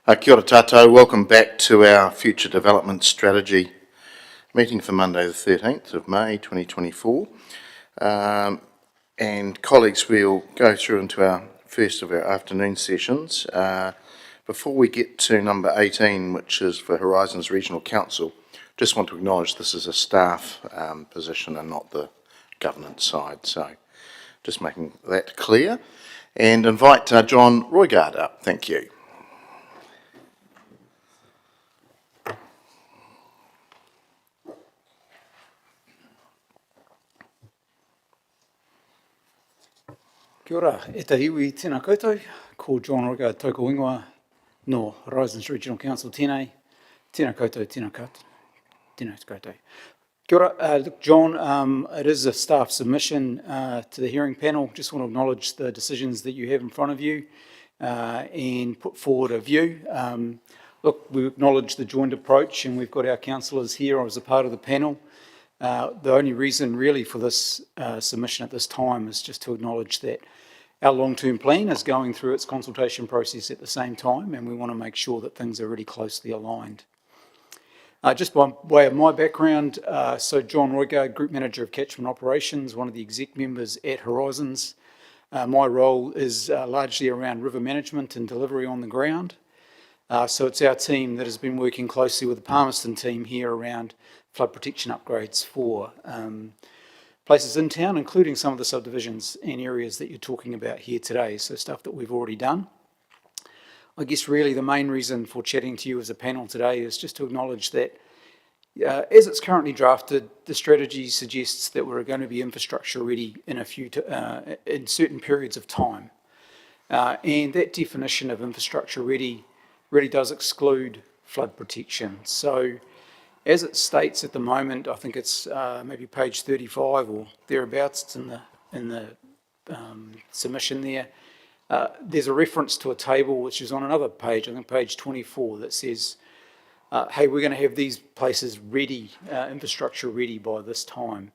Kia ora tātou, welcome back to our Future Development Strategy meeting for Monday the 13th of May 2024. And colleagues, we'll go through into our first of our afternoon sessions. Before we get to number 18, which is for Horizons Regional Council, just want to acknowledge this is a staff position and not the governance side, so just making that clear. And invite John Roigard up, thank you. Kia ora, e te iwi tēnā koutou, ko John Roigard tōku ingoa no Horizons Regional Council tēnei, tēnā koutou, tēnā koutou. Kia ora, look John, it is a staff submission to the hearing panel. Just want to acknowledge the decisions that you have in front of you and put forward a view. Look, we acknowledge the joint approach and we've got our councillors here as a part of the panel. The only reason really for this submission at this time is just to acknowledge that our long-term plan is going through its consultation process at the same time, and we want to make sure that things are really closely aligned. Just by way of my background, so John Roigard, Group Manager of Catchment Operations, one of the exec members at Horizons. My role is largely around river management and delivery on the ground. So it's our team that has been working closely with the Palmerston team here around flood protection upgrades for places in town, including some of the subdivisions and areas that you're talking about here today, so stuff that we've already done. I guess really the main reason for chatting to you as a panel today is just to acknowledge that as it's currently drafted, the strategy suggests that we're going to be infrastructure ready in in certain periods of time. And that definition of infrastructure ready really does exclude flood protection. So as it states at the moment, I think it's maybe page 35 or thereabouts, it's in the submission there. There's a reference to a table which is on another page, I think page 24, that says, hey, we're going to have these places ready, infrastructure ready by this time.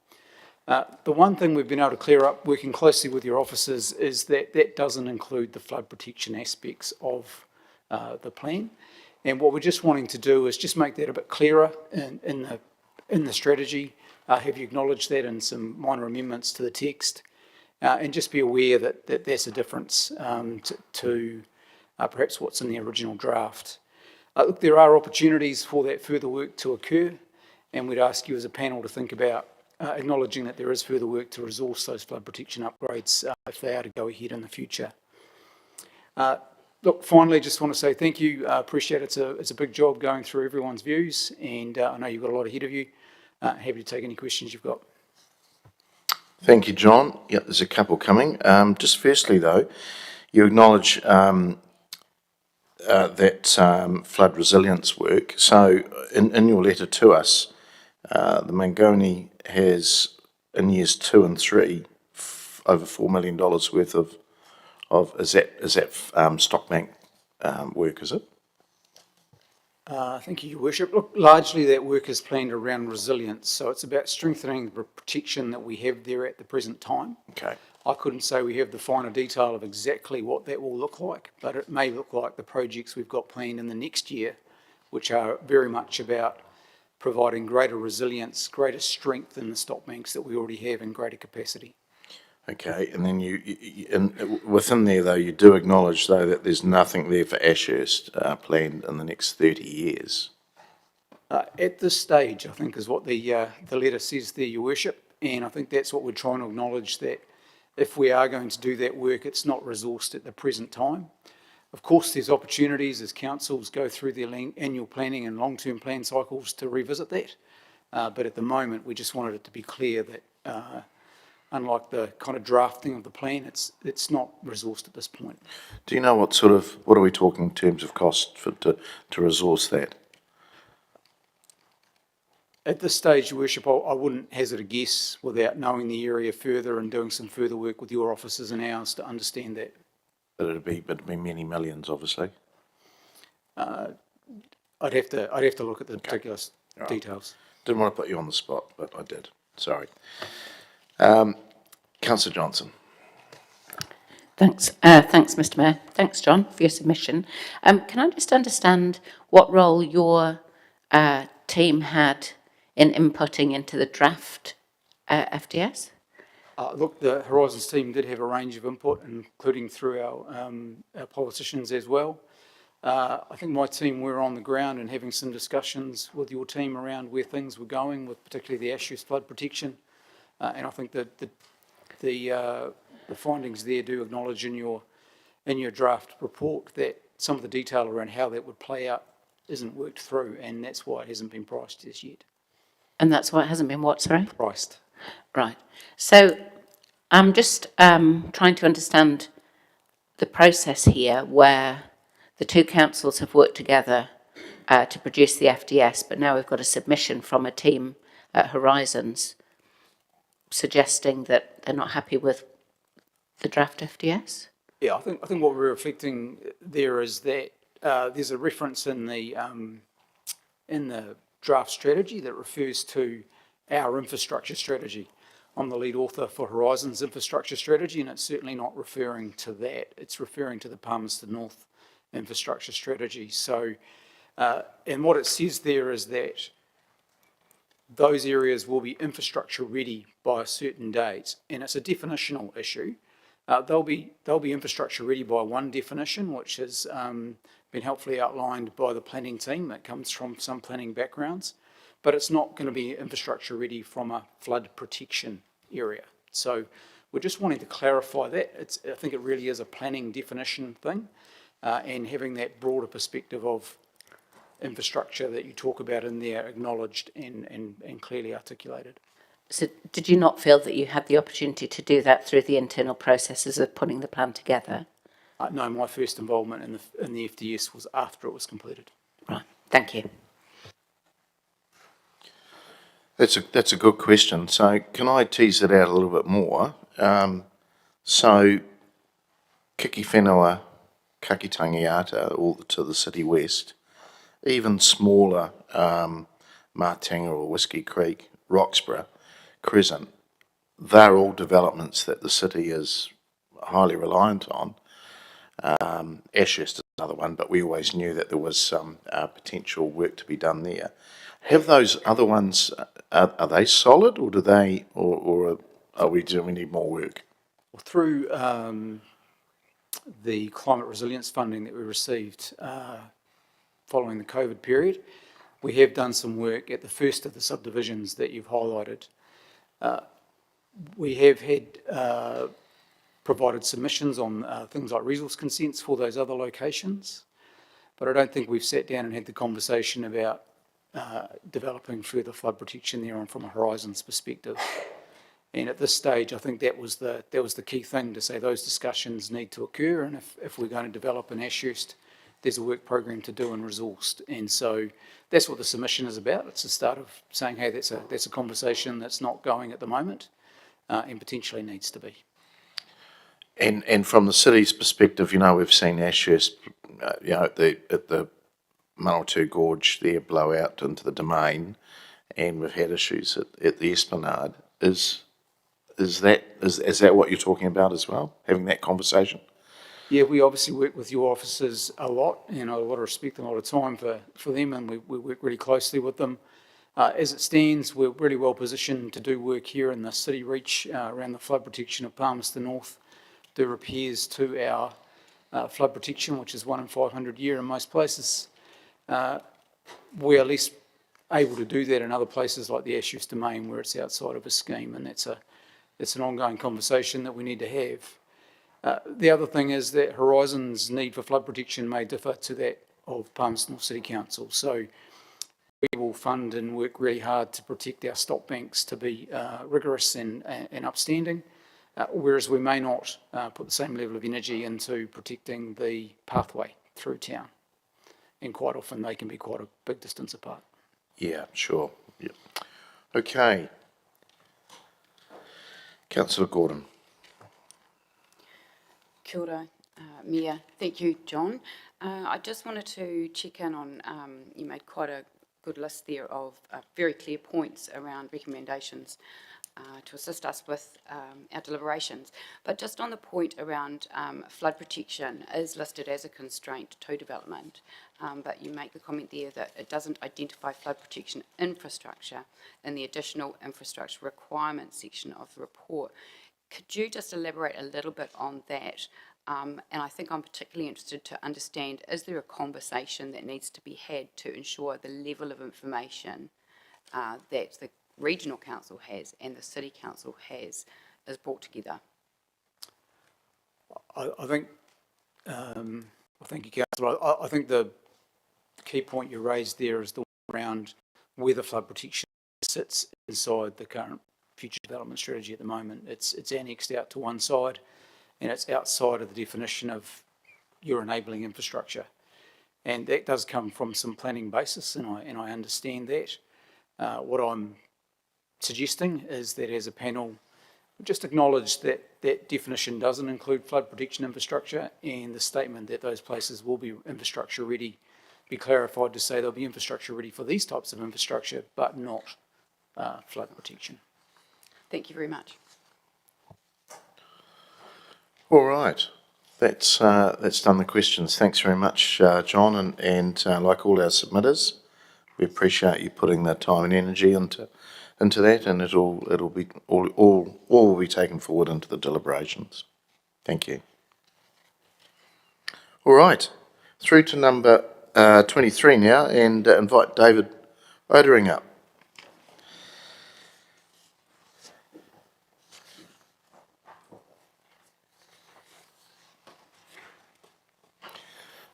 The one thing we've been able to clear up working closely with your officers is that that doesn't include the flood protection aspects of the plan. And what we're just wanting to do is just make that a bit clearer in the strategy, have you acknowledge that in some minor amendments to the text, and just be aware that there's a difference to perhaps what's in the original draft. Look, there are opportunities for that further work to occur, and we'd ask you as a panel to think about acknowledging that there is further work to resource those flood protection upgrades if they are to go ahead in the future. Look, finally, just want to say thank you. Appreciate it's a big job going through everyone's views, and I know you've got a lot ahead of you. Happy to take any questions you've got. Thank you, John. Yeah, there's a couple coming. Just firstly, though, you acknowledge that flood resilience work. So in your letter to us, the Mangoni has, in years 2 and 3, over $4 million worth of is that Stockbank work, is it? Thank you, Your Worship. Look, largely that work is planned around resilience, so it's about strengthening the protection that we have there at the present time. Okay. I couldn't say we have the finer detail of exactly what that will look like, but it may look like the projects we've got planned in the next year, which are very much about providing greater resilience, greater strength in the stock banks that we already have and greater capacity. Okay, and then within there, though, you do acknowledge, though, that there's nothing there for Ashurst planned in the next 30 years. At this stage, I think, is what the letter says there, Your Worship, and I think that's what we're trying to acknowledge, that if we are going to do that work, it's not resourced at the present time. Of course, there's opportunities as councils go through their annual planning and long-term plan cycles to revisit that, but at the moment, we just wanted it to be clear that unlike the kind of drafting of the plan, it's not resourced at this point. Do you know what are we talking in terms of cost to resource that? At this stage, Your Worship, I wouldn't hazard a guess without knowing the area further and doing some further work with your officers and ours to understand that. But it'd be many millions, obviously. I'd have to look at the particular details. Didn't want to put you on the spot, but I did. Sorry. Councillor Johnson. Thanks, Mr Mayor. Thanks, John, for your submission. Can I just understand what role your team had in inputting into the draft FDS? Look, the Horizons team did have a range of input, including through our politicians as well. I think my team were on the ground and having some discussions with your team around where things were going, with particularly the Ashurst flood protection. And I think that the findings there do acknowledge in your draft report that some of the detail around how that would play out isn't worked through, and that's why it hasn't been priced as yet. And that's why it hasn't been what, sorry? Priced. Right. So I'm just trying to understand the process here where the two councils have worked together to produce the FDS, but now we've got a submission from a team at Horizons suggesting that they're not happy with the draft FDS? Yeah, I think what we're reflecting there is that there's a reference in the draft strategy that refers to our infrastructure strategy. I'm the lead author for Horizons infrastructure strategy, and it's certainly not referring to that. It's referring to the Palmerston North infrastructure strategy. So, and what it says there is that those areas will be infrastructure ready by a certain date, and it's a definitional issue. They'll be infrastructure ready by one definition, which has been helpfully outlined by the planning team that comes from some planning backgrounds, but it's not going to be infrastructure ready from a flood protection area. So we're just wanting to clarify that. I think it really is a planning definition thing, and having that broader perspective of infrastructure that you talk about in there acknowledged and clearly articulated. So did you not feel that you had the opportunity to do that through the internal processes of putting the plan together? No, my first involvement in the FDS was after it was completed. Right, thank you. That's a good question. So can I tease it out a little bit more? So Kiki Whenua, Kakitangiata, all to the city west, even smaller Martanga or Whiskey Creek, Roxburgh, Crescent, they're all developments that the city is highly reliant on. Ashurst is another one, but we always knew that there was some potential work to be done there. Have those other ones, are they solid, or do they, or do we need more work? Well, through the climate resilience funding that we received following the COVID period, we have done some work at the first of the subdivisions that you've highlighted. We have had provided submissions on things like resource consents for those other locations, but I don't think we've sat down and had the conversation about developing further flood protection there from a Horizons perspective. And at this stage, I think that was the key thing, to say those discussions need to occur, and if we're going to develop an Ashurst, there's a work program to do and resourced. And so that's what the submission is about. It's the start of saying, hey, that's a conversation that's not going at the moment and potentially needs to be. And from the city's perspective, we've seen Ashurst, at the Manawatu Gorge there blow out into the Domain, and we've had issues at the Esplanade. Is that what you're talking about as well, having that conversation? Yeah, we obviously work with your officers a lot, a lot of respect and a lot of time for them, and we work really closely with them. As it stands, we're really well positioned to do work here in the city reach around the flood protection of Palmerston North, do repairs to our flood protection, which is 1 in 500 year in most places. We are less able to do that in other places like the Ashurst Domain, where it's outside of a scheme, and it's an ongoing conversation that we need to have. The other thing is that Horizons' need for flood protection may differ to that of Palmerston North City Council. So we will fund and work really hard to protect our stock banks to be rigorous and upstanding, whereas we may not put the same level of energy into protecting the pathway through town. And quite often they can be quite a big distance apart. Yeah, sure. Yeah. Okay. Councillor Gordon. Kia ora, Mia. Thank you, John. I just wanted to check in on, you made quite a good list there of very clear points around recommendations to assist us with our deliberations. But just on the point around flood protection is listed as a constraint to development, but you make the comment there that it doesn't identify flood protection infrastructure in the additional infrastructure requirements section of the report. Could you just elaborate a little bit on that? And I think I'm particularly interested to understand, is there a conversation that needs to be had to ensure the level of information that the regional council has and the city council has is brought together? I think, well, thank you, Councillor. I think the key point you raised there is the one around where the flood protection sits inside the current future development strategy at the moment. It's annexed out to one side, and it's outside of the definition of your enabling infrastructure. And that does come from some planning basis, and I understand that. What I'm suggesting is that as a panel, we just acknowledge that that definition doesn't include flood protection infrastructure, and the statement that those places will be infrastructure ready be clarified to say they'll be infrastructure ready for these types of infrastructure, but not flood protection. Thank you very much. All right, that's done the questions. Thanks very much, John, and like all our submitters, we appreciate you putting the time and energy into that, and it'll be all will be taken forward into the deliberations. Thank you. All right, through to number 23 now, and invite David Odering up.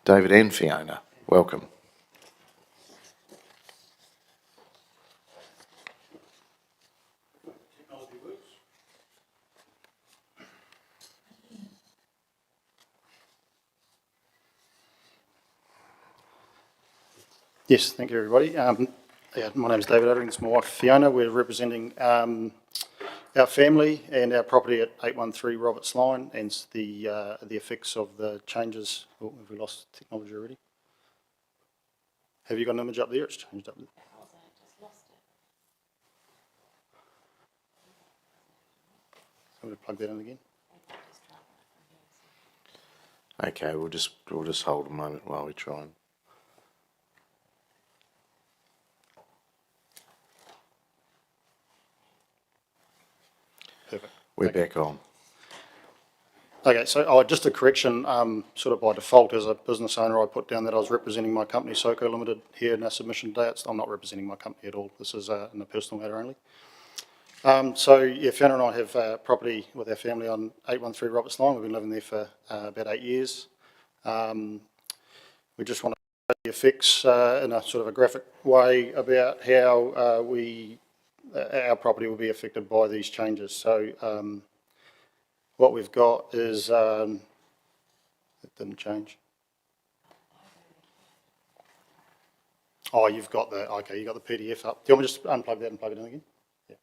David and Fiona, welcome. Yes, thank you, everybody. My name is David Odering, it's my wife Fiona. We're representing our family and our property at 813 Roberts Line and the effects of the changes. Oh, have we lost technology already? Have you got an image up there? It's changed up there. I'm going to plug that in again. Okay, we'll just hold a moment while we try and. Perfect. We're back on. Okay, so just a correction, sort of by default as a business owner, I put down that I was representing my company, SOCO Limited, here in our submission today. I'm not representing my company at all. This is in a personal matter only. So, yeah, Fiona and I have property with our family on 813 Roberts Line. We've been living there for about 8 years. We just want to show the effects in a sort of a graphic way about how our property will be affected by these changes. So, what we've got is, it didn't change. Oh, you've got the, okay, you've got the PDF up. Do you want me to just unplug that and plug it in again? Yeah.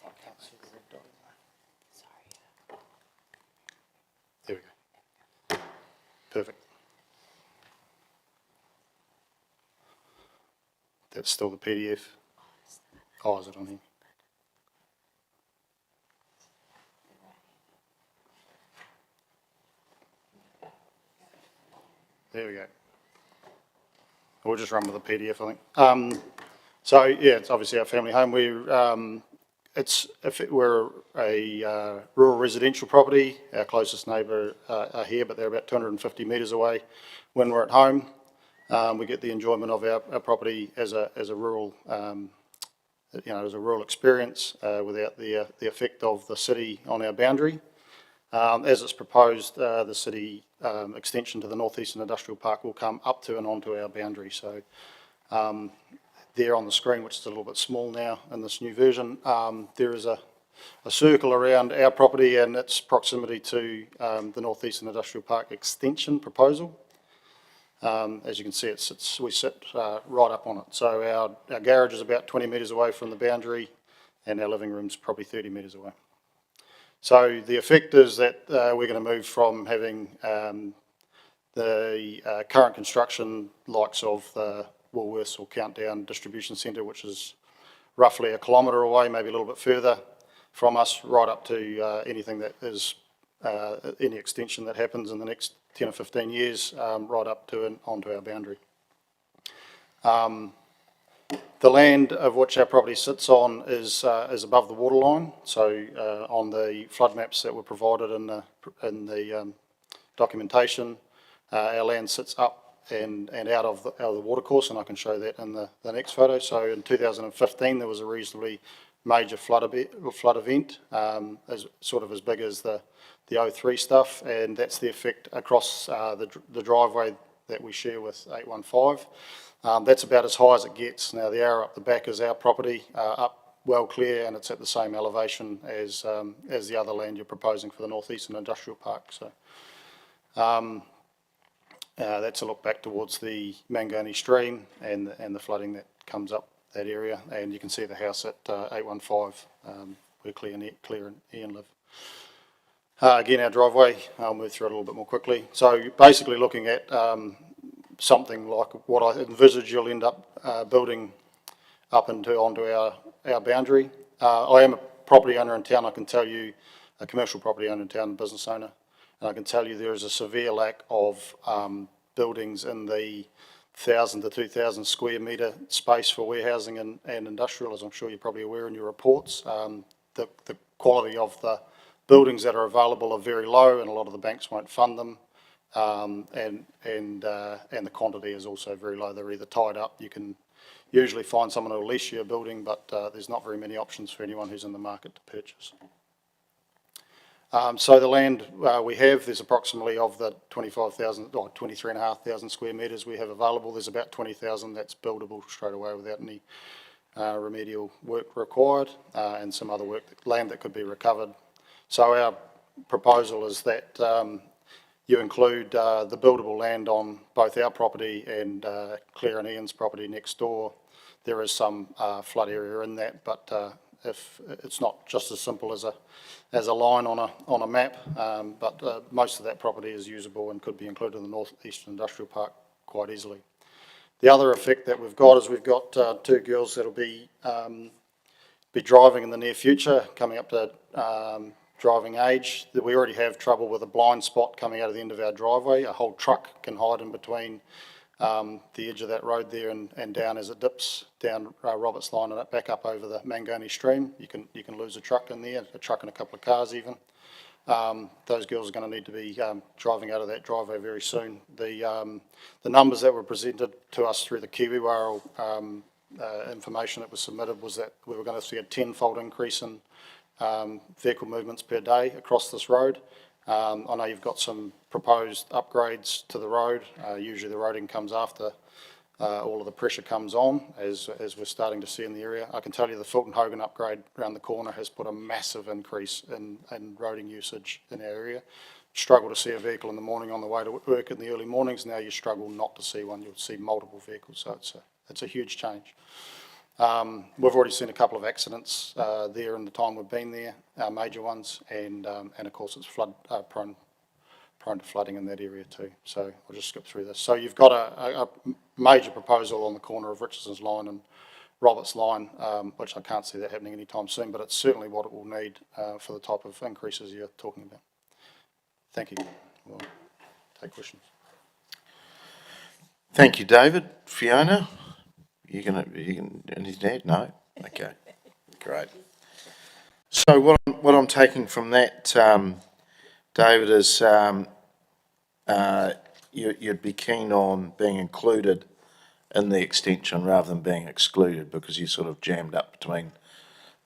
I can't see the red dot. There we go. Perfect. That's still the PDF. Oh, is it on here? There we go. We'll just run with the PDF, I think. So yeah, it's obviously our family home. We're a rural residential property. Our closest neighbour are here, but they're about 250 metres away. When we're at home, we get the enjoyment of our property as a rural, as a rural experience without the effect of the city on our boundary. As it's proposed, the city extension to the Northeastern Industrial Park will come up to and onto our boundary. So there on the screen, which is a little bit small now in this new version, there is a circle around our property and its proximity to the Northeastern Industrial Park extension proposal. As you can see, we sit right up on it. So our garage is about 20 metres away from the boundary and our living room's probably 30 metres away. So the effect is that we're going to move from having the current construction likes of the Woolworths or Countdown Distribution Centre, which is roughly 1 kilometre away, maybe a little bit further from us, right up to anything that is any extension that happens in the next 10 or 15 years, right up to and onto our boundary. The land of which our property sits on is above the waterline. So on the flood maps that were provided in the documentation, our land sits up and out of the watercourse, and I can show that in the next photo. So in 2015 there was a reasonably major flood event, as big as the 03 stuff, and that's the effect across the driveway that we share with 815. That's about as high as it gets. Now the arrow up the back is our property, up well clear, and it's at the same elevation as the other land you're proposing for the Northeastern Industrial Park. So that's a look back towards the Mangoni stream and the flooding that comes up that area, and you can see the house at 815 where Claire and Ian live. Again, our driveway, I'll move through it a little bit more quickly. So basically looking at something like what I envisage you'll end up building up onto our boundary. I am a property owner in town, I can tell you, a commercial property owner in town, a business owner, and I can tell you there is a severe lack of buildings in the 1,000 to 2,000 square metre space for warehousing and industrial, as I'm sure you're probably aware in your reports. The quality of the buildings that are available are very low, and a lot of the banks won't fund them. And the quantity is also very low. They're either tied up. You can usually find someone who'll lease you a building, but there's not very many options for anyone who's in the market to purchase. So the land we have, there's approximately of the 25,000 or 23,500 square metres we have available, there's about 20,000 that's buildable straight away without any remedial work required, and some other land that could be recovered. So our proposal is that you include the buildable land on both our property and Claire and Ian's property next door. There is some flood area in that, but if it's not just as simple as a line on a map, but most of that property is usable and could be included in the Northeastern Industrial Park quite easily. The other effect that we've got is we've got 2 girls that'll be driving in the near future, coming up to driving age. We already have trouble with a blind spot coming out of the end of our driveway. A whole truck can hide in between the edge of that road there and down as it dips down Roberts Line and back up over the Mangoni stream. You can lose a truck in there, a truck and a couple of cars even. Those girls are going to need to be driving out of that driveway very soon. The numbers that were presented to us through the KiwiWaral information that was submitted was that we were going to see a 10-fold increase in vehicle movements per day across this road. I know you've got some proposed upgrades to the road. Usually the roading comes after all of the pressure comes on, as we're starting to see in the area. I can tell you the Fulton Hogan upgrade around the corner has put a massive increase in roading usage in our area. Struggle to see a vehicle in the morning on the way to work in the early mornings. Now you struggle not to see one. You'll see multiple vehicles, so it's a huge change. We've already seen a couple of accidents there in the time we've been there, major ones, and of course it's prone to flooding in that area too. So I'll just skip through this. So you've got a major proposal on the corner of Richardson's Line and Roberts Line, which I can't see that happening anytime soon, but it's certainly what it will need for the type of increases you're talking about. Thank you. We'll take questions. Thank you, David. Fiona, you can anything to add? No? Okay, great. So what I'm taking from that, David, is you'd be keen on being included in the extension rather than being excluded, because you're sort of jammed up between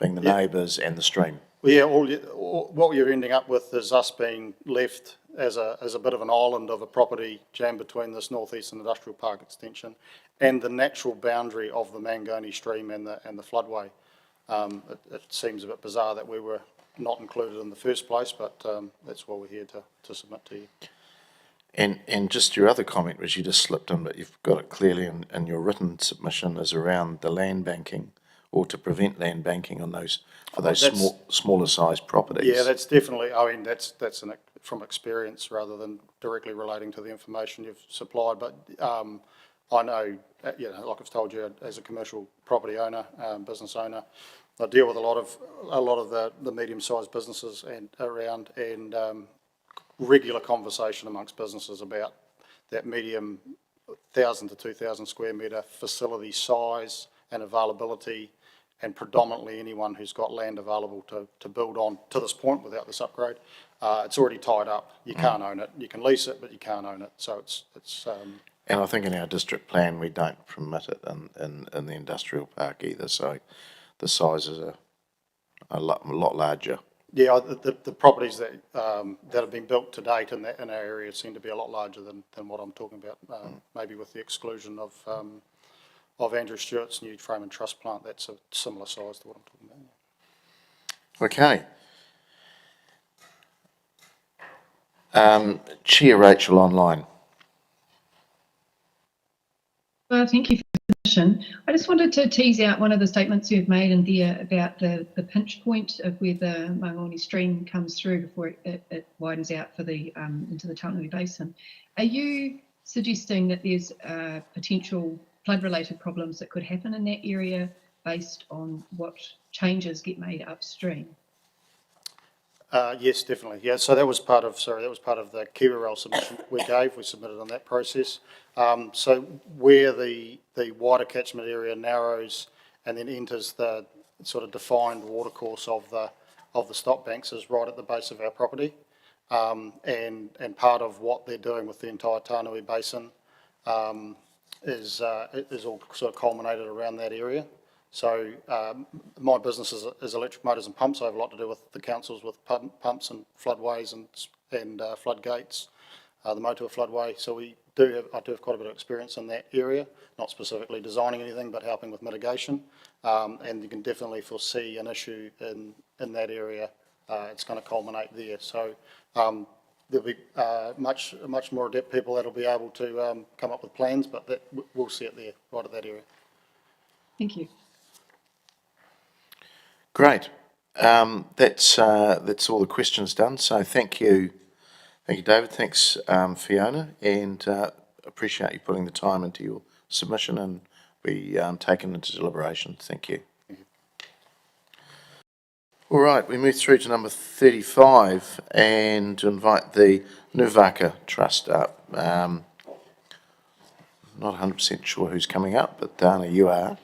being the neighbours and the stream. Well, yeah, what you're ending up with is us being left as a bit of an island of a property jammed between this Northeastern Industrial Park extension and the natural boundary of the Mangoni stream and the floodway. It seems a bit bizarre that we were not included in the first place, but that's why we're here to submit to you. And just your other comment, which you just slipped in, but you've got it clearly in your written submission, is around the land banking, or to prevent land banking on those smaller sized properties. Yeah, that's definitely. I mean, that's from experience rather than directly relating to the information you've supplied. But I know, like I've told you, as a commercial property owner, business owner, I deal with a lot of the medium-sized businesses and around, and regular conversation amongst businesses about that medium 1,000 to 2,000 square metre facility size and availability, and predominantly anyone who's got land available to build on to this point without this upgrade. It's already tied up. You can't own it. You can lease it, but you can't own it. So it's And I think in our district plan, we don't permit it in the industrial park either, so the sizes are a lot larger. yeah, the properties that have been built to date in our area seem to be a lot larger than what I'm talking about. Maybe with the exclusion of Andrew Stewart's new frame and truss plant, that's a similar size to what I'm talking about. Okay. Chair Rachel online. Well, thank you for the question. I just wanted to tease out one of the statements you've made in there about the pinch point of where the Mangoni stream comes through before it widens out for the into the Taunui Basin. Are you suggesting that there's potential flood-related problems that could happen in that area based on what changes get made upstream? Yes, definitely. Yeah, so that was part of the KiwiRail submission we submitted on that process. So where the wider catchment area narrows and then enters the sort of defined watercourse of the stop banks is right at the base of our property. And part of what they're doing with the entire Taunui Basin is all sort of culminated around that area. So my business is electric motors and pumps. I have a lot to do with the councils with pumps and floodways and floodgates, the Motua floodway. So I do have quite a bit of experience in that area, not specifically designing anything, but helping with mitigation. And you can definitely foresee an issue in that area. It's going to culminate there. So there'll be much more adept people that'll be able to come up with plans, but we'll see it there, right at that area. Thank you. Great. That's all the questions done. So thank you, David. Thanks, Fiona, and appreciate you putting the time into your submission and be taken into deliberation. Thank you. All right, we move through to number 35 and invite the Nuvaka Trust up. Not 100% sure who's coming up, but Dana, you are.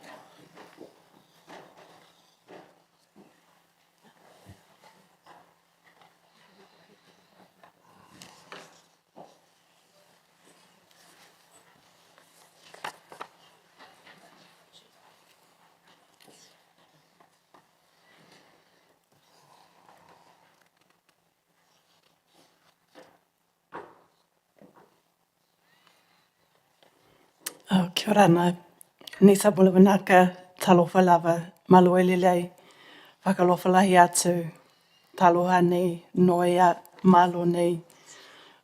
Kia ora ana. Nisa Bulawanaka, talofa lava, maluelelei, whakalofa lahi atu, taloha ni, noia, malo ni,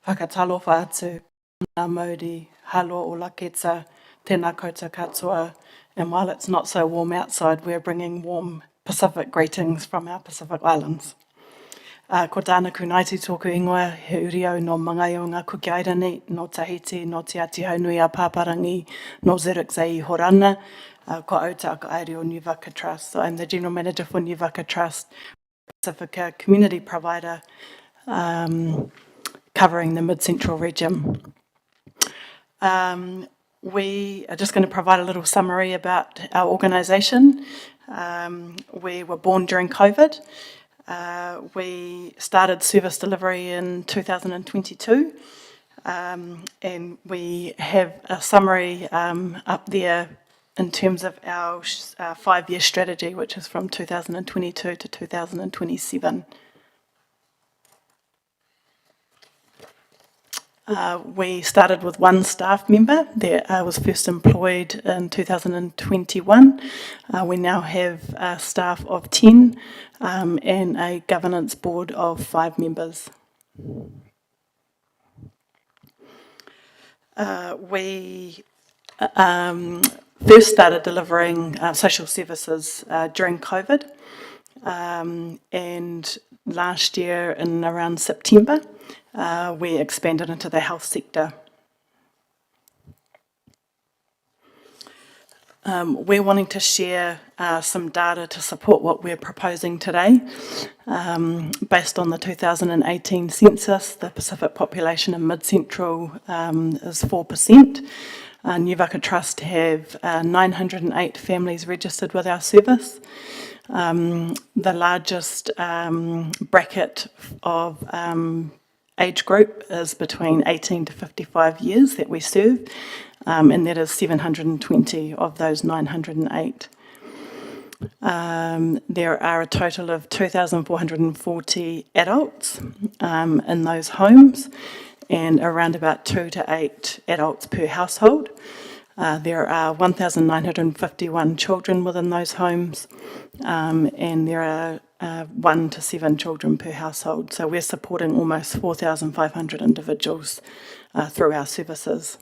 whakatalofa atu, ngā mauri, halo o laketa, tēnā koutou katoa. And while it's not so warm outside, we're bringing warm Pacific greetings from our Pacific Islands. Ko tāna kunaiti tōku ingoa, he uri au no mangai o ngā kuki airani, no Tahiti, no Te Ati Haunui a Pāparangi, no Zirikzai i Horana, ko Autaka Aere o Nuvaka Trust. So I'm the General Manager for Nuvaka Trust, Pacifica community provider covering the Mid-Central region. We are just going to provide a little summary about our organisation. We were born during COVID. We started service delivery in 2022, and we have a summary up there in terms of our 5-year strategy, which is from 2022 to 2027. We started with one staff member that was first employed in 2021. We now have a staff of 10 and a governance board of 5 members. We first started delivering social services during COVID, and last year in around September, we expanded into the health sector. We're wanting to share some data to support what we're proposing today. Based on the 2018 census, the Pacific population in Mid-Central is 4%. New Waka Trust have 908 families registered with our service. The largest bracket of age group is between 18 to 55 years that we serve, and that is 720 of those 908. There are a total of 2,440 adults in those homes, and around about 2 to 8 adults per household. There are 1,951 children within those homes, and there are 1 to 7 children per household. So we're supporting almost 4,500 individuals through our services.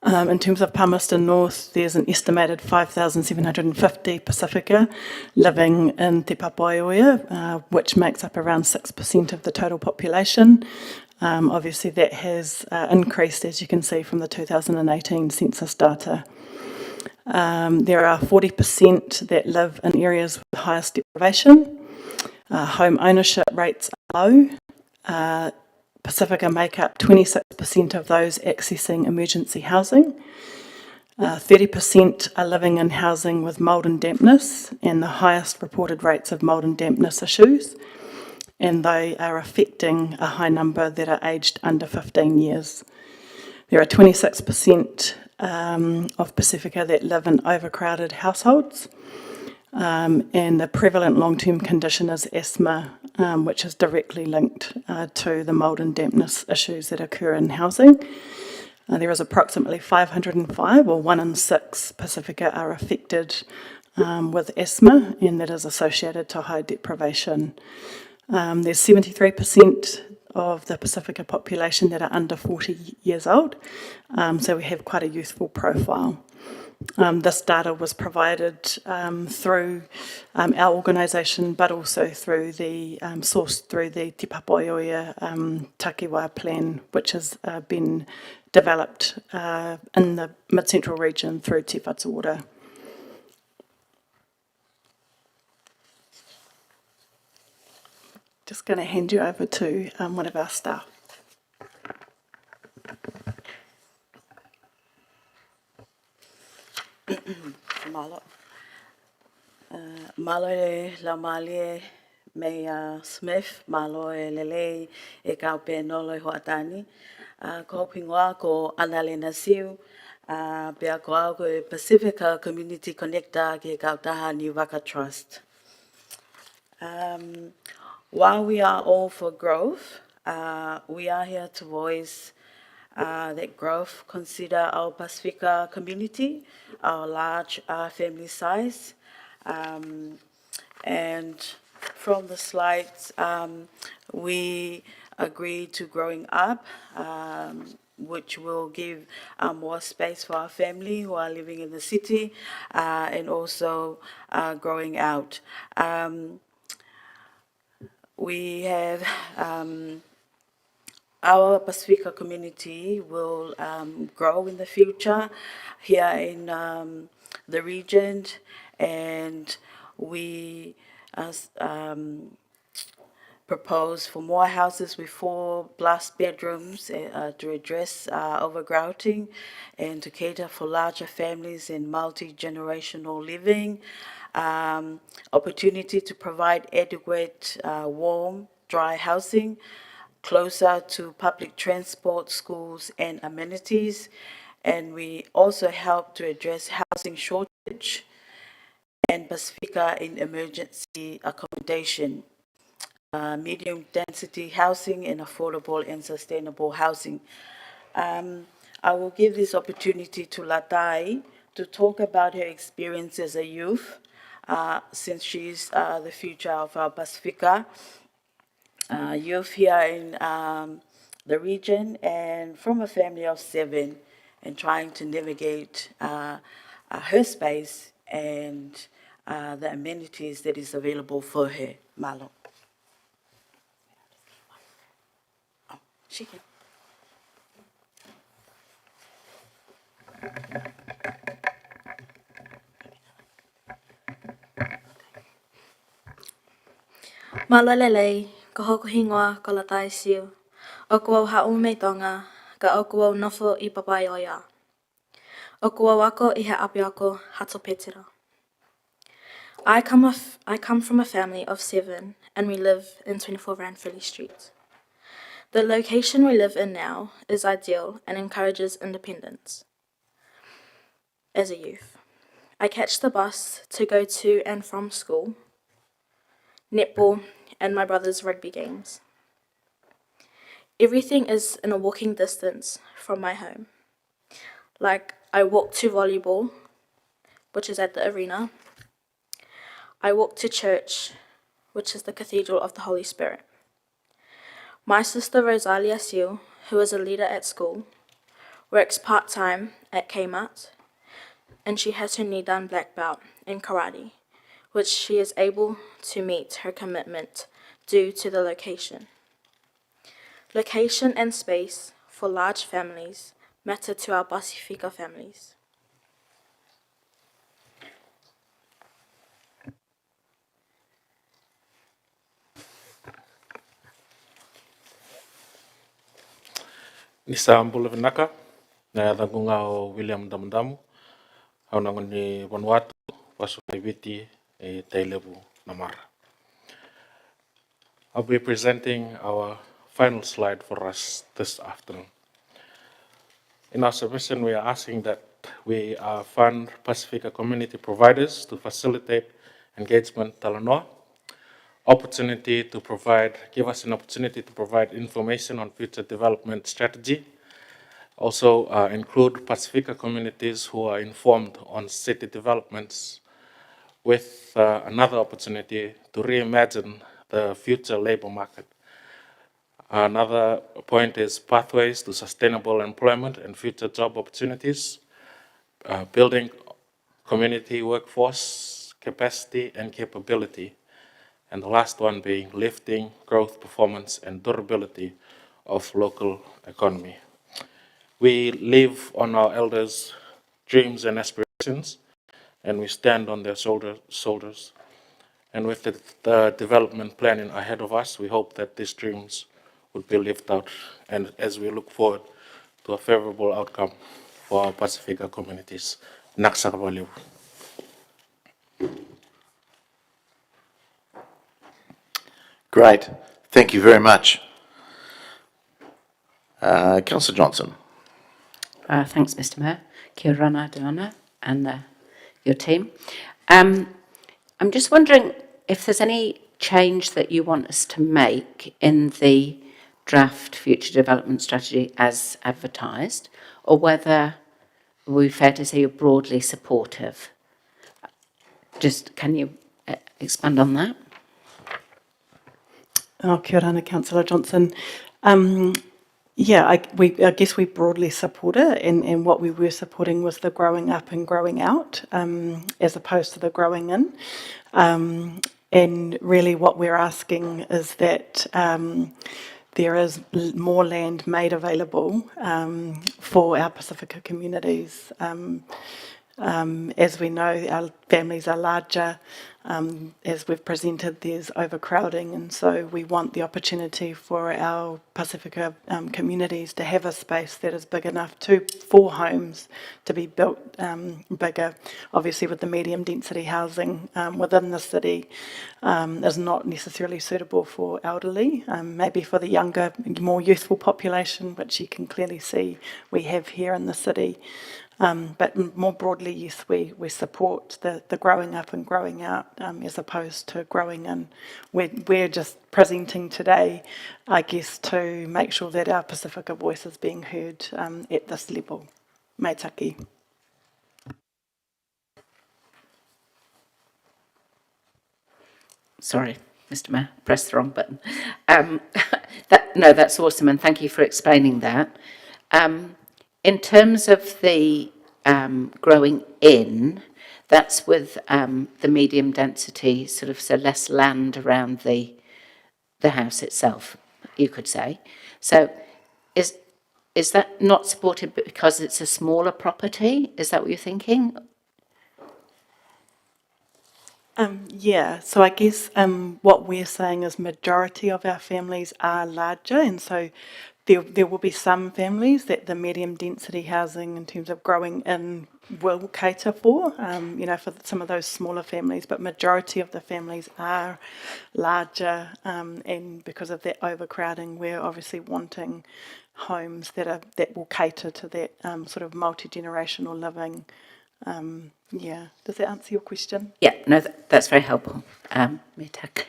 In terms of Palmerston North, there's an estimated 5,750 Pacifica living in Te Papaioia, which makes up around 6% of the total population. Obviously, that has increased, as you can see from the 2018 census data. There are 40% that live in areas with highest deprivation. Home ownership rates are low. Pacifica make up 26% of those accessing emergency housing. 30% are living in housing with mould and dampness, and the highest reported rates of mould and dampness issues. And they are affecting a high number that are aged under 15 years. There are 26% of Pacifica that live in overcrowded households, and the prevalent long-term condition is asthma, which is directly linked to the mould and dampness issues that occur in housing. There is approximately 505, or 1 in 6 Pacifica are affected with asthma, and that is associated to high deprivation. There's 73% of the Pacifica population that are under 40 years old, so we have quite a youthful profile. This data was provided through our organisation, but also through the sourced through the Te Papaioia Takiwā plan, which has been developed in the Mid-Central region through Te Whatuora. Just going to hand you over to one of our staff. Malo. Malo e la malie me Smith, malo e lele e kau penolo e hoatani. Ko pingoa ko Annalena Siu, pea ko au ko e Pacifica Community Connector ke kau taha New Waka Trust. While we are all for growth, we are here to voice that growth consider our Pacifica community, our large family size. And from the slides, we agree to growing up, which will give more space for our family who are living in the city, and also growing out. We have our Pacifica community will grow in the future here in the region, and we propose for more houses with 4+ bedrooms to address overcrowding and to cater for larger families and multi-generational living. Opportunity to provide adequate warm, dry housing closer to public transport, schools, and amenities. And we also help to address housing shortage and Pacifica in emergency accommodation, medium density housing, and affordable and sustainable housing. I will give this opportunity to Latai to talk about her experience as a youth, since she's the future of our Pacifica youth here in the region, and from a family of 7, and trying to navigate her space and the amenities that is available for her. Malo. Oh, she can. Malolelei, ka hoko hingoa ko la tai siu. O kua hau me tonga, ka o kua nofo I papai o ia. O kua wako I he api ako hato petera. I come from a family of 7 and we live in 24 Ranfurly Street. The location we live in now is ideal and encourages independence. As a youth, I catch the bus to go to and from school, netball, and my brother's rugby games. Everything is in a walking distance from my home. Like, I walk to volleyball, which is at the arena. I walk to church, which is the Cathedral of the Holy Spirit. My sister Rosalia Seal, who is a leader at school, works part-time at Kmart, and she has her Nidan black belt in karate, which she is able to meet her commitment due to the location. Location and space for large families matter to our Pasifika families. Nisa Mbula Vinaka, na dangunga o William Damudamu, au nango ni Vanuatu, wasu kaibiti e Tailevu Namara. I'll be presenting our final slide for us this afternoon. In our submission, we are asking that we fund Pasifika community providers to facilitate engagement talanoa, give us an opportunity to provide information on future development strategy. Also include Pasifika communities who are informed on city developments with another opportunity to reimagine the future labor market. Another point is pathways to sustainable employment and future job opportunities, building community workforce capacity and capability, and the last one being lifting growth, performance, and durability of local economy. We live on our elders' dreams and aspirations, and we stand on their shoulders. And with the development planning ahead of us, we hope that these dreams would be lived out, and as we look forward to a favorable outcome for our Pasifika communities. Naksarabaliu. Great. Thank you very much. Councillor Johnson. Thanks, Mr. Mayor. Kia ora ngā te ana and your team. I'm just wondering if there's any change that you want us to make in the draft future development strategy as advertised, or whether we're fair to say you're broadly supportive. Just can you expand on that? Oh, kia ora ana, Councillor Johnson. Yeah, I guess we broadly support it, and what we were supporting was the growing up and growing out, as opposed to the growing in. And really what we're asking is that there is more land made available for our Pasifika communities. As we know, our families are larger. As we've presented, there's overcrowding, and so we want the opportunity for our Pasifika communities to have a space that is big enough for homes to be built bigger. Obviously, with the medium density housing within the city is not necessarily suitable for elderly, maybe for the younger, more youthful population, which you can clearly see we have here in the city. But more broadly, yes, we support the growing up and growing out as opposed to growing in. We're just presenting today, I guess, to make sure that our Pasifika voice is being heard at this level. Mai taki. Sorry, Mr. Mayor, pressed the wrong button. That's awesome, and thank you for explaining that. In terms of the growing in, that's with the medium density, sort of, so less land around the house itself, you could say. So is that not supported because it's a smaller property? Is that what you're thinking? Yeah, so I guess what we're saying is majority of our families are larger, and so there will be some families that the medium density housing in terms of growing in will cater for, for some of those smaller families, but majority of the families are larger, and because of that overcrowding, we're obviously wanting homes that will cater to that sort of multi-generational living. Yeah, does that answer your question? Yeah, no, that's very helpful. Me take.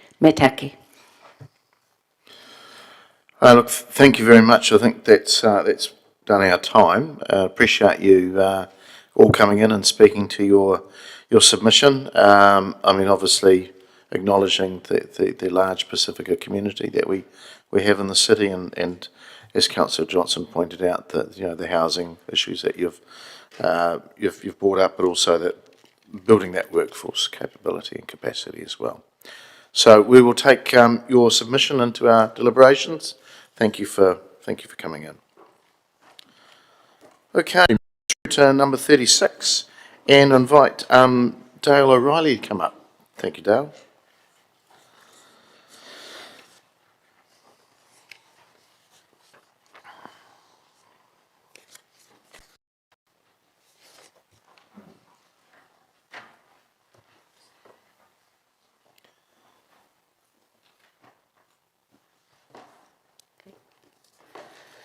Look, thank you very much. I think that's done our time. Appreciate you all coming in and speaking to your submission. I mean, obviously acknowledging the large Pacifica community that we have in the city, and as Councillor Johnson pointed out, the housing issues that you've brought up, but also that building that workforce capability and capacity as well. So we will take your submission into our deliberations. Thank you for coming in. Okay, to number 36, and invite Dale O'Reilly to come up. Thank you, Dale.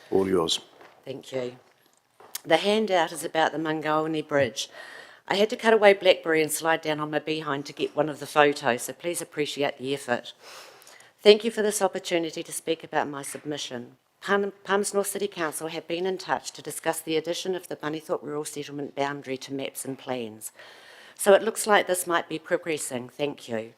All yours. Thank you. The handout is about the Mangaoni Bridge. I had to cut away Blackberry and slide down on my behind to get one of the photos, so please appreciate the effort. Thank you for this opportunity to speak about my submission. Palms North City Council have been in touch to discuss the addition of the Bunnythorpe Rural Settlement boundary to maps and plans. So it looks like this might be progressing. Thank you.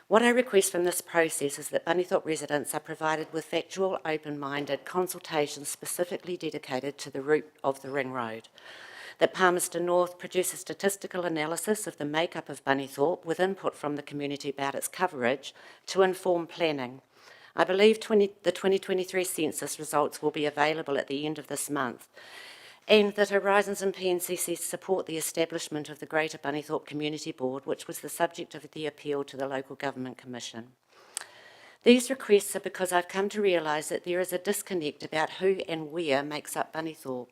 What I request from this process is that Bunnythorpe residents are provided with factual, open-minded consultations specifically dedicated to the route of the ring road. That Palmerston North produce a statistical analysis of the makeup of Bunnythorpe with input from the community about its coverage to inform planning. I believe the 2023 census results will be available at the end of this month, and that Horizons and PNCC support the establishment of the Greater Bunnythorpe Community Board, which was the subject of the appeal to the Local Government Commission. These requests are because I've come to realise that there is a disconnect about who and where makes up Bunnythorpe.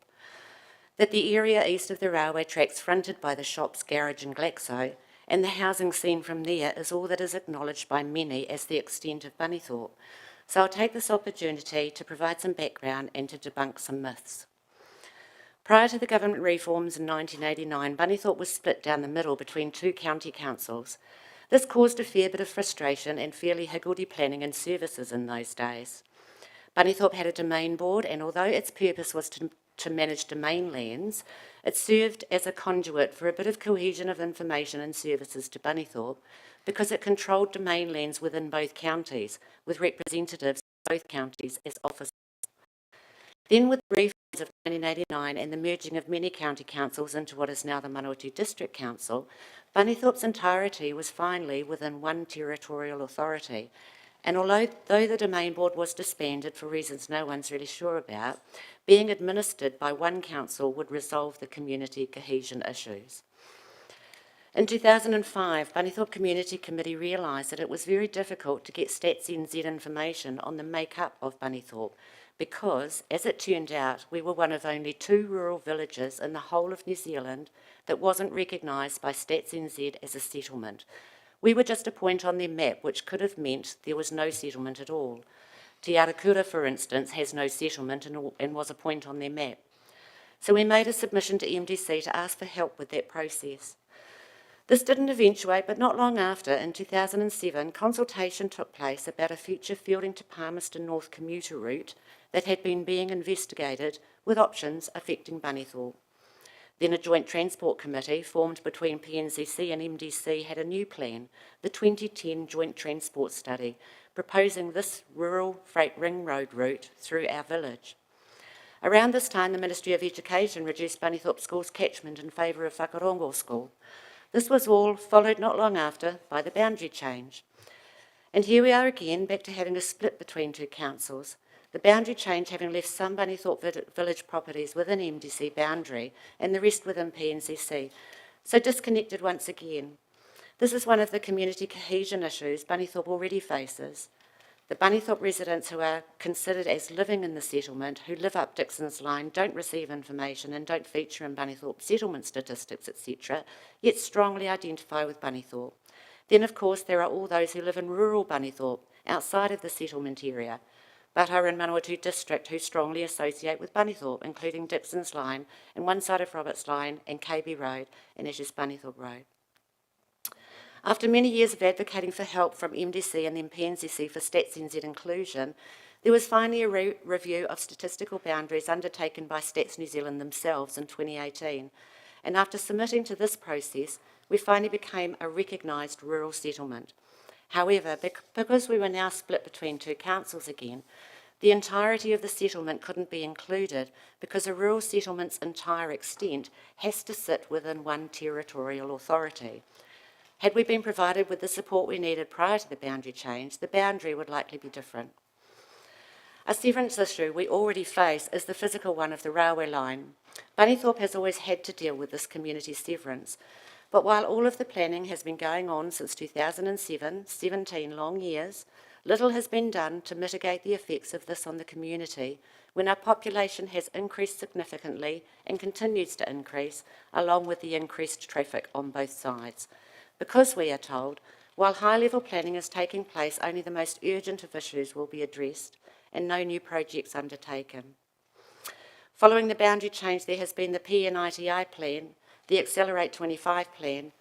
That the area east of the railway tracks fronted by the shops, garage and Glaxo, and the housing seen from there is all that is acknowledged by many as the extent of Bunnythorpe. So I'll take this opportunity to provide some background and to debunk some myths. Prior to the government reforms in 1989, Bunnythorpe was split down the middle between two county councils. This caused a fair bit of frustration and fairly higgledy planning and services in those days. Bunnythorpe had a domain board, and although its purpose was to manage domain lands, it served as a conduit for a bit of cohesion of information and services to Bunnythorpe because it controlled domain lands within both counties, with representatives of both counties as officers. Then with the reforms of 1989 and the merging of many county councils into what is now the Manawatu District Council, Bunnythorpe's entirety was finally within one territorial authority. And although the Domain Board was disbanded for reasons no one's really sure about, being administered by one council would resolve the community cohesion issues. In 2005, Bunnythorpe Community Committee realised that it was very difficult to get Stats NZ information on the make-up of Bunnythorpe, because, as it turned out, we were one of only 2 rural villages in the whole of New Zealand that wasn't recognised by Stats NZ as a settlement. We were just a point on their map, which could have meant there was no settlement at all. Te Arakura, for instance, has no settlement and was a point on their map. So we made a submission to MDC to ask for help with that process. This didn't eventuate, but not long after, in 2007, consultation took place about a future Fielding to Palmerston North commuter route that had been being investigated with options affecting Bunnythorpe. Then a joint transport committee formed between PNCC and MDC had a new plan, the 2010 Joint Transport Study, proposing this rural freight ring road route through our village. Around this time, the Ministry of Education reduced Bunnythorpe School's catchment in favour of Whakarongo School. This was all followed not long after by the boundary change. And here we are again, back to having a split between two councils, the boundary change having left some Bunnythorpe village properties within MDC boundary and the rest within PNCC, so disconnected once again. This is one of the community cohesion issues Bunnythorpe already faces. The Bunnythorpe residents who are considered as living in the settlement, who live up Dixon's Line, don't receive information and don't feature in Bunnythorpe settlement statistics, etc., yet strongly identify with Bunnythorpe. Then, of course, there are all those who live in rural Bunnythorpe, outside of the settlement area, but are in Manawatu district who strongly associate with Bunnythorpe, including Dixon's Line and one side of Roberts Line and KB Road and as is Bunnythorpe Road. After many years of advocating for help from MDC and then PNZC for Stats NZ inclusion, there was finally a review of statistical boundaries undertaken by Stats New Zealand themselves in 2018. And after submitting to this process, we finally became a recognised rural settlement. However, because we were now split between two councils again, the entirety of the settlement couldn't be included because a rural settlement's entire extent has to sit within one territorial authority. Had we been provided with the support we needed prior to the boundary change, the boundary would likely be different. A severance issue we already face is the physical one of the railway line. Bunnythorpe has always had to deal with this community severance, but while all of the planning has been going on since 2007, 17 long years, little has been done to mitigate the effects of this on the community when our population has increased significantly and continues to increase, along with the increased traffic on both sides. Because we are told, while high-level planning is taking place, only the most urgent of issues will be addressed and no new projects undertaken. Following the boundary change, there has been the PNITI plan, the Accelerate 25 plan,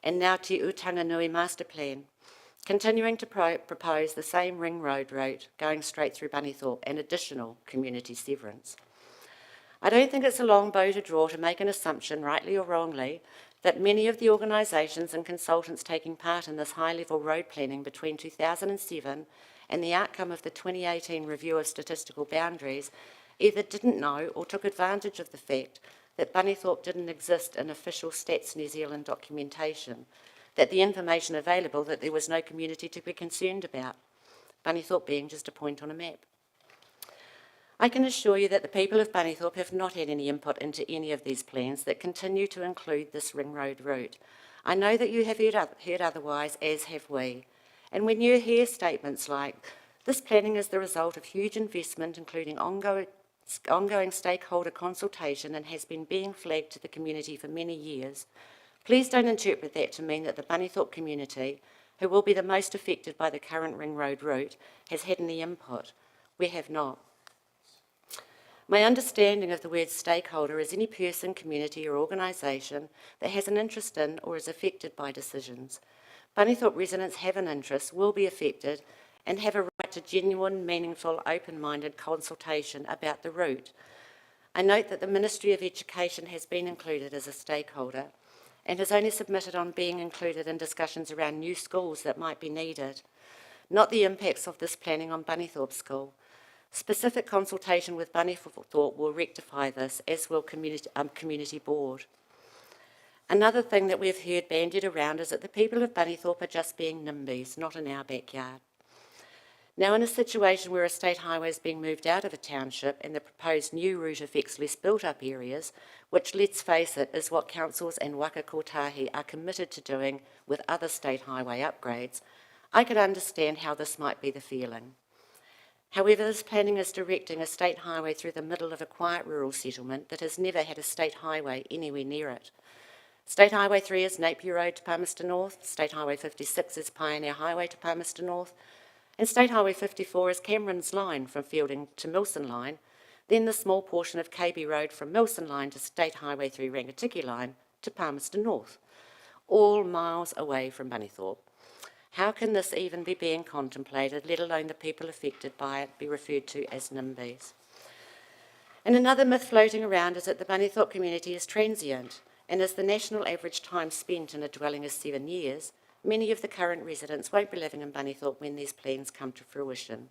and now Te Utanganui Master Plan, continuing to propose the same ring road route going straight through Bunnythorpe and additional community severance. I don't think it's a long bow to draw to make an assumption, rightly or wrongly, that many of the organisations and consultants taking part in this high-level road planning between 2007 and the outcome of the 2018 review of statistical boundaries either didn't know or took advantage of the fact that Bunnythorpe didn't exist in official Stats New Zealand documentation, that the information available that there was no community to be concerned about, Bunnythorpe being just a point on a map. I can assure you that the people of Bunnythorpe have not had any input into any of these plans that continue to include this ring road route. I know that you have heard otherwise, as have we. And when you hear statements like, this planning is the result of huge investment, including ongoing stakeholder consultation and has been being flagged to the community for many years, please don't interpret that to mean that the Bunnythorpe community, who will be the most affected by the current ring road route, has had any input. We have not. My understanding of the word stakeholder is any person, community or organisation that has an interest in or is affected by decisions. Bunnythorpe residents have an interest, will be affected and have a right to genuine, meaningful, open-minded consultation about the route. I note that the Ministry of Education has been included as a stakeholder and has only submitted on being included in discussions around new schools that might be needed, not the impacts of this planning on Bunnythorpe School. Specific consultation with Bunnythorpe will rectify this, as will Community Board. Another thing that we've heard bandied around is that the people of Bunnythorpe are just being NIMBYs, not in our backyard. Now, in a situation where a state highway is being moved out of a township and the proposed new route affects less built-up areas, which, let's face it, is what councils and Waka Kotahi are committed to doing with other state highway upgrades, I could understand how this might be the feeling. However, this planning is directing a state highway through the middle of a quiet rural settlement that has never had a state highway anywhere near it. State Highway 3 is Napier Road to Palmerston North, State Highway 56 is Pioneer Highway to Palmerston North, and State Highway 54 is Cameron's Line from Fielding to Milson Line, then the small portion of KB Road from Milson Line to State Highway 3 Rangatiki Line to Palmerston North, all miles away from Bunnythorpe. How can this even be being contemplated, let alone the people affected by it be referred to as NIMBYs? And another myth floating around is that the Bunnythorpe community is transient, and as the national average time spent in a dwelling is 7 years, many of the current residents won't be living in Bunnythorpe when these plans come to fruition.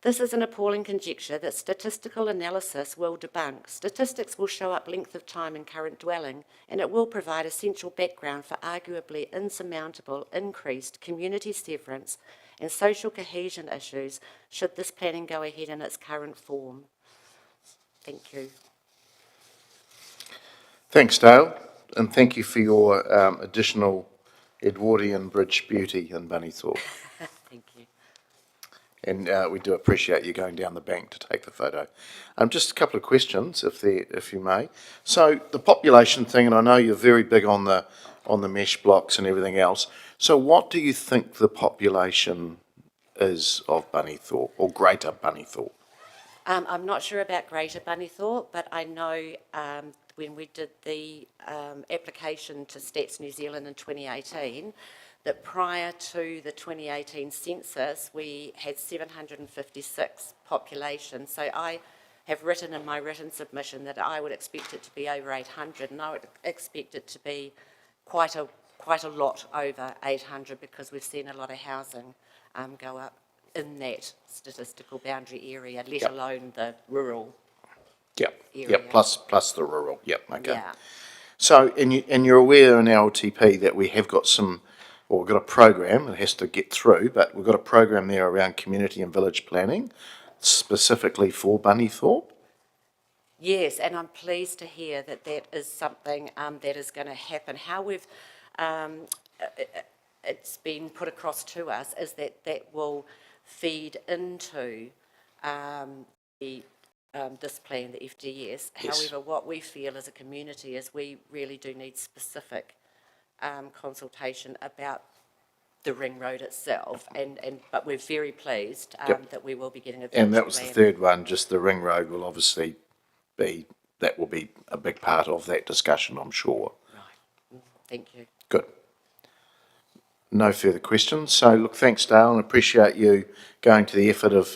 This is an appalling conjecture that statistical analysis will debunk. Statistics will show up length of time in current dwelling, and it will provide essential background for arguably insurmountable increased community severance and social cohesion issues should this planning go ahead in its current form. Thank you. Thanks, Dale, and thank you for your additional Edwardian Bridge beauty in Bunnythorpe. Thank you. And we do appreciate you going down the bank to take the photo. Just a couple of questions, if you may. So the population thing, and I know you're very big on the mesh blocks and everything else. So what do you think the population is of Bunnythorpe or Greater Bunnythorpe? I'm not sure about Greater Bunnythorpe, but I know when we did the application to Stats New Zealand in 2018, that prior to the 2018 census, we had 756 population. So I have written in my written submission that I would expect it to be over 800, and I would expect it to be quite a lot over 800 because we've seen a lot of housing go up in that statistical boundary area, let alone the rural area. Plus the rural, okay. Yeah. So, and you're aware in our LTP that we have got we've got a program, it has to get through, but we've got a program there around community and village planning, specifically for Bunnythorpe. Yes, and I'm pleased to hear that that is something that is going to happen. How it's been put across to us is that will feed into this plan, the FDS. Yes. However, what we feel as a community is we really do need specific consultation about the ring road itself, but we're very pleased that we will be getting a village And that was plan. the third one, just the ring road will obviously that will be a big part of that discussion, I'm sure. Right. Thank you. Good. No further questions. So look, thanks Dale, and appreciate you going to the effort of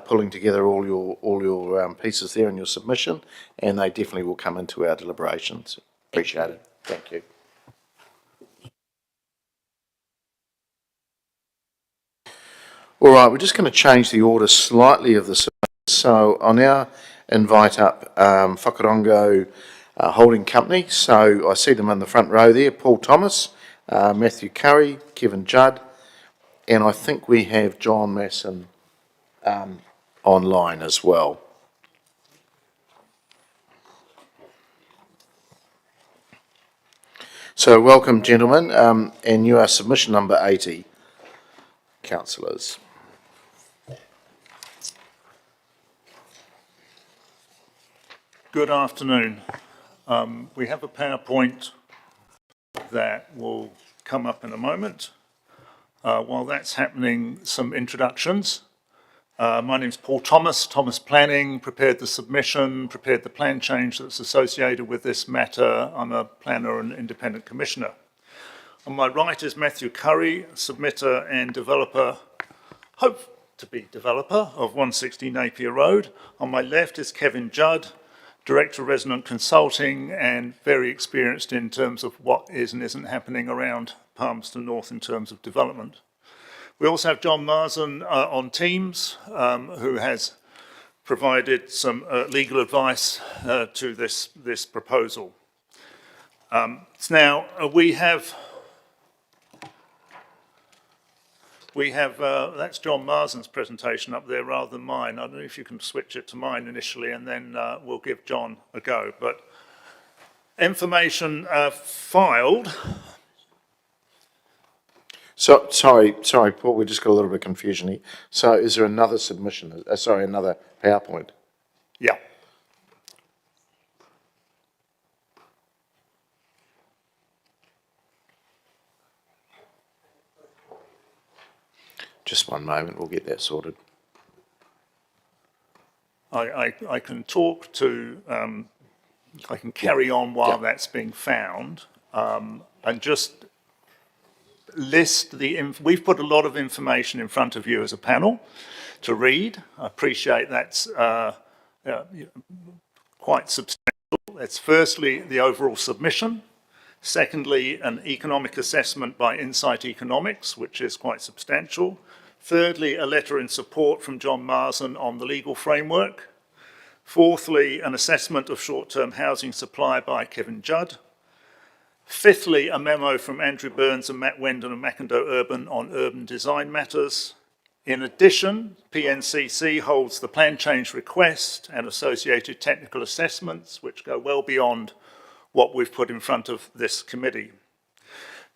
pulling together all your pieces there in your submission, and they definitely will come into our deliberations. Appreciate it. Thank you. All right, we're just going to change the order slightly of the submission. So I'll now invite up Whakarongo Holding Company. So I see them in the front row there, Paul Thomas, Matthew Curry, Kevin Judd, and I think we have John Masson online as well. So welcome, gentlemen, and you are submission number 80, councillors. Good afternoon. We have a PowerPoint that will come up in a moment. While that's happening, some introductions. My name's Paul Thomas, Thomas Planning, prepared the submission, prepared the plan change that's associated with this matter. I'm a planner and independent commissioner. On my right is Matthew Curry, submitter and developer, hope to be developer of 160 Napier Road. On my left is Kevin Judd, Director of Resident Consulting and very experienced in terms of what is and isn't happening around Palmerston North in terms of development. We also have John Marsden on Teams, who has provided some legal advice to this proposal. Now, we have that's John Marsden's presentation up there rather than mine. I don't know if you can switch it to mine initially and then we'll give John a go. But information filed. So, sorry, Paul, we just got a little bit of confusion here. So is there another submission, another PowerPoint? Yeah. Just one moment, we'll get that sorted. I can talk to, I can carry on while that's being found, and just list we've put a lot of information in front of you as a panel to read. I appreciate that's quite substantial. It's firstly the overall submission. Secondly, an economic assessment by Insight Economics, which is quite substantial. Thirdly, a letter in support from John Marsden on the legal framework. Fourthly, an assessment of short-term housing supply by Kevin Judd. Fifthly, a memo from Andrew Burns and Matt Wendon of Mackendale Urban on urban design matters. In addition, PNCC holds the plan change request and associated technical assessments, which go well beyond what we've put in front of this committee.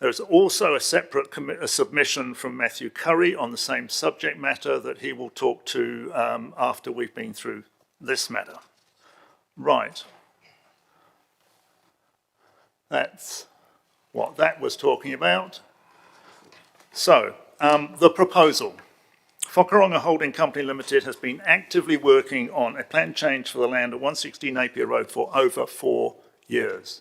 There's also a separate submission from Matthew Curry on the same subject matter that he will talk to after we've been through this matter. Right. That's what that was talking about. So, the proposal. Whakaronga Holding Company Limited has been actively working on a plan change for the land at 160 Napier Road for over 4 years.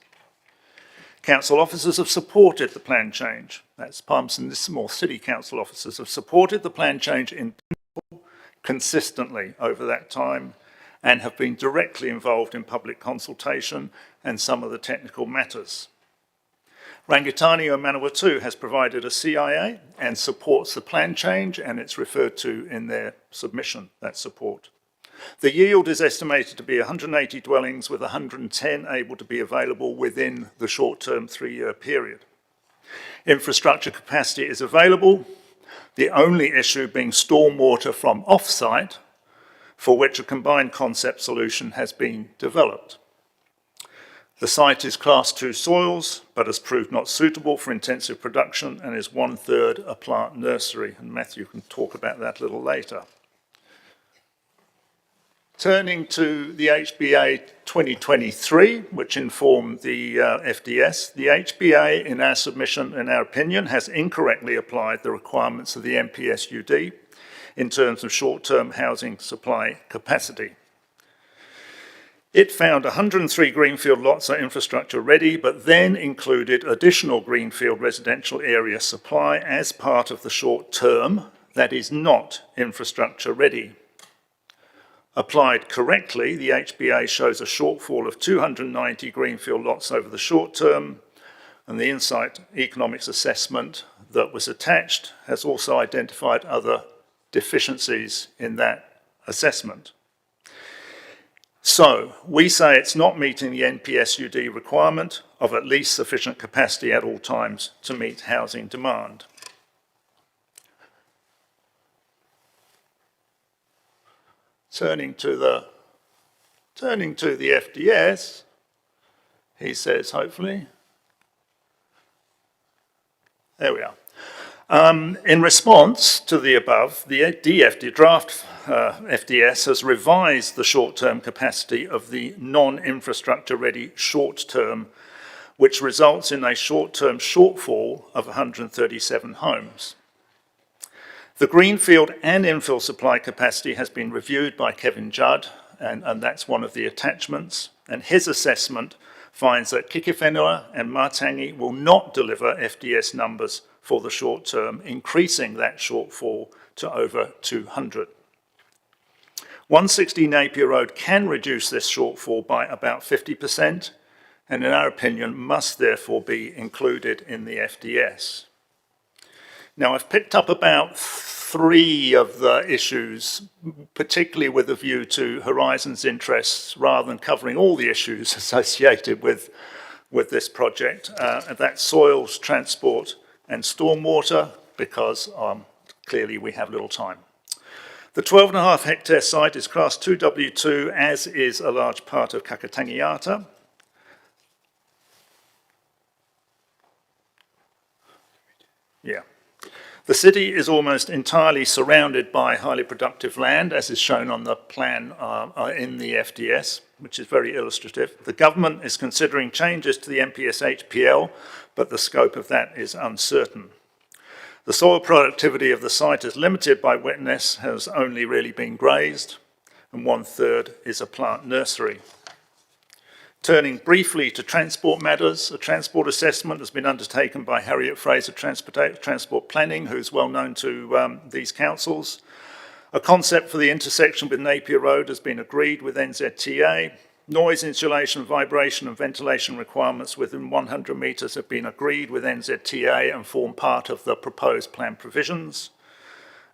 Council officers have supported the plan change. That's Palmerston Lismore City Council officers have supported the plan change consistently over that time and have been directly involved in public consultation and some of the technical matters. Rangitani o Manawatu has provided a CIA and supports the plan change, and it's referred to in their submission, that support. The yield is estimated to be 180 dwellings, with 110 able to be available within the short-term 3-year period. Infrastructure capacity is available, the only issue being stormwater from off-site, for which a combined concept solution has been developed. The site is Class 2 soils, but has proved not suitable for intensive production and is 1/3 a plant nursery, and Matthew can talk about that a little later. Turning to the HBA 2023, which informed the FDS, the HBA, in our submission, in our opinion, has incorrectly applied the requirements of the NPSUD in terms of short-term housing supply capacity. It found 103 greenfield lots are infrastructure ready, but then included additional greenfield residential area supply as part of the short term that is not infrastructure ready. Applied correctly, the HBA shows a shortfall of 290 greenfield lots over the short term, and the Insight Economics Assessment that was attached has also identified other deficiencies in that assessment. So, we say it's not meeting the NPSUD requirement of at least sufficient capacity at all times to meet housing demand. Turning to the FDS, he says, hopefully, there we are. In response to the above, the DFD draft FDS has revised the short-term capacity of the non-infrastructure ready short-term, which results in a short-term shortfall of 137 homes. The greenfield and infill supply capacity has been reviewed by Kevin Judd, and that's one of the attachments, and his assessment finds that Kikewhenua and Matangi will not deliver FDS numbers for the short term, increasing that shortfall to over 200. 160 Napier Road can reduce this shortfall by about 50%, and in our opinion must therefore be included in the FDS. Now, I've picked up about 3 of the issues, particularly with a view to Horizon's interests, rather than covering all the issues associated with this project. And that's soils, transport, and stormwater, because clearly we have little time. The 12.5 hectare site is Class 2W2, as is a large part of Kakatangiata. Yeah. The city is almost entirely surrounded by highly productive land, as is shown on the plan in the FDS, which is very illustrative. The government is considering changes to the NPS HPL, but the scope of that is uncertain. The soil productivity of the site is limited by wetness, has only really been grazed, and 1/3 is a plant nursery. Turning briefly to transport matters, a transport assessment has been undertaken by Harriet Fraser Transport Planning, who's well known to these councils. A concept for the intersection with Napier Road has been agreed with NZTA. Noise insulation, vibration and ventilation requirements within 100 metres have been agreed with NZTA and form part of the proposed plan provisions.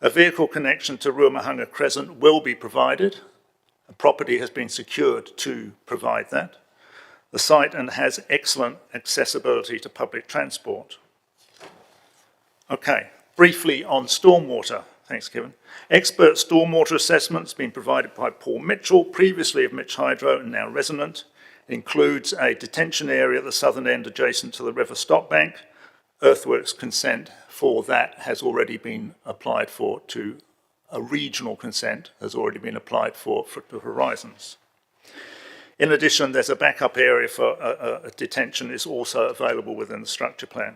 A vehicle connection to Ruamahanga Crescent will be provided. A property has been secured to provide that. The site has excellent accessibility to public transport. Okay, briefly on stormwater. Thanks, Kevin. Expert stormwater assessment's been provided by Paul Mitchell, previously of Mitch Hydro and now Resonant. It includes a detention area at the southern end adjacent to the river Stockbank, earthworks consent for that has already been applied for to a regional consent has already been applied for the Horizons. In addition, there's a backup area for a detention is also available within the structure plan.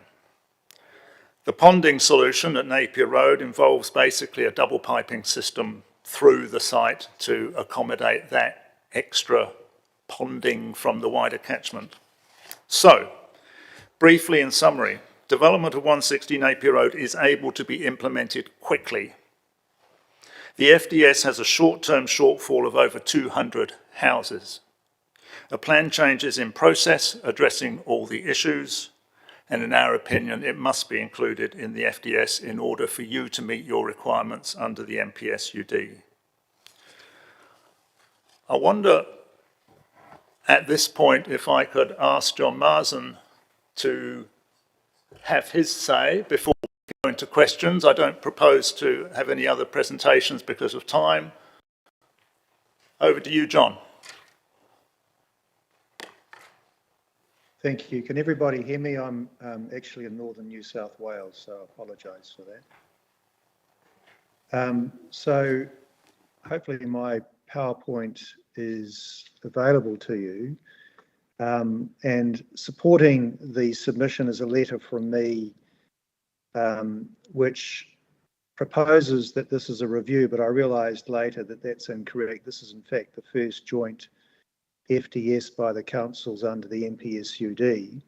The ponding solution at Napier Road involves basically a double piping system through the site to accommodate that extra ponding from the wider catchment. So, briefly in summary, development of 160 Napier Road is able to be implemented quickly. The FDS has a short-term shortfall of over 200 houses. A plan change is in process, addressing all the issues, and in our opinion, it must be included in the FDS in order for you to meet your requirements under the MPSUD. I wonder at this point if I could ask John Marsden to have his say before we go into questions. I don't propose to have any other presentations because of time. Over to you, John. Thank you. Can everybody hear me? I'm actually in northern New South Wales, so I apologise for that. So hopefully my PowerPoint is available to you. And supporting the submission is a letter from me, which proposes that this is a review, but I realised later that that's incorrect. This is in fact the first joint FDS by the councils under the MPSUD.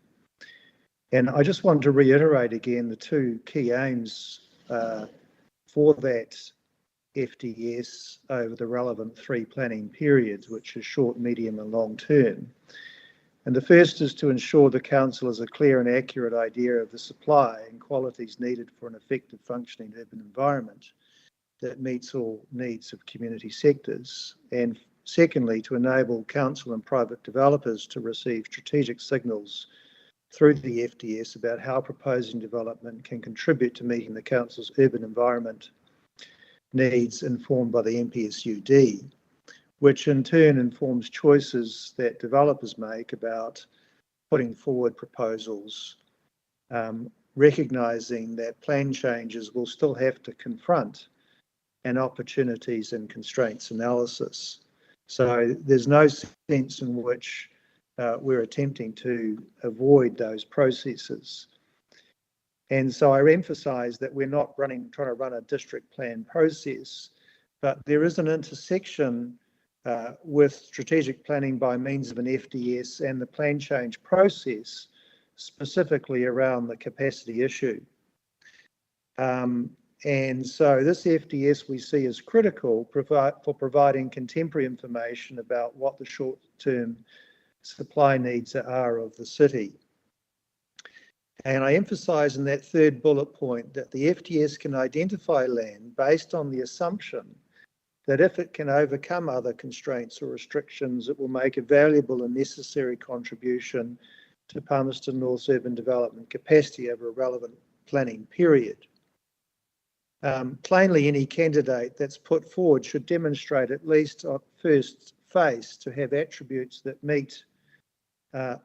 And I just want to reiterate again the two key aims for that FDS over the relevant three planning periods, which is short, medium and long term. And the first is to ensure the council has a clear and accurate idea of the supply and qualities needed for an effective functioning urban environment that meets all needs of community sectors. And secondly, to enable council and private developers to receive strategic signals through the FDS about how proposing development can contribute to meeting the council's urban environment needs informed by the MPSUD, which in turn informs choices that developers make about putting forward proposals, recognising that plan changes will still have to confront an opportunities and constraints analysis. So there's no sense in which we're attempting to avoid those processes. And so I emphasise that we're not trying to run a district plan process, but there is an intersection with strategic planning by means of an FDS and the plan change process, specifically around the capacity issue. And so this FDS we see as critical for providing contemporary information about what the short-term supply needs are of the city. And I emphasise in that third bullet point that the FDS can identify land based on the assumption that if it can overcome other constraints or restrictions, it will make a valuable and necessary contribution to Palmerston North's urban development capacity over a relevant planning period. Plainly, any candidate that's put forward should demonstrate at least at first face to have attributes that meet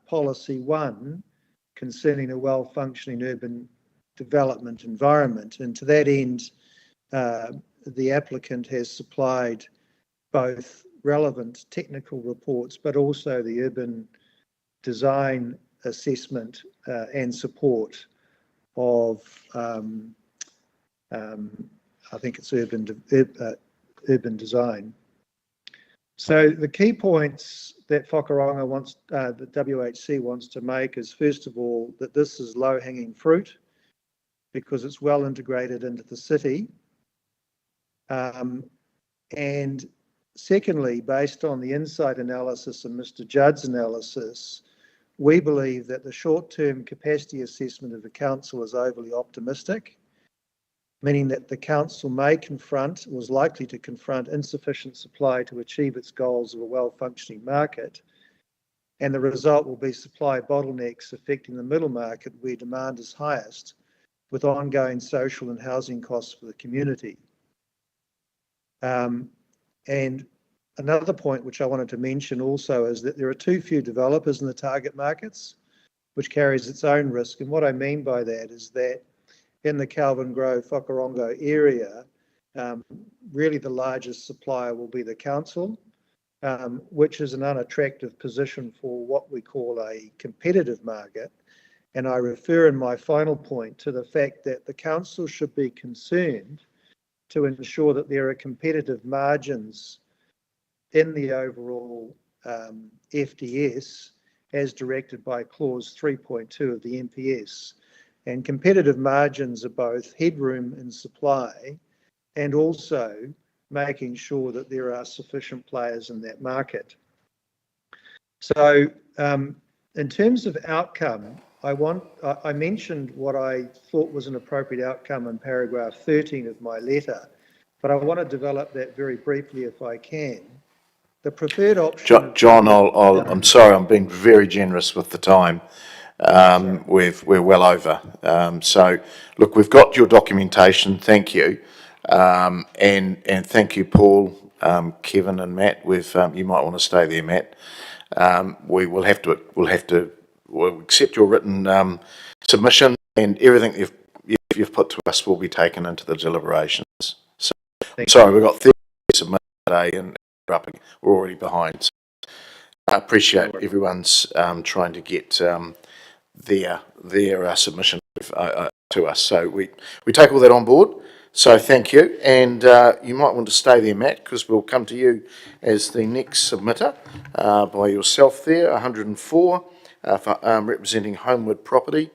Policy 1 concerning a well-functioning urban development environment. And to that end, the applicant has supplied both relevant technical reports, but also the urban design assessment and support of I think it's urban design. So the key points that Whakaronga wants, that WHC wants to make is, first of all, that this is low-hanging fruit because it's well integrated into the city. And secondly, based on the insight analysis and Mr. Judd's analysis, we believe that the short-term capacity assessment of the council is overly optimistic, meaning that the council may confront, was likely to confront, insufficient supply to achieve its goals of a well-functioning market. And the result will be supply bottlenecks affecting the middle market where demand is highest, with ongoing social and housing costs for the community. And another point which I wanted to mention also is that there are too few developers in the target markets, which carries its own risk. And what I mean by that is that in the Calvin Grove, Whakarongo area, really the largest supplier will be the council, which is an unattractive position for what we call a competitive market. And I refer in my final point to the fact that the council should be concerned to ensure that there are competitive margins in the overall FDS as directed by clause 3.2 of the MPS. And competitive margins are both headroom in supply and also making sure that there are sufficient players in that market. So in terms of outcome, I mentioned what I thought was an appropriate outcome in paragraph 13 of my letter, but I want to develop that very briefly if I can. The preferred option... John, I'm sorry, I'm being very generous with the time. We're well over. So, look, we've got your documentation. Thank you. And thank you, Paul, Kevin and Matt. You might want to stay there, Matt. We'll accept your written submission, and everything you've put to us will be taken into the deliberations. So, sorry, we've got 30 submitted today and we're already behind. So I appreciate everyone's trying to get their submission to us. So we take all that on board. So thank you, and you might want to stay there, Matt, because we'll come to you as the next submitter by yourself there, 104, representing Homewood Property,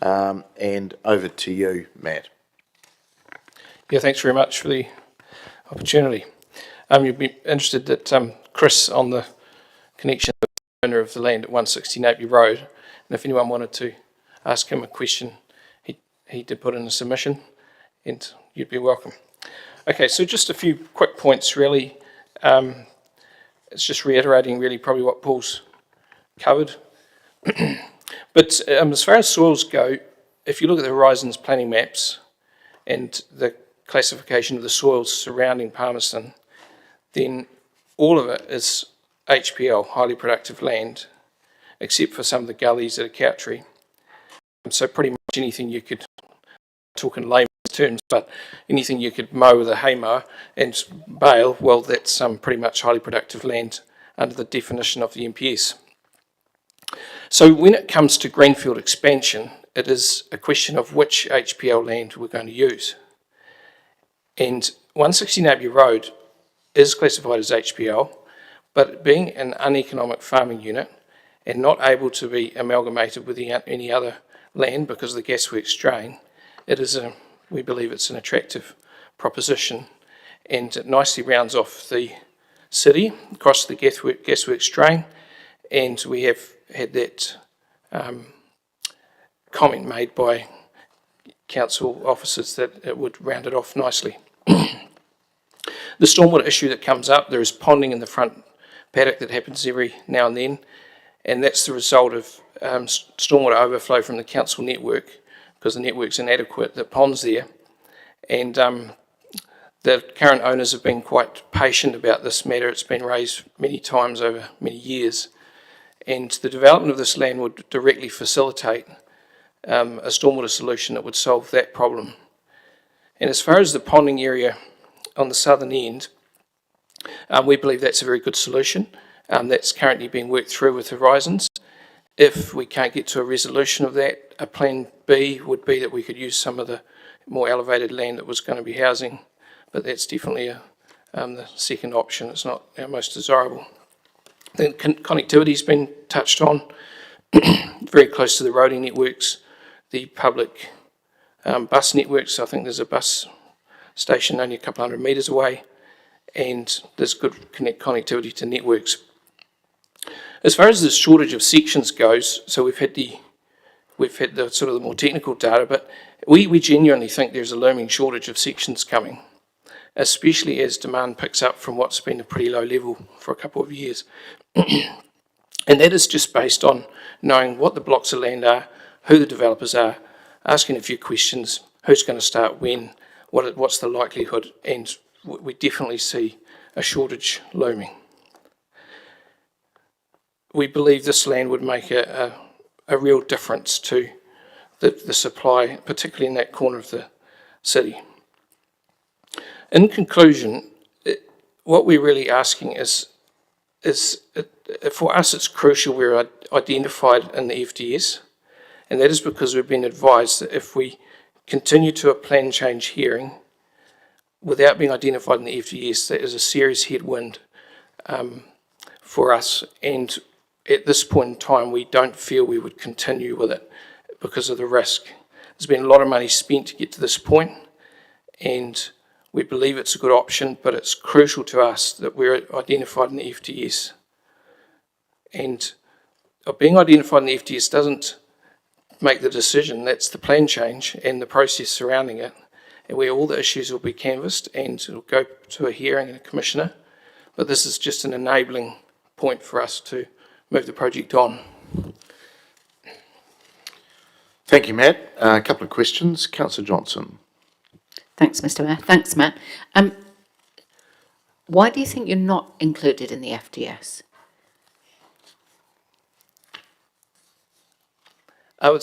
and over to you, Matt. Yeah, thanks very much for the opportunity. You'd be interested that Chris on the connection, the owner of the land at 160 Napier Road, and if anyone wanted to ask him a question, he did put in a submission, and you'd be welcome. Okay, so just a few quick points really. It's just reiterating really probably what Paul's covered. But as far as soils go, if you look at the Horizons planning maps and the classification of the soils surrounding Palmerston, then all of it is HPL, highly productive land, except for some of the gullies at a Cowtree. So pretty much anything you could, talk in layman's terms, but anything you could mow with a haymower and bale, well, that's pretty much highly productive land under the definition of the MPS. So when it comes to greenfield expansion, it is a question of which HPL land we're going to use. And 160 Napier Road is classified as HPL, but being an uneconomic farming unit and not able to be amalgamated with any other land because of the gasworks drain, we believe it's an attractive proposition, and it nicely rounds off the city across the gasworks drain, and we have had that comment made by council officers that it would round it off nicely. The stormwater issue that comes up, there is ponding in the front paddock that happens every now and then, and that's the result of stormwater overflow from the council network, because the network's inadequate, that ponds there. And the current owners have been quite patient about this matter. It's been raised many times over many years. And the development of this land would directly facilitate a stormwater solution that would solve that problem. And as far as the ponding area on the southern end, we believe that's a very good solution. That's currently being worked through with Horizons. If we can't get to a resolution of that, a plan B would be that we could use some of the more elevated land that was going to be housing, but that's definitely the second option. It's not our most desirable. Then connectivity's been touched on, very close to the roading networks, the public bus networks. I think there's a bus station only a couple hundred metres away, and there's good connectivity to networks. As far as the shortage of sections goes, so we've had the sort of the more technical data, but we genuinely think there's a looming shortage of sections coming, especially as demand picks up from what's been a pretty low level for a couple of years. And that is just based on knowing what the blocks of land are, who the developers are, asking a few questions, who's going to start when, what's the likelihood, and we definitely see a shortage looming. We believe this land would make a a real difference to the supply, particularly in that corner of the city. In conclusion, what we're really asking is for us it's crucial we're identified in the FDS, and that is because we've been advised that if we continue to a plan change hearing without being identified in the FDS, that is a serious headwind for us, and at this point in time we don't feel we would continue with it because of the risk. There's been a lot of money spent to get to this point, and we believe it's a good option, but it's crucial to us that we're identified in the FDS. And being identified in the FDS doesn't make the decision, that's the plan change and the process surrounding it, and where all the issues will be canvassed and it'll go to a hearing and a commissioner. But this is just an enabling point for us to move the project on. Thank you, Matt. A couple of questions. Councillor Johnson. Thanks, Mr. Mayor. Thanks, Matt. Why do you think you're not included in the FDS? I'm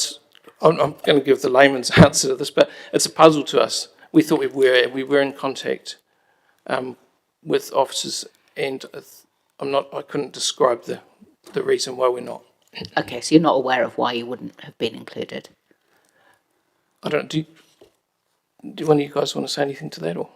going to give the layman's answer to this, but it's a puzzle to us. We thought we were in contact with officers, and I couldn't describe the reason why we're not. Okay, so you're not aware of why you wouldn't have been included? I don't. Do one of you guys want to say anything to that, or?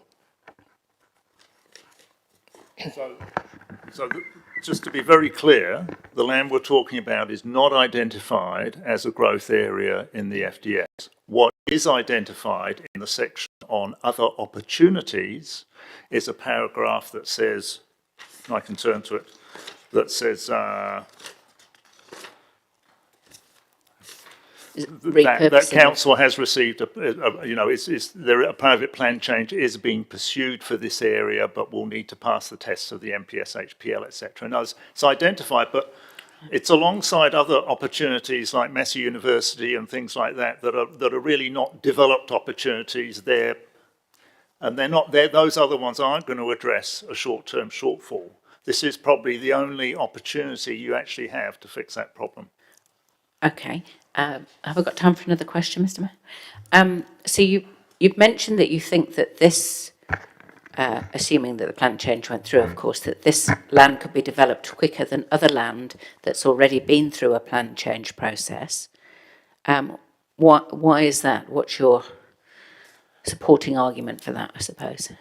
Just to be very clear, the land we're talking about is not identified as a growth area in the FDS. What is identified in the section on other opportunities is a paragraph that says, and I can turn to it, that says that council has received a private plan change is being pursued for this area, but will need to pass the tests of the MPS, HPL, etc. And it's identified, but it's alongside other opportunities like Massey University and things like that that are really not developed opportunities there, and those other ones aren't going to address a short-term shortfall. This is probably the only opportunity you actually have to fix that problem. Okay. Have I got time for another question, Mr. Mayor? So you've mentioned that you think that this, assuming that the plan change went through, of course, that this land could be developed quicker than other land that's already been through a plan change process. Why is that? What's your supporting argument for that, I suppose?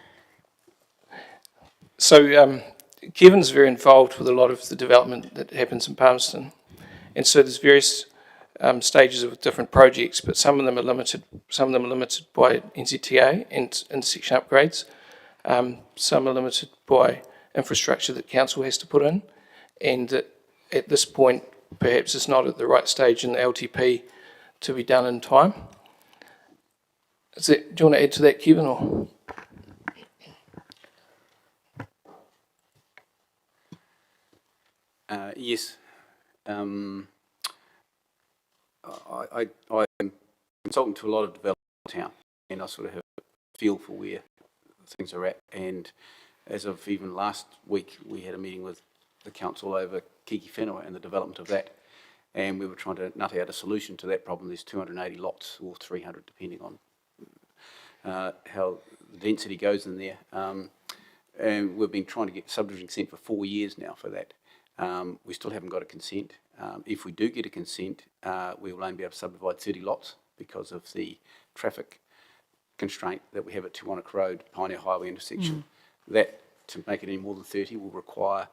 So Kevin's very involved with a lot of the development that happens in Palmerston, and so there's various stages of different projects, but some of them are limited. Some of them are limited by NZTA and intersection upgrades. Some are limited by infrastructure that council has to put in, and at this point, perhaps it's not at the right stage in the LTP to be done in time. Do you want to add to that, Kevin, or? Yes. I'm consultant to a lot of development in town, and I sort of have a feel for where things are at. And as of even last week, we had a meeting with the council over Kiki Whenua and the development of that. And we were trying to nut out a solution to that problem. There's 280 lots, or 300, depending on how the density goes in there. And we've been trying to get subdivision consent for 4 years now for that. We still haven't got a consent. If we do get a consent, we will only be able to subdivide 30 lots because of the traffic constraint that we have at Tuanak Road, Pioneer Highway intersection. That, to make it any more than 30, will require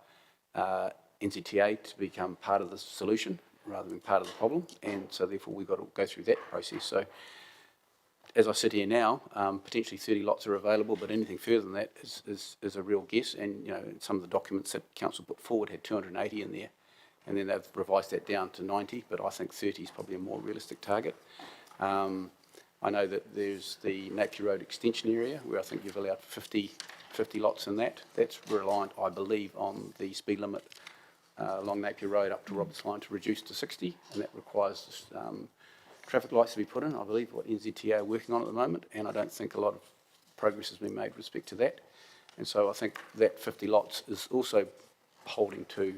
NZTA to become part of the solution rather than part of the problem, and so therefore we've got to go through that process. So as I sit here now, potentially 30 lots are available, but anything further than that is a real guess. And some of the documents that council put forward had 280 in there, and then they've revised that down to 90, but I think 30 is probably a more realistic target. I know that there's the Napier Road extension area where I think you've allowed 50 lots in that. That's reliant, I believe, on the speed limit along Napier Road up to Roberts Line to reduce to 60, and that requires traffic lights to be put in, I believe, what NZTA are working on at the moment, and I don't think a lot of progress has been made with respect to that. And so I think that 50 lots is also holding to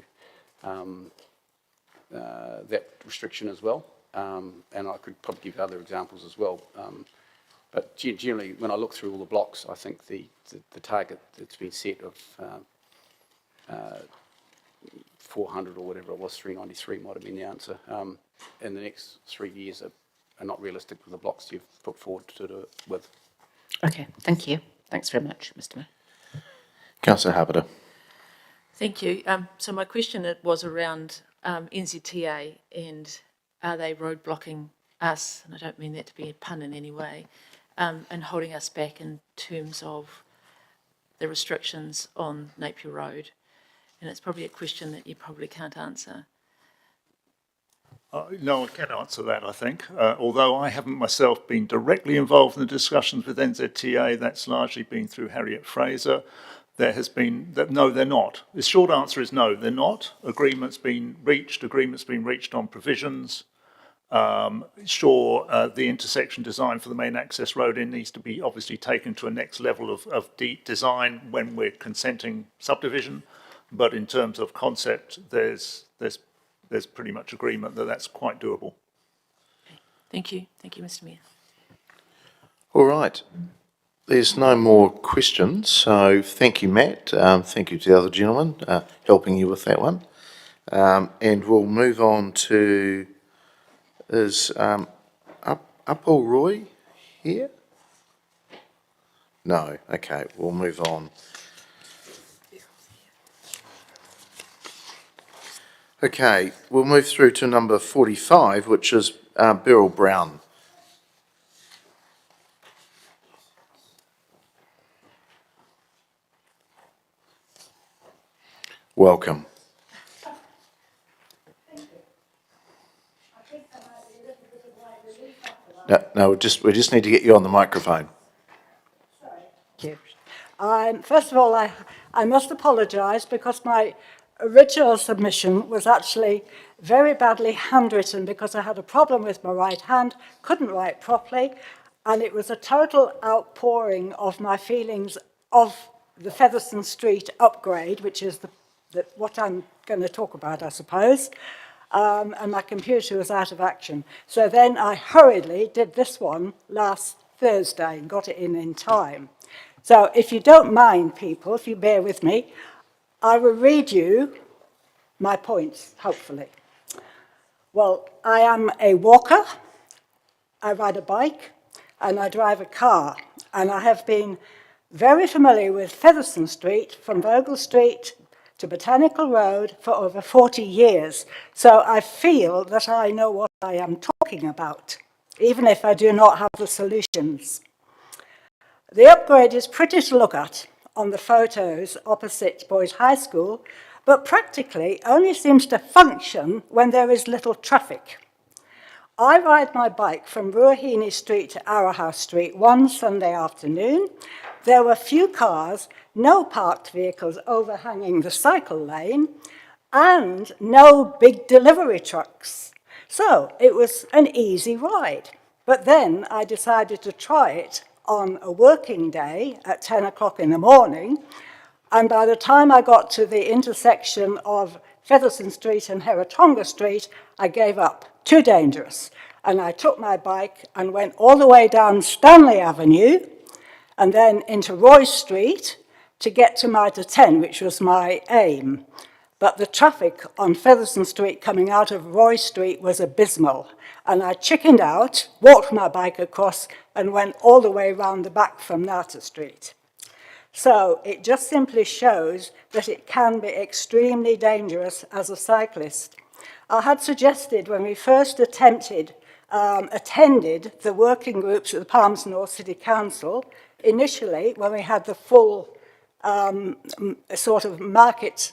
that restriction as well. And I could probably give other examples as well. But generally, when I look through all the blocks, I think the target that's been set of 400 or whatever it was, 393 might have been the answer, in the next 3 years are not realistic with the blocks you've put forward to do it with. Okay, thank you. Thanks very much, Mr Mayor. Councillor Harpiter. Thank you. So my question was around NZTA and are they road blocking us, and I don't mean that to be a pun in any way, and holding us back in terms of the restrictions on Napier Road? And it's probably a question that you probably can't answer. No, I can answer that, I think. Although I haven't myself been directly involved in the discussions with NZTA, that's largely been through Harriet Fraser. There has been, no, they're not. The short answer is no, they're not. Agreement's been reached on provisions. The intersection design for the main access road in needs to be obviously taken to a next level of design when we're consenting subdivision. But in terms of concept, there's pretty much agreement that that's quite doable. Okay. Thank you. Thank you, Mr Mayor. All right. There's no more questions, so thank you, Matt. Thank you to the other gentleman helping you with that one. And we'll move on to, is Upall Roy here? No, okay, we'll move on. Okay, we'll move through to number 45, which is Beryl Brown. Welcome. No, we just need to get you on the microphone. Thank you. First of all, I must apologise because my original submission was actually very badly handwritten because I had a problem with my right hand, couldn't write properly, and it was a total outpouring of my feelings of the Featherstone Street upgrade, which is what I'm going to talk about, I suppose, and my computer was out of action. So then I hurriedly did this one last Thursday and got it in time. So if you don't mind, people, if you bear with me, I will read you my points, hopefully. Well, I am a walker, I ride a bike, and I drive a car, and I have been very familiar with Featherstone Street from Vogel Street to Botanical Road for over 40 years, so I feel that I know what I am talking about, even if I do not have the solutions. The upgrade is pretty to look at on the photos opposite Boys High School, but practically only seems to function when there is little traffic. I ride my bike from Ruahine Street to Arahouse Street one Sunday afternoon. There were few cars, no parked vehicles overhanging the cycle lane, and no big delivery trucks. So it was an easy ride. But then I decided to try it on a working day at 10 o'clock in the morning, and by the time I got to the intersection of Featherstone Street and Heratonga Street, I gave up. Too dangerous. And I took my bike and went all the way down Stanley Avenue and then into Roy Street to get to Mitre 10, which was my aim. But the traffic on Featherstone Street coming out of Roy Street was abysmal. And I chickened out, walked my bike across, and went all the way round the back from Nata Street. So it just simply shows that it can be extremely dangerous as a cyclist. I had suggested when we first attended the working groups at the Palms North City Council, initially when we had the full sort of market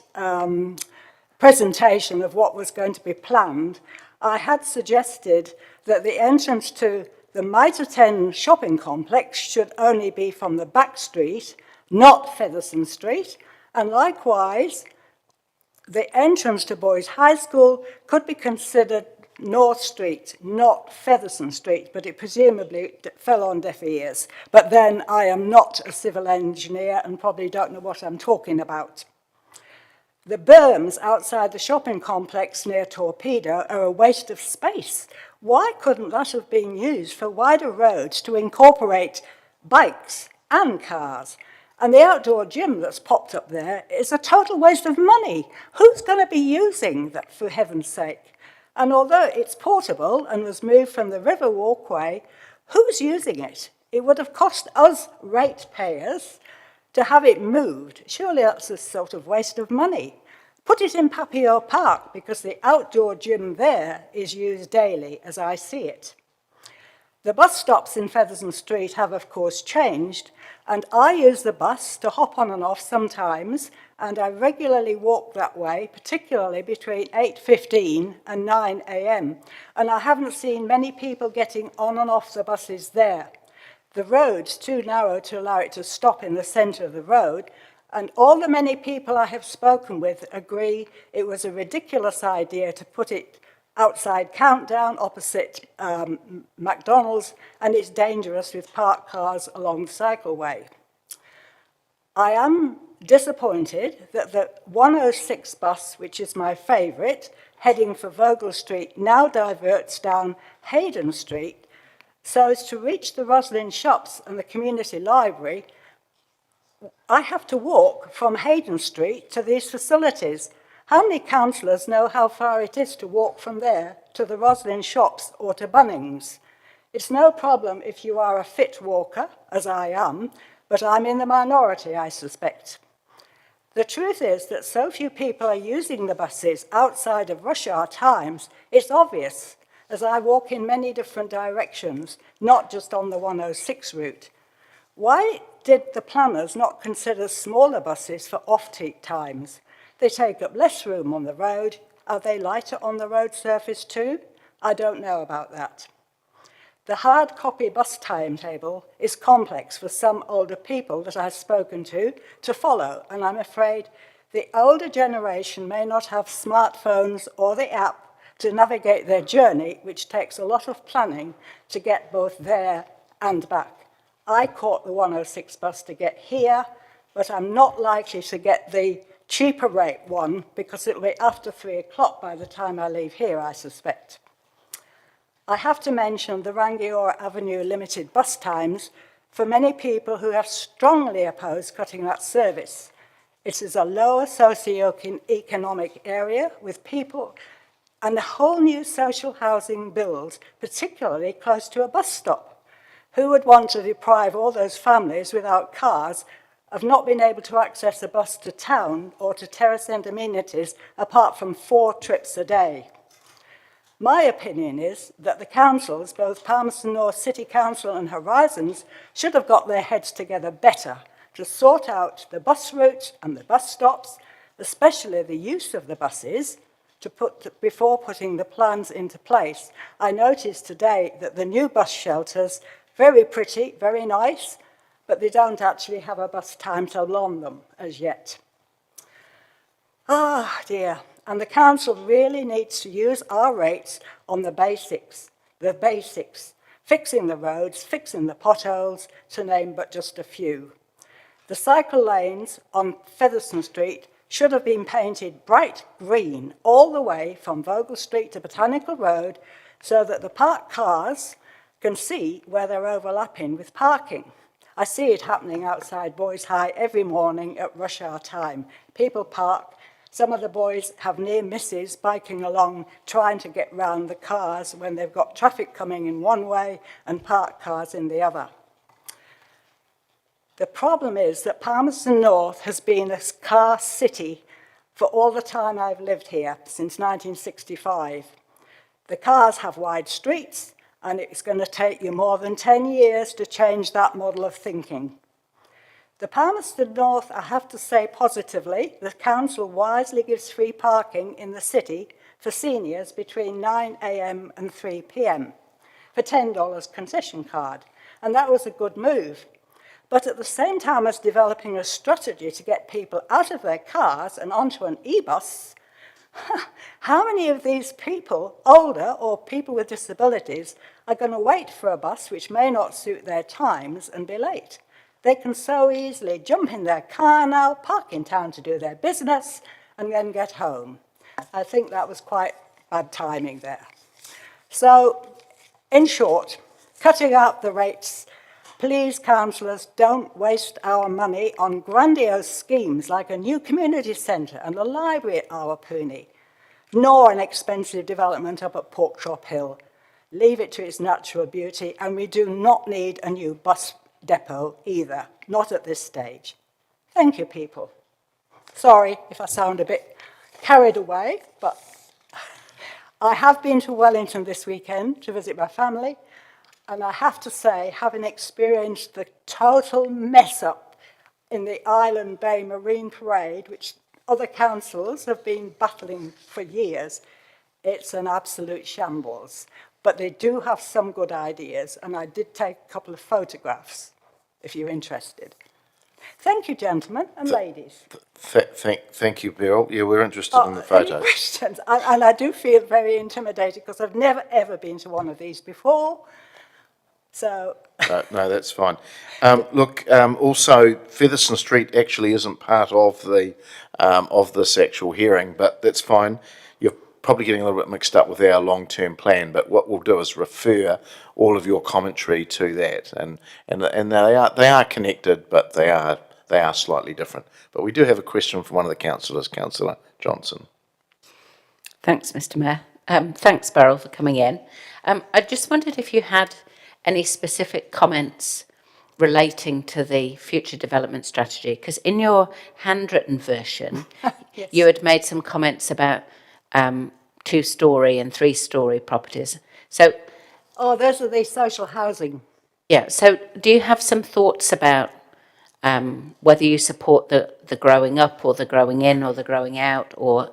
presentation of what was going to be planned, I had suggested that the entrance to the Mitre 10 shopping complex should only be from the back street, not Featherstone Street, and likewise, the entrance to Boys High School could be considered North Street, not Featherstone Street, but it presumably fell on deaf ears. But then I am not a civil engineer and probably don't know what I'm talking about. The berms outside the shopping complex near Torpedo are a waste of space. Why couldn't that have been used for wider roads to incorporate bikes and cars? And the outdoor gym that's popped up there is a total waste of money. Who's going to be using that, for heaven's sake? And although it's portable and was moved from the river walkway, who's using it? It would have cost us ratepayers to have it moved. Surely that's a sort of waste of money. Put it in Papio Park, because the outdoor gym there is used daily, as I see it. The bus stops in Featherston Street have, of course, changed, and I use the bus to hop on and off sometimes, and I regularly walk that way, particularly between 8:15 and 9 a.m., and I haven't seen many people getting on and off the buses there. The road's too narrow to allow it to stop in the centre of the road, and all the many people I have spoken with agree it was a ridiculous idea to put it outside Countdown opposite McDonald's, and it's dangerous with parked cars along the cycleway. I am disappointed that the 106 bus, which is my favourite, heading for Vogel Street, now diverts down Hayden Street so as to reach the Roslyn shops and the community library. I have to walk from Hayden Street to these facilities. How many councillors know how far it is to walk from there to the Roslyn shops or to Bunnings? It's no problem if you are a fit walker, as I am, but I'm in the minority, I suspect. The truth is that so few people are using the buses outside of rush hour times, it's obvious, as I walk in many different directions, not just on the 106 route. Why did the planners not consider smaller buses for off-peak times? They take up less room on the road. Are they lighter on the road surface too? I don't know about that. The hard copy bus timetable is complex for some older people that I've spoken to follow, and I'm afraid the older generation may not have smartphones or the app to navigate their journey, which takes a lot of planning to get both there and back. I caught the 106 bus to get here, but I'm not likely to get the cheaper rate one because it'll be after 3 o'clock by the time I leave here, I suspect. I have to mention the Rangiora Avenue limited bus times for many people who have strongly opposed cutting that service. It is a lower socio-economic area with people and a whole new social housing build, particularly close to a bus stop. Who would want to deprive all those families without cars of not being able to access a bus to town or to terrace and amenities apart from 4 trips a day? My opinion is that the councils, both Palmerston North City Council and Horizons, should have got their heads together better to sort out the bus routes and the bus stops, especially the use of the buses, before putting the plans into place. I noticed today that the new bus shelters, very pretty, very nice, but they don't actually have a bus timetable on them as yet. Ah, dear. And the council really needs to use our rates on the basics, fixing the roads, fixing the potholes, to name but just a few. The cycle lanes on Featherston Street should have been painted bright green all the way from Vogel Street to Botanical Road so that the parked cars can see where they're overlapping with parking. I see it happening outside Boys High every morning at rush hour time. People park. Some of the boys have near misses biking along, trying to get round the cars when they've got traffic coming in one way and parked cars in the other. The problem is that Palmerston North has been a car city for all the time I've lived here, since 1965. The cars have wide streets, and it's going to take you more than 10 years to change that model of thinking. The Palmerston North, I have to say positively, the council wisely gives free parking in the city for seniors between 9 a.m. and 3 p.m. for $10 concession card, and that was a good move. But at the same time as developing a strategy to get people out of their cars and onto an e-bus, how many of these people, older or people with disabilities, are going to wait for a bus which may not suit their times and be late? They can so easily jump in their car now, park in town to do their business, and then get home. I think that was quite bad timing there. So, in short, cutting out the rates. Please, councillors, don't waste our money on grandiose schemes like a new community centre and a library at Awapuni, nor an expensive development up at Porkchop Hill. Leave it to its natural beauty, and we do not need a new bus depot either, not at this stage. Thank you, people. Sorry if I sound a bit carried away, but I have been to Wellington this weekend to visit my family, and I have to say, having experienced the total mess up in the Island Bay Marine Parade, which other councils have been battling for years, it's an absolute shambles. But they do have some good ideas, and I did take a couple of photographs, if you're interested. Thank you, gentlemen and ladies. Thank you, Beryl. Yeah, we're interested in the photos. Any questions? And I do feel very intimidated because I've never, ever been to one of these before. So... No, that's fine. Also, Featherston Street actually isn't part of the of this actual hearing, but that's fine. You're probably getting a little bit mixed up with our long-term plan, but what we'll do is refer all of your commentary to that, and they are connected, but they are slightly different. But we do have a question from one of the councillors, Councillor Johnson. Thanks, Mr. Mayor. Thanks, Beryl, for coming in. I just wondered if you had any specific comments relating to the future development strategy, because in your handwritten version, Yes. you had made some comments about 2-storey and 3-storey properties. So, those are the social housing. yeah, so do you have some thoughts about whether you support the growing up or the growing in or the growing out, or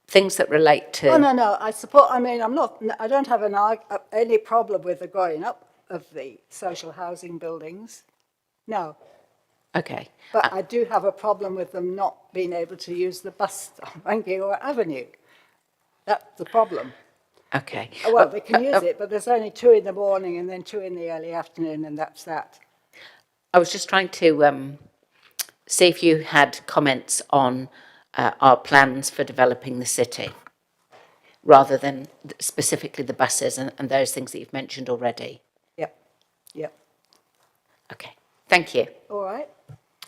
things that relate to... Oh, no, I support, I don't have any problem with the growing up of the social housing buildings. No. Okay. But I do have a problem with them not being able to use the bus on Rangiora Avenue. That's the problem. Okay. Well, they can use it, but there's only 2 in the morning and then 2 in the early afternoon, and that's that. I was just trying to see if you had comments on our plans for developing the city, rather than specifically the buses and those things that you've mentioned already. Yep. Okay. Thank you. All right.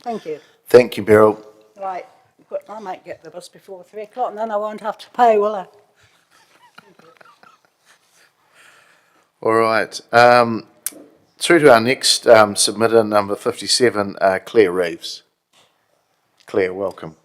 Thank you. Thank you, Beryl. Right. But I might get the bus before 3 o'clock, and then I won't have to pay, will I? All right. Through to our next submitter, number 57, Claire Reeves. Claire, welcome.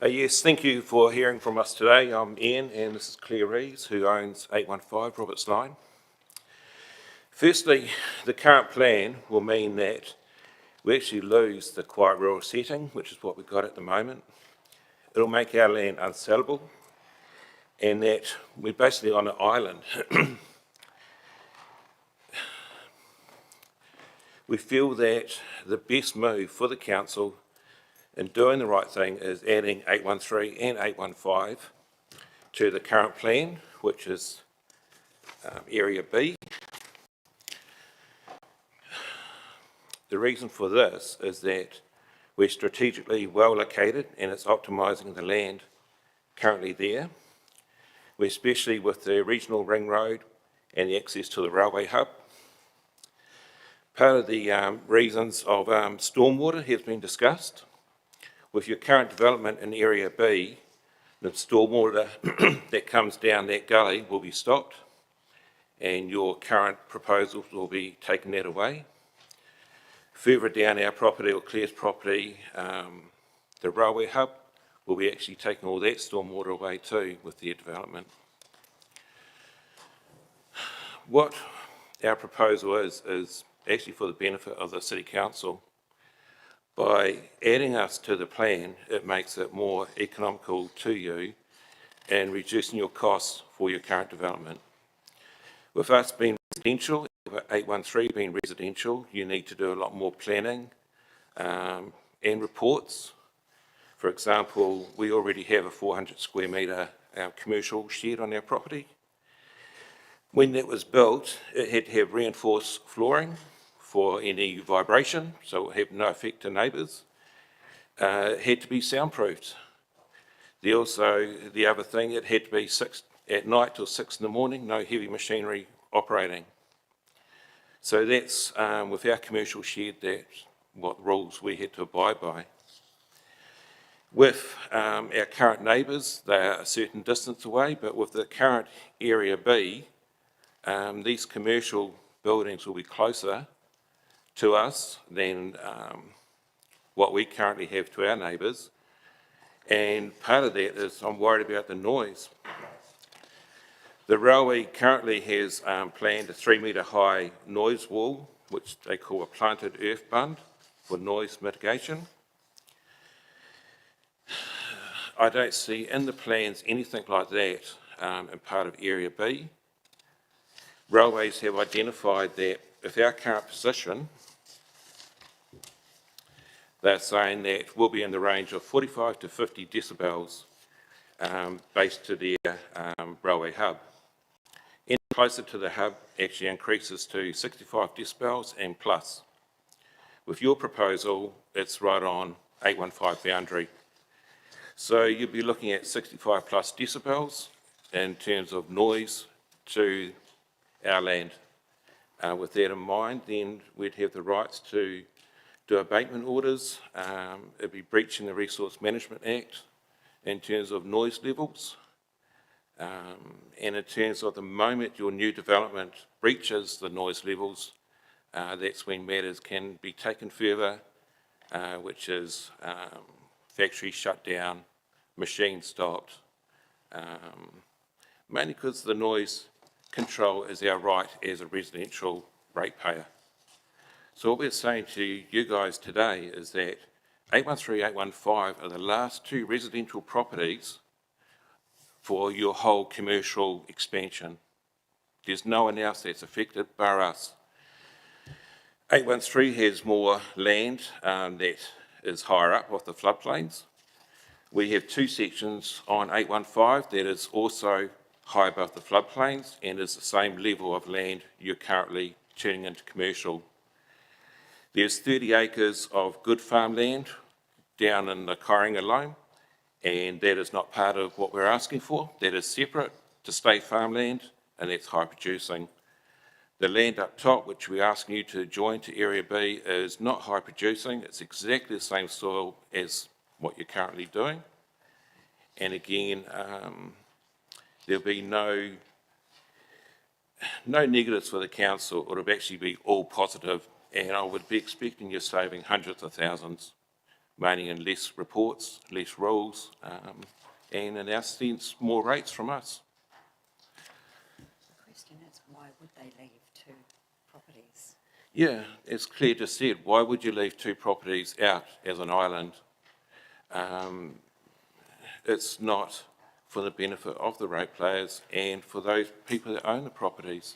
Yes, thank you for hearing from us today. I'm Ian, and this is Claire Reeves, who owns 815 Roberts Line. Firstly, the current plan will mean that we actually lose the quiet rural setting, which is what we've got at the moment. It'll make our land unsellable, and that we're basically on an island. We feel that the best move for the council in doing the right thing is adding 813 and 815 to the current plan, which is Area B. The reason for this is that we're strategically well located and it's optimising the land currently there. We're especially with the regional ring road and the access to the railway hub. Part of the reasons of stormwater has been discussed. With your current development in Area B, the stormwater that comes down that gully will be stopped, and your current proposals will be taking that away. Further down our property, or Claire's property, the railway hub will be actually taking all that stormwater away too with their development. What our proposal is actually for the benefit of the City Council. By adding us to the plan, it makes it more economical to you and reducing your costs for your current development. With us being residential, 813 being residential, you need to do a lot more planning and reports. For example, we already have a 400 square metre commercial shed on our property. When that was built, it had to have reinforced flooring for any vibration, so it would have no effect to neighbours. It had to be soundproofed. The other thing, it had to be 6 at night till 6 in the morning, no heavy machinery operating. So that's, with our commercial shed, that's what rules we had to abide by. With our current neighbours, they are a certain distance away, but with the current Area B, these commercial buildings will be closer to us than what we currently have to our neighbours. And part of that is I'm worried about the noise. The railway currently has planned a 3 metre high noise wall, which they call a planted earth bund for noise mitigation. I don't see in the plans anything like that in part of Area B. Railways have identified that if our current position, they're saying that we'll be in the range of 45 to 50 decibels based to their railway hub. Any closer to the hub actually increases to 65 decibels and plus. With your proposal, it's right on 815 boundary. So you'll be looking at 65 plus decibels in terms of noise to our land. With that in mind, then we'd have the rights to do abatement orders. It'd be breaching the Resource Management Act in terms of noise levels. And in terms of the moment your new development breaches the noise levels, that's when matters can be taken further, which is factories shut down, machines stopped, mainly because the noise control is our right as a residential ratepayer. So what we're saying to you guys today is that 813, 815 are the last two residential properties for your whole commercial expansion. There's no one else that's affected bar us. 813 has more land that is higher up off the floodplains. We have two sections on 815 that is also high above the floodplains and is the same level of land you're currently turning into commercial. There's 30 acres of good farmland down in the Kairinga Loam, and that is not part of what we're asking for. That is separate to state farmland, and that's high producing. The land up top, which we're asking you to join to Area B, is not high producing. It's exactly the same soil as what you're currently doing. And again, there'll be no negatives for the council. It'll actually be all positive, and I would be expecting you're saving hundreds of thousands, mainly in less reports, less rules, and in our sense, more rates from us. The question is, why would they leave two properties? Yeah, as Claire just said, why would you leave two properties out as an island? It's not for the benefit of the ratepayers and for those people that own the properties.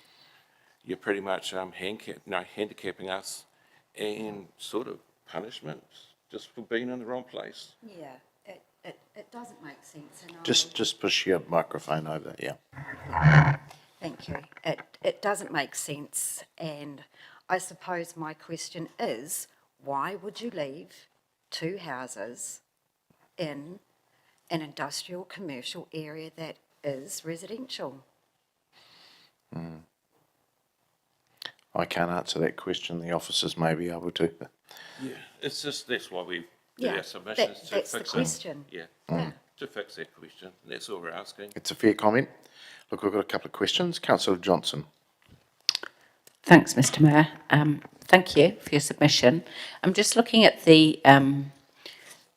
You're pretty much handicapping us and sort of punishment just for being in the wrong place. Yeah, it doesn't make sense. And Just push your microphone over, yeah. Thank you. It doesn't make sense, and I suppose my question is, why would you leave two houses in an industrial commercial area that is residential? I can't answer that question. The officers may be able to. Yeah, it's just, that's why we do our submissions, to that's fix the question. it. Yeah, to fix that question. That's all we're asking. It's a fair comment. Look, we've got a couple of questions. Councillor Johnson. Thanks, Mr Mayor. Thank you for your submission. I'm just looking at the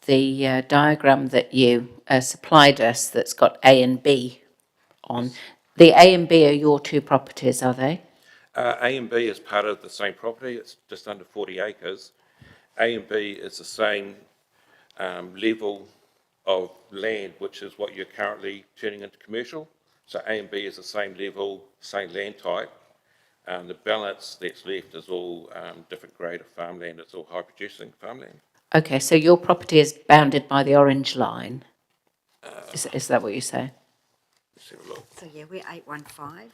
diagram that you supplied us that's got A and B on. The A and B are your two properties, are they? A and B is part of the same property. It's just under 40 acres. A and B is the same level of land, which is what you're currently turning into commercial. So A and B is the same level, same land type. The balance that's left is all different grade of farmland. It's all high producing farmland. Okay, so your property is bounded by the orange line? Is that what you say? Let's have a look. So yeah, we're 815.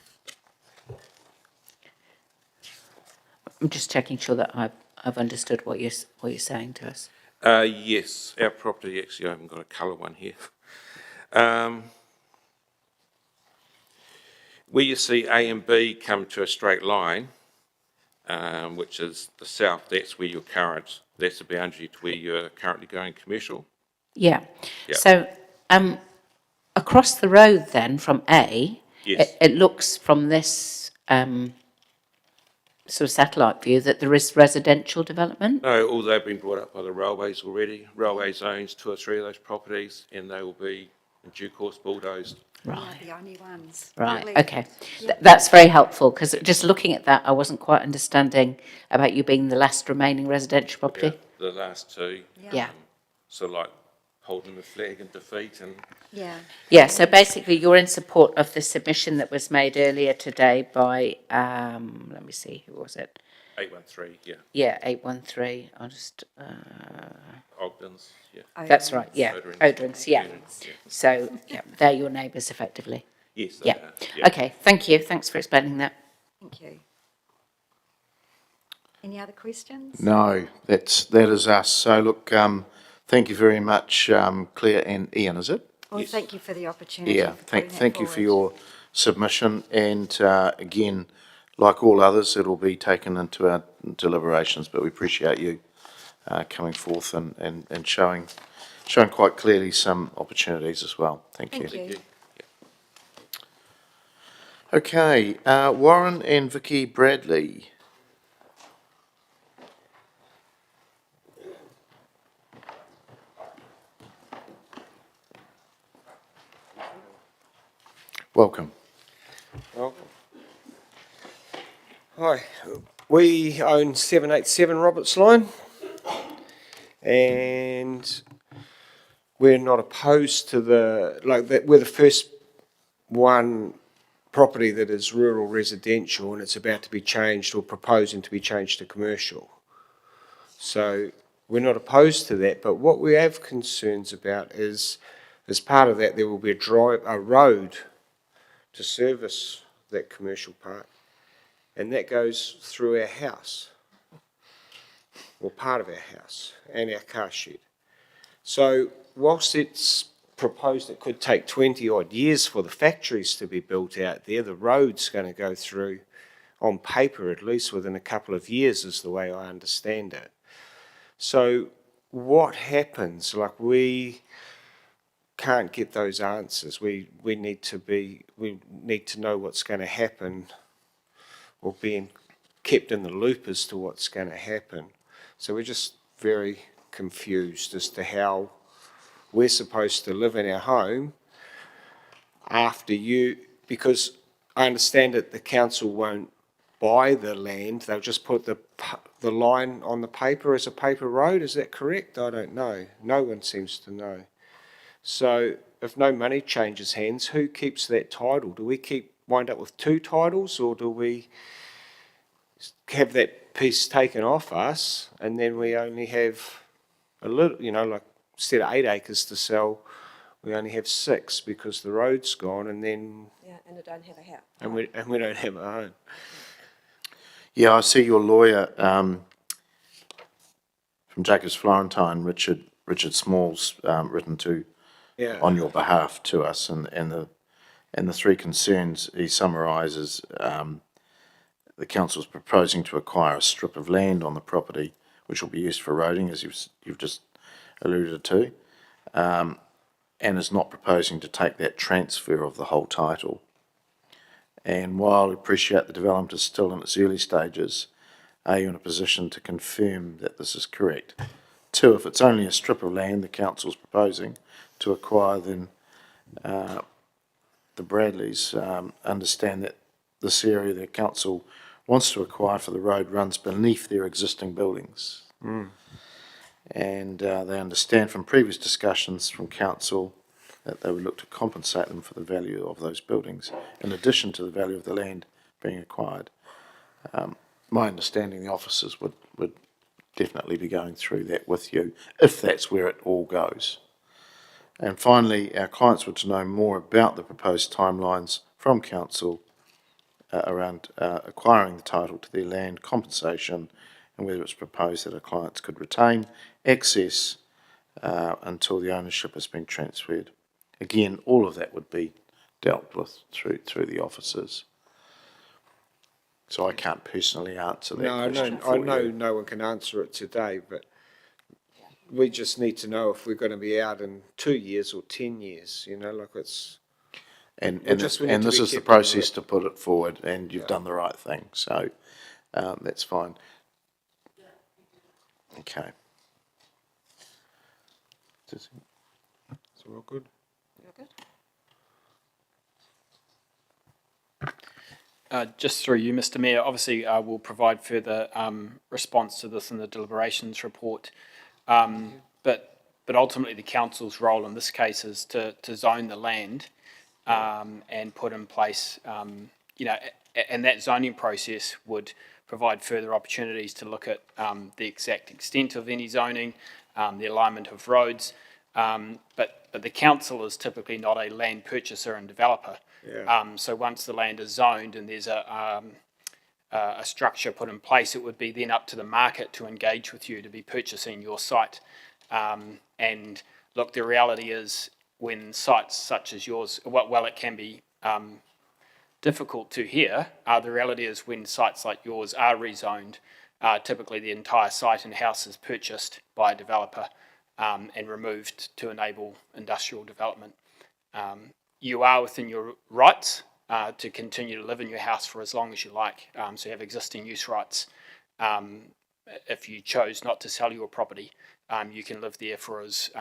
I'm just checking sure that I've understood what you're saying to us. Yes, our property, actually, I haven't got a colour one here. Where you see A and B come to a straight line, which is the south, that's the boundary to where you're currently going commercial. Yeah. Yeah. So, across the road then from A, Yes. it looks from this sort of satellite view that there is residential development? No, all they've been brought up by the railways already. Railways owns 2 or 3 of those properties, and they will be in due course bulldozed. Right. The only ones. Right, Really. okay. That's very helpful, because just looking at that, I wasn't quite understanding about you being the last remaining residential property. Yeah, the last 2. Yeah. So like holding the flag in defeat and... Yeah. Yeah, so basically you're in support of the submission that was made earlier today by, let me see, who was it? 813, yeah. Yeah, 813, I'll just... Ogden's, yeah. That's right, yeah, Odrins, yeah. Yeah. So, yeah, they're your neighbours effectively. Yes, they Yeah. are, yeah. Okay, thank you, thanks for explaining that. Thank you. Any other questions? No, that is us. So look, thank you very much, Claire and Ian, is it? Well, thank you for the opportunity. Yeah, for putting that thank you for forward. your submission, and again, like all others, it'll be taken into our deliberations, but we appreciate you coming forth and showing quite clearly some opportunities as well. Thank you. Thank you. Okay, Warren and Vicky Bradley. Welcome. Welcome. Hi, we own 787 Roberts Line, and we're not opposed to we're the first one property that is rural residential, and it's about to be changed or proposing to be changed to commercial. So we're not opposed to that, but what we have concerns about is, as part of that, there will be a road to service that commercial park, and that goes through our house, or part of our house, and our car shed. So whilst it's proposed it could take 20 odd years for the factories to be built out there, the road's going to go through, on paper at least, within a couple of years is the way I understand it. So what happens? Like, we can't get those answers. We need to know what's going to happen, or being kept in the loop as to what's going to happen. So we're just very confused as to how we're supposed to live in our home after you, because I understand that the council won't buy the land, they'll just put the line on the paper as a paper road. Is that correct? I don't know. No one seems to know. So if no money changes hands, who keeps that title? Do we wind up with 2 titles, or do we have that piece taken off us and then we only have a little, like instead of 8 acres to sell, we only have 6 because the road's gone, and then... Yeah, and I don't have a house. And we don't have a home. Yeah, I see your lawyer from Jacobs Florentine, Richard Smalls, written to on your behalf to us, and the 3 concerns he summarises. The council's proposing to acquire a strip of land on the property, which will be used for roading, as you've just alluded to, and is not proposing to take that transfer of the whole title. And while we appreciate the development is still in its early stages, are you in a position to confirm that this is correct? 2, if it's only a strip of land the council's proposing to acquire, then the Bradleys understand that this area the council wants to acquire for the road runs beneath their existing buildings. And they understand from previous discussions from council that they would look to compensate them for the value of those buildings, in addition to the value of the land being acquired. My understanding, the officers would definitely be going through that with you, if that's where it all goes. And finally, our clients were to know more about the proposed timelines from council around acquiring the title to their land, compensation, and whether it's proposed that our clients could retain access until the ownership has been transferred. Again, all of that would be dealt with through the officers. So I can't personally answer that question for I you. know no one can answer it today, but we just need to know if we're going to be out in 2 years or 10 years, you know, like it's... And we need this to is be the kept in process the to put it forward, and you've done the right thing, so that's fine. Okay. So we're all good? You're good? Just through you, Mr. Mayor, obviously we'll provide further response to this in the deliberations report. But ultimately the council's role in this case is to zone the land and put in place, and that zoning process would provide further opportunities to look at the exact extent of any zoning, the alignment of roads. But the council is typically not a land purchaser and developer. Yeah. So once the land is zoned and there's a structure put in place, it would be then up to the market to engage with you to be purchasing your site. And look, the reality is when sites such as yours, well, it can be difficult to hear. The reality is when sites like yours are rezoned, typically the entire site and house is purchased by a developer and removed to enable industrial development. You are within your rights to continue to live in your house for as long as you like. So you have existing use rights. If you chose not to sell your property, you can live there for as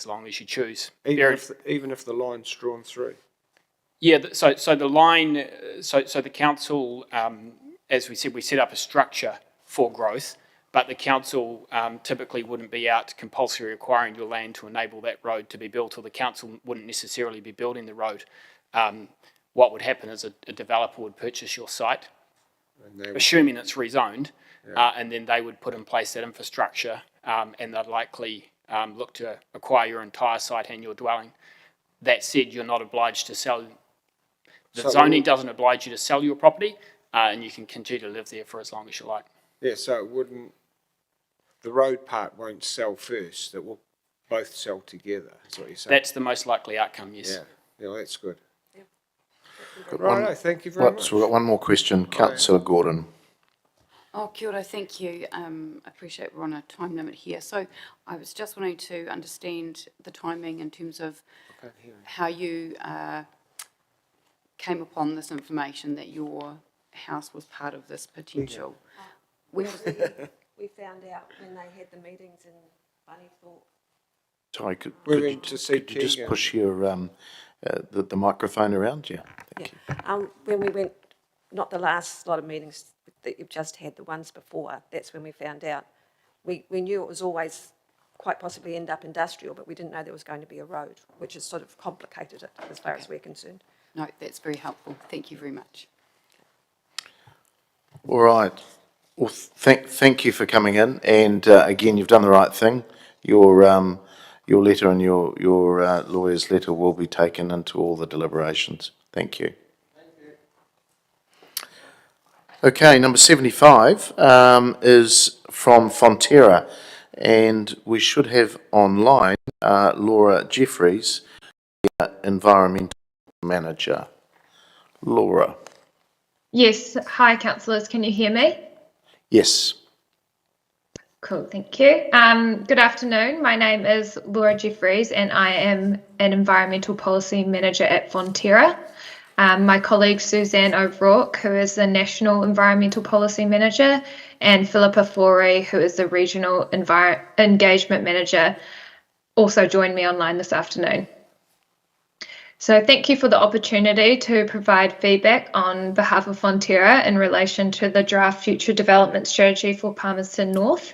long as you choose. Even if the line's drawn through? Yeah, so the line, so the council, as we said, we set up a structure for growth, but the council typically wouldn't be out compulsory acquiring your land to enable that road to be built, or the council wouldn't necessarily be building the road. What would happen is a developer would purchase your site, assuming it's rezoned, and then they would put in place that infrastructure, and they'd likely look to acquire your entire site and your dwelling. That said, you're not obliged to sell. The zoning doesn't oblige you to sell your property, and you can continue to live there for as long as you like. Yeah, so it wouldn't, the road part won't sell first, it will both sell together, is what you're saying? That's the most likely outcome, yes. Yeah, well, that's good. Right, thank you very much. So we've got one more question, Councillor Gordon. Oh, kia ora, thank you. Appreciate we're on a time limit here. So I was just wanting to understand the timing in terms of how you came upon this information that your house was part of this potential. When was it? We found out when they had the meetings in Bunny Thorpe. Sorry, could We you went to see could you just Keegan. push your the microphone around? Yeah, thank you. When we went, not the last lot of meetings that you've just had, the ones before, that's when we found out. We knew it was always quite possibly end up industrial, but we didn't know there was going to be a road, which has sort of complicated it as far as we're concerned. No, that's very helpful. Thank you very much. All right. Well, thank you for coming in, and again, you've done the right thing. Your letter and your lawyer's letter will be taken into all the deliberations. Thank you. Okay, number 75 is from Fonterra, and we should have online Laura Jeffries, Environmental Manager. Laura. Yes, hi councillors, can you hear me? Yes. Cool, thank you. Good afternoon, my name is Laura Jeffries and I am an Environmental Policy Manager at Fonterra. My colleague Suzanne O'Rourke, who is the National Environmental Policy Manager, and Philippa Forey, who is the Regional Engagement Manager, also joined me online this afternoon. So thank you for the opportunity to provide feedback on behalf of Fonterra in relation to the draft future development strategy for Palmerston North.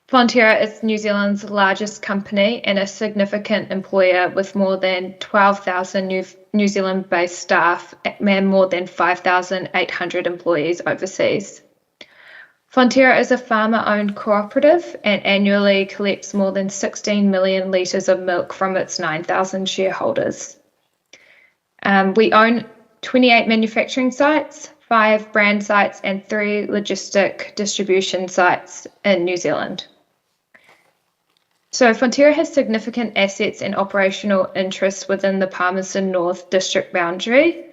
Fonterra is New Zealand's largest company and a significant employer with more than 12,000 New Zealand-based staff and more than 5,800 employees overseas. Fonterra is a farmer-owned cooperative and annually collects more than 16 million litres of milk from its 9,000 shareholders. We own 28 manufacturing sites, 5 brand sites and 3 logistic distribution sites in New Zealand. So Fonterra has significant assets and operational interests within the Palmerston North district boundary.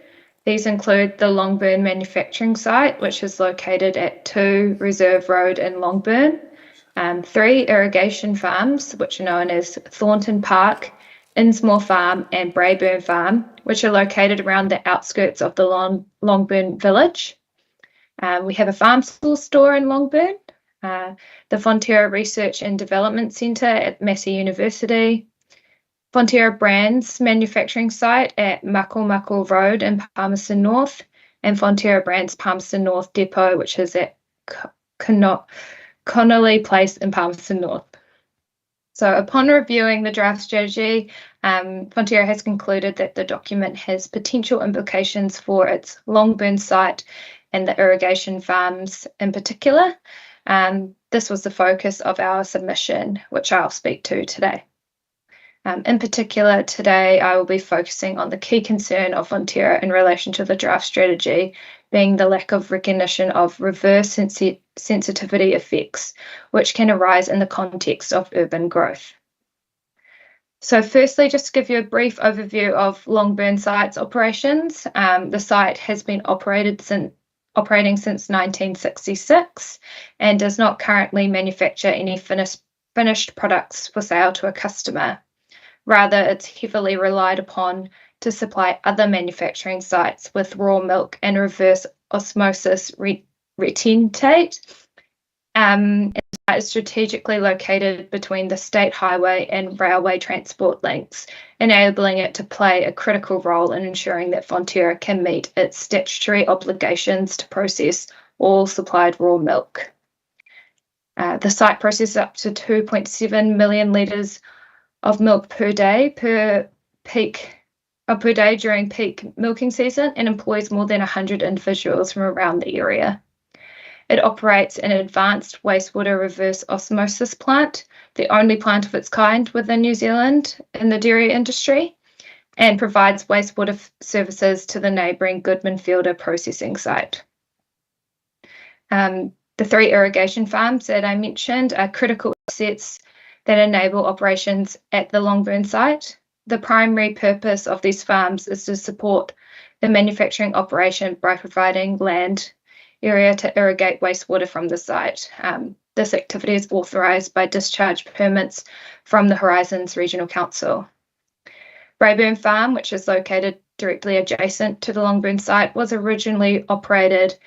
These include the Longburn manufacturing site, which is located at 2 Reserve Road in Longburn, 3 irrigation farms, which are known as Thornton Park, Innsmore Farm and Braeburn Farm, which are located around the outskirts of the Longburn village. We have a farm store in Longburn, the Fonterra Research and Development Centre at Massey University, Fonterra Brands manufacturing site at Mako Road in Palmerston North, and Fonterra Brands Palmerston North Depot, which is at Connolly Place in Palmerston North. So upon reviewing the draft strategy, Fonterra has concluded that the document has potential implications for its Longburn site and the irrigation farms in particular. This was the focus of our submission, which I'll speak to today. In particular, today I will be focusing on the key concern of Fonterra in relation to the draft strategy, being the lack of recognition of reverse sensitivity effects, which can arise in the context of urban growth. So firstly, just to give you a brief overview of Longburn site's operations, the site has been operating since 1966 and does not currently manufacture any finished products for sale to a customer. Rather, it's heavily relied upon to supply other manufacturing sites with raw milk and reverse osmosis retentate. It is strategically located between the state highway and railway transport links, enabling it to play a critical role in ensuring that Fonterra can meet its statutory obligations to process all supplied raw milk. The site processes up to 2.7 million litres of milk per day during peak milking season and employs more than 100 individuals from around the area. It operates an advanced wastewater reverse osmosis plant, the only plant of its kind within New Zealand in the dairy industry, and provides wastewater services to the neighbouring Goodman Fielder processing site. The 3 irrigation farms that I mentioned are critical assets that enable operations at the Longburn site. The primary purpose of these farms is to support the manufacturing operation by providing land area to irrigate wastewater from the site. This activity is authorised by discharge permits from the Horizons Regional Council. Braeburn Farm, which is located directly adjacent to the Longburn site, was originally operated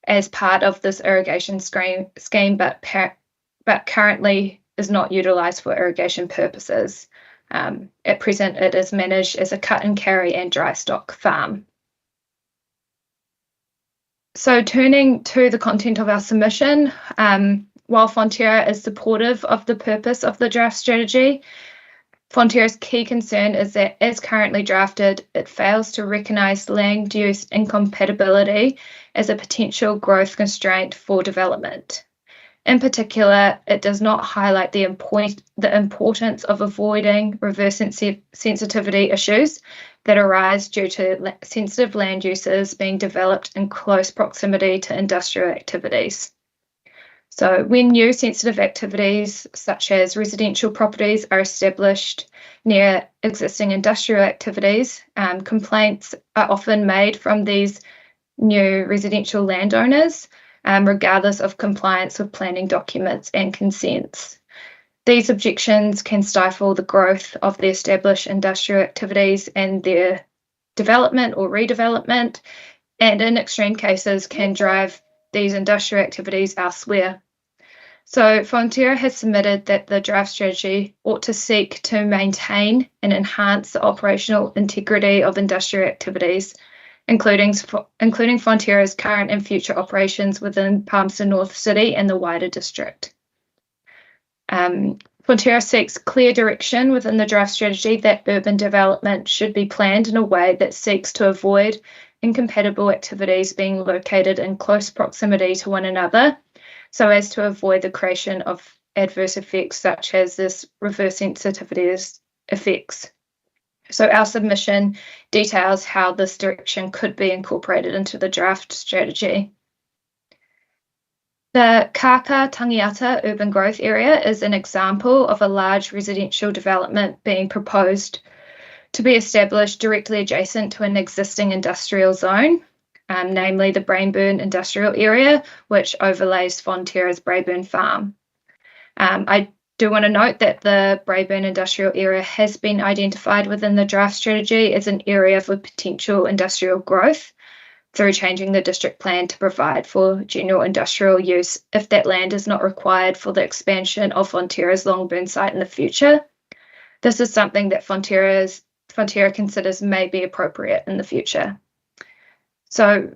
as part of this irrigation scheme, but currently is not utilised for irrigation purposes. At present, it is managed as a cut and carry and dry stock farm. So turning to the content of our submission, while Fonterra is supportive of the purpose of the draft strategy, Fonterra's key concern is that, as currently drafted, it fails to recognise land use incompatibility as a potential growth constraint for development. In particular, it does not highlight the importance of avoiding reverse sensitivity issues that arise due to sensitive land uses being developed in close proximity to industrial activities. So when new sensitive activities such as residential properties are established near existing industrial activities, complaints are often made from these new residential landowners, regardless of compliance with planning documents and consents. These objections can stifle the growth of the established industrial activities and their development or redevelopment, and in extreme cases can drive these industrial activities elsewhere. So Fonterra has submitted that the draft strategy ought to seek to maintain and enhance the operational integrity of industrial activities, including Fonterra's current and future operations within Palmerston North City and the wider district. Fonterra seeks clear direction within the draft strategy that urban development should be planned in a way that seeks to avoid incompatible activities being located in close proximity to one another, so as to avoid the creation of adverse effects such as this reverse sensitivity effects. So our submission details how this direction could be incorporated into the draft strategy. The Kaka Tangiata urban growth area is an example of a large residential development being proposed to be established directly adjacent to an existing industrial zone, namely the Brainburn industrial area, which overlays Fonterra's Braeburn farm. I do want to note that the Braeburn industrial area has been identified within the draft strategy as an area for potential industrial growth through changing the district plan to provide for general industrial use if that land is not required for the expansion of Fonterra's Longburn site in the future. This is something that Fonterra considers may be appropriate in the future. So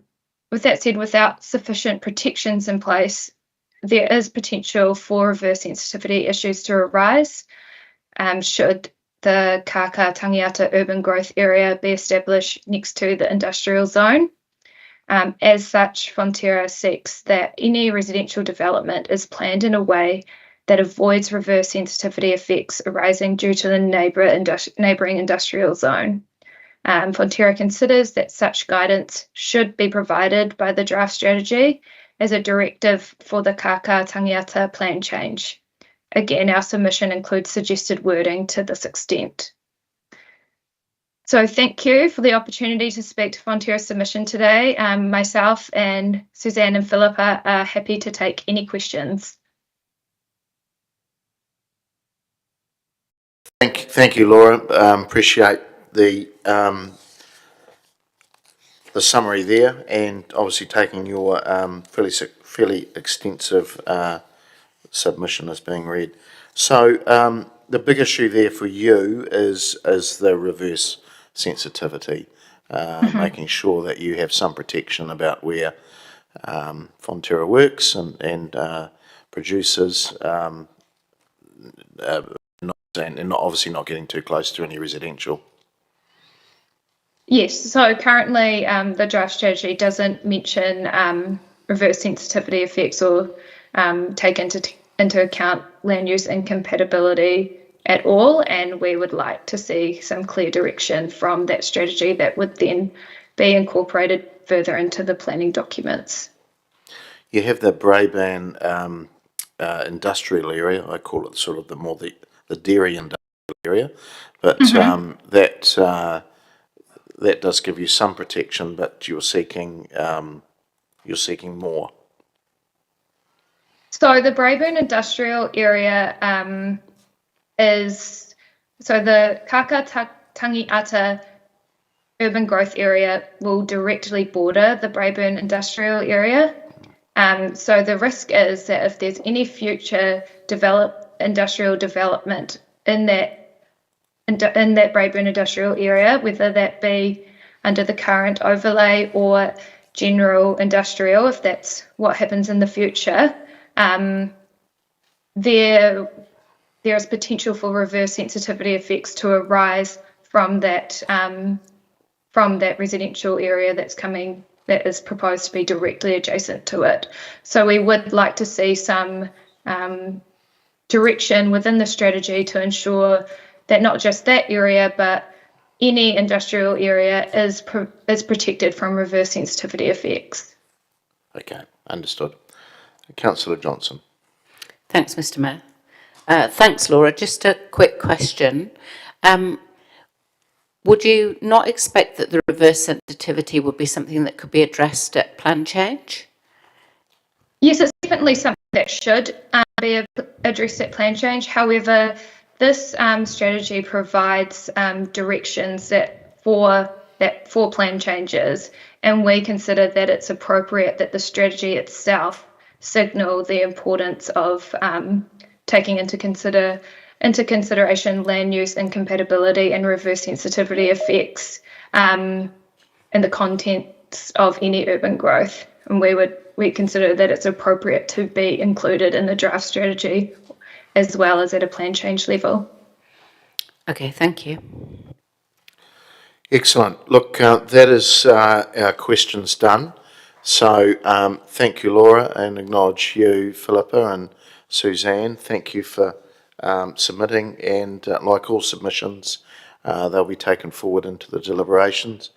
with that said, without sufficient protections in place, there is potential for reverse sensitivity issues to arise should the Kaka Tangiata urban growth area be established next to the industrial zone. As such, Fonterra seeks that any residential development is planned in a way that avoids reverse sensitivity effects arising due to the neighbouring industrial zone. Fonterra considers that such guidance should be provided by the draft strategy as a directive for the Kaka Tangiata plan change. Again, our submission includes suggested wording to this extent. So thank you for the opportunity to speak to Fonterra's submission today. Myself and Suzanne and Philippa are happy to take any questions. Thank you, Laura. Appreciate the summary there, and obviously taking your fairly extensive submission as being read. So the big issue there for you is the reverse sensitivity, making sure that you have some protection about where Fonterra works and produces, and obviously not getting too close to any residential. Yes, so currently the draft strategy doesn't mention reverse sensitivity effects or take into account land use incompatibility at all, and we would like to see some clear direction from that strategy that would then be incorporated further into the planning documents. You have the Braeburn industrial area. I call it sort of the dairy industrial area, but that does give you some protection, but you're seeking more. So the Braeburn industrial area the Kaka Tangiata urban growth area will directly border the Braeburn industrial area. So the risk is that if there's any future industrial development in that Braeburn industrial area, whether that be under the current overlay or general industrial, if that's what happens in the future, there is potential for reverse sensitivity effects to arise from that residential area that is proposed to be directly adjacent to it. So we would like to see some direction within the strategy to ensure that not just that area, but any industrial area is protected from reverse sensitivity effects. Okay, understood. Councillor Johnson. Thanks, Mr. Mayor. Thanks, Laura. Just a quick question. Would you not expect that the reverse sensitivity would be something that could be addressed at plan change? Yes, it's definitely something that should be addressed at plan change. However, this strategy provides directions for plan changes, and we consider that it's appropriate that the strategy itself signal the importance of taking into consideration land use incompatibility and reverse sensitivity effects in the contents of any urban growth. And we consider that it's appropriate to be included in the draft strategy as well as at a plan change level. Okay, thank you. Excellent. Look, that is our questions done. So thank you, Laura, and acknowledge you, Philippa and Suzanne. Thank you for submitting, and like all submissions, they'll be taken forward into the deliberations.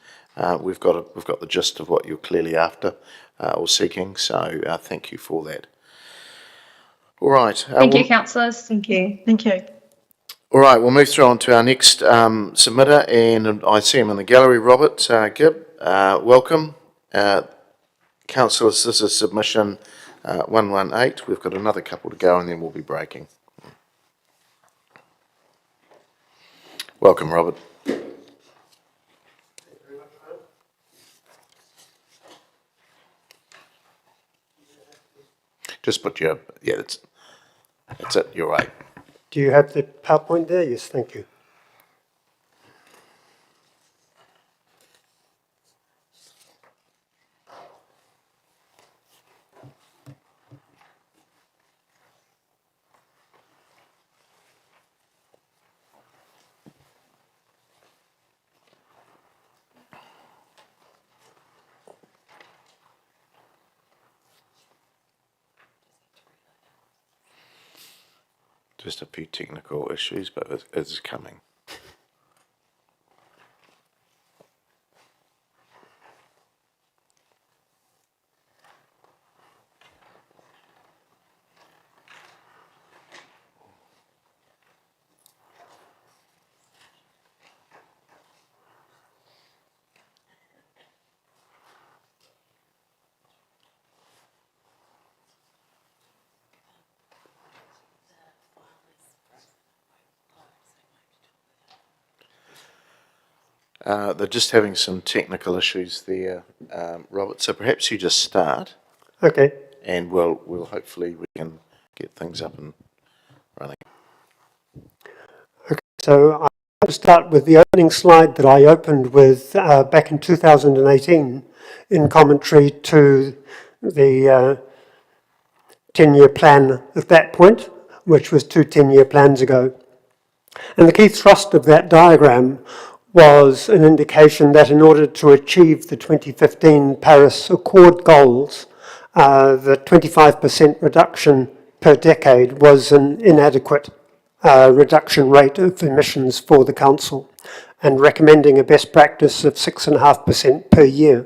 We've got the gist of what you're clearly after or seeking, so thank you for that. All right. Thank you, councillors. Thank you. Thank you. All right, we'll move through on to our next submitter, and I see him in the gallery, Robert Gibb. Welcome. Councillors, this is submission 118. We've got another couple to go and then we'll be breaking. Welcome, Robert. Just put your, yeah, that's it, you're right. Do you have the PowerPoint there? Yes, thank you. Just a few technical issues, but it's coming. They're just having some technical issues there, Robert. So perhaps you just start. Okay. And we'll hopefully we can get things up and running. Okay, so I'm going to start with the opening slide that I opened with back in 2018 in commentary to the 10-year plan at that point, which was 2 10-year plans ago. And the key thrust of that diagram was an indication that in order to achieve the 2015 Paris Accord goals, the 25% reduction per decade was an inadequate reduction rate of emissions for the Council, and recommending a best practice of 6.5% per year.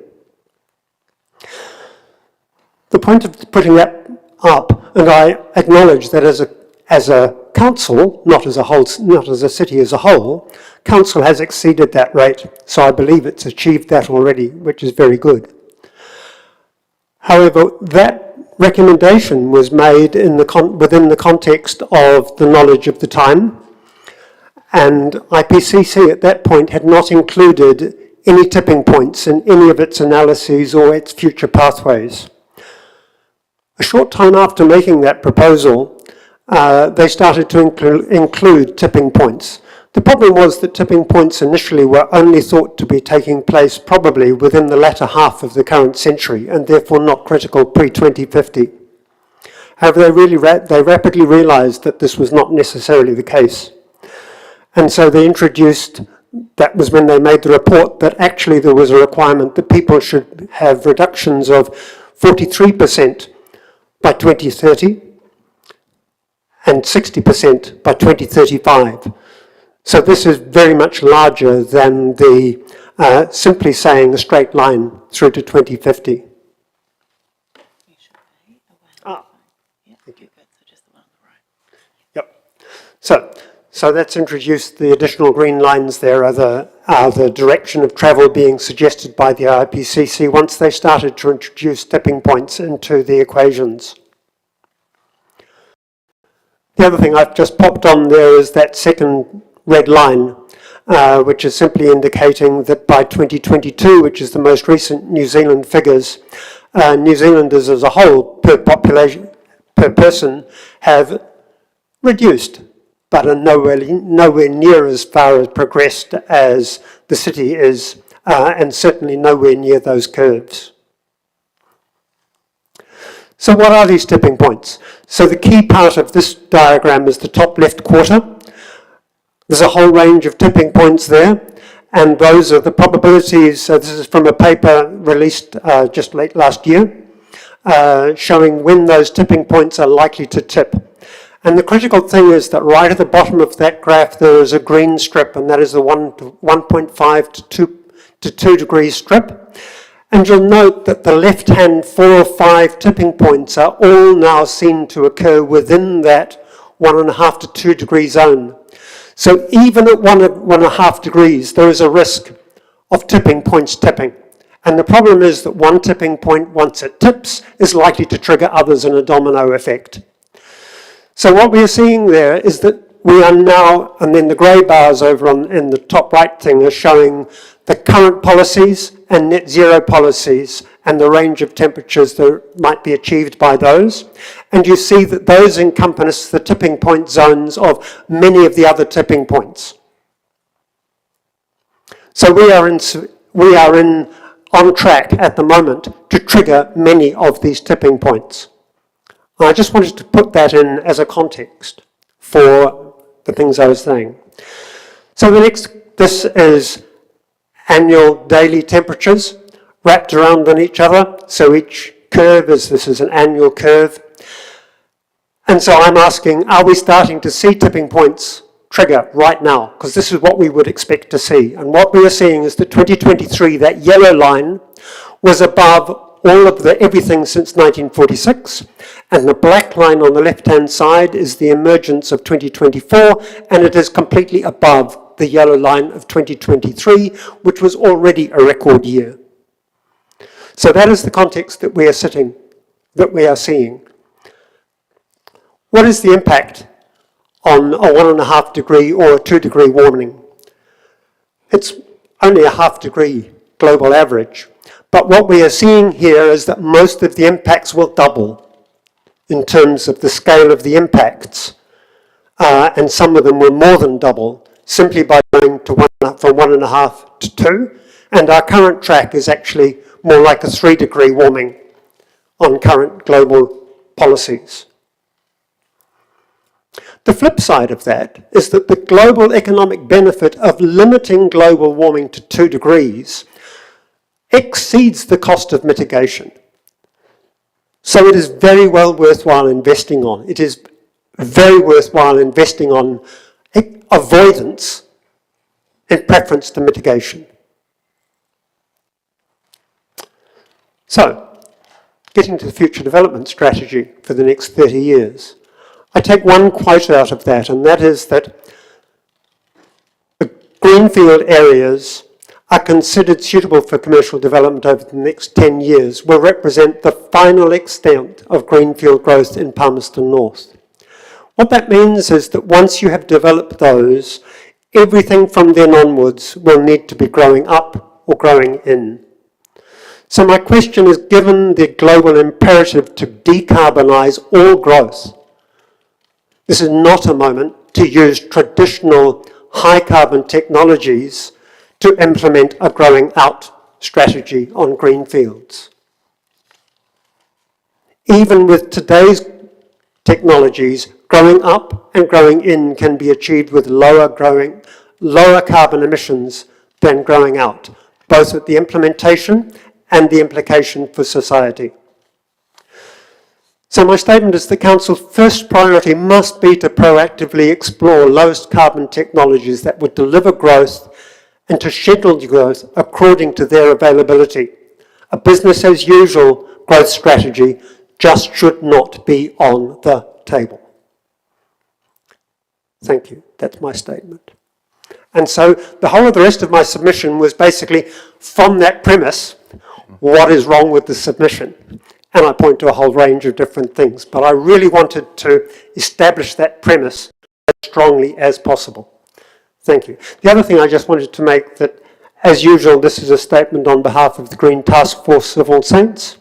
The point of putting that up, and I acknowledge that as a council, not as a city as a whole, council has exceeded that rate, so I believe it's achieved that already, which is very good. However, that recommendation was made within the context of the knowledge of the time, and IPCC at that point had not included any tipping points in any of its analyses or its future pathways. A short time after making that proposal, they started to include tipping points. The problem was that tipping points initially were only thought to be taking place probably within the latter half of the current century, and therefore not critical pre-2050. However, they rapidly realised that this was not necessarily the case. And so they introduced, that was when they made the report, that actually there was a requirement that people should have reductions of 43% by 2030, and 60% by 2035. So this is very much larger than the simply saying a straight line through to 2050. Yep. So that's introduced the additional green lines there are the direction of travel being suggested by the IPCC once they started to introduce tipping points into the equations. The other thing I've just popped on there is that second red line, which is simply indicating that by 2022, which is the most recent New Zealand figures, New Zealanders as a whole per person have reduced, but are nowhere near as far as progressed as the city is, and certainly nowhere near those curves. So what are these tipping points? So the key part of this diagram is the top left quarter. There's a whole range of tipping points there, and those are the probabilities. So this is from a paper released just late last year, showing when those tipping points are likely to tip. And the critical thing is that right at the bottom of that graph there is a green strip, and that is the 1.5 to 2 degrees strip. And you'll note that the left-hand 4 or 5 tipping points are all now seen to occur within that 1.5 to 2 degree zone. So even at 1.5 degrees, there is a risk of tipping points tipping. And the problem is that one tipping point, once it tips, is likely to trigger others in a domino effect. So what we are seeing there is that we are now, and then the grey bars over in the top right thing are showing the current policies and net zero policies and the range of temperatures that might be achieved by those. And you see that those encompass the tipping point zones of many of the other tipping points. So we are on track at the moment to trigger many of these tipping points. I just wanted to put that in as a context for the things I was saying. So this is annual daily temperatures wrapped around on each other. So each curve this is an annual curve. And so I'm asking, are we starting to see tipping points trigger right now? Because this is what we would expect to see. And what we are seeing is that 2023, that yellow line, was above all of everything since 1946, and the black line on the left-hand side is the emergence of 2024, and it is completely above the yellow line of 2023, which was already a record year. So that is the context that we are seeing. What is the impact on a 1.5 degree or a 2 degree warming? It's only a 0.5 degree global average. But what we are seeing here is that most of the impacts will double in terms of the scale of the impacts, and some of them will more than double simply by going from 1.5 to 2. And our current track is actually more like a 3 degree warming on current global policies. The flip side of that is that the global economic benefit of limiting global warming to 2 degrees exceeds the cost of mitigation. So it is very well worthwhile investing on. It is very worthwhile investing on avoidance in preference to mitigation. So, getting to the future development strategy for the next 30 years. I take one quote out of that, and that is that the greenfield areas are considered suitable for commercial development over the next 10 years will represent the final extent of greenfield growth in Palmerston North. What that means is that once you have developed those, everything from then onwards will need to be growing up or growing in. So my question is, given the global imperative to decarbonise all growth, this is not a moment to use traditional high carbon technologies to implement a growing out strategy on greenfields. Even with today's technologies, growing up and growing in can be achieved with lower carbon emissions than growing out, both at the implementation and the implication for society. So my statement is the Council's first priority must be to proactively explore lowest carbon technologies that would deliver growth and to schedule growth according to their availability. A business as usual growth strategy just should not be on the table. Thank you. That's my statement. And so the whole of the rest of my submission was basically from that premise, what is wrong with the submission? And I point to a whole range of different things. But I really wanted to establish that premise as strongly as possible. Thank you. The other thing I just wanted to make that, as usual, this is a statement on behalf of the Green Task Force of All Saints,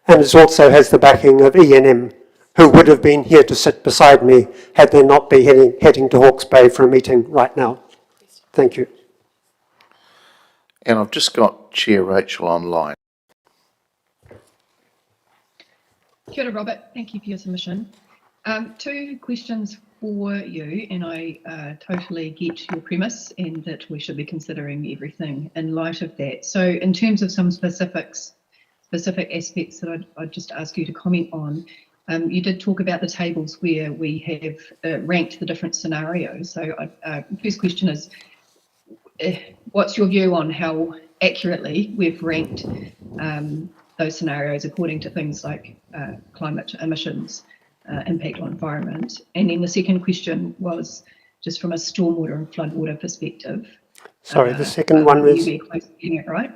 and it also has the backing of E&M, who would have been here to sit beside me had they not been heading to Hawke's Bay for a meeting right now. Thank you. And I've just got Chair Rachel online. Kia ora, Robert. Thank you for your submission. Two questions for you, and I totally get your premise and that we should be considering everything in light of that. So in terms of some specific aspects that I'd just ask you to comment on, you did talk about the tables where we have ranked the different scenarios. So first question is, what's your view on how accurately we've ranked those scenarios according to things like climate emissions, impact on environment? And then the second question was just from a stormwater and floodwater perspective. Sorry, the second one was... Will you be close to getting it right?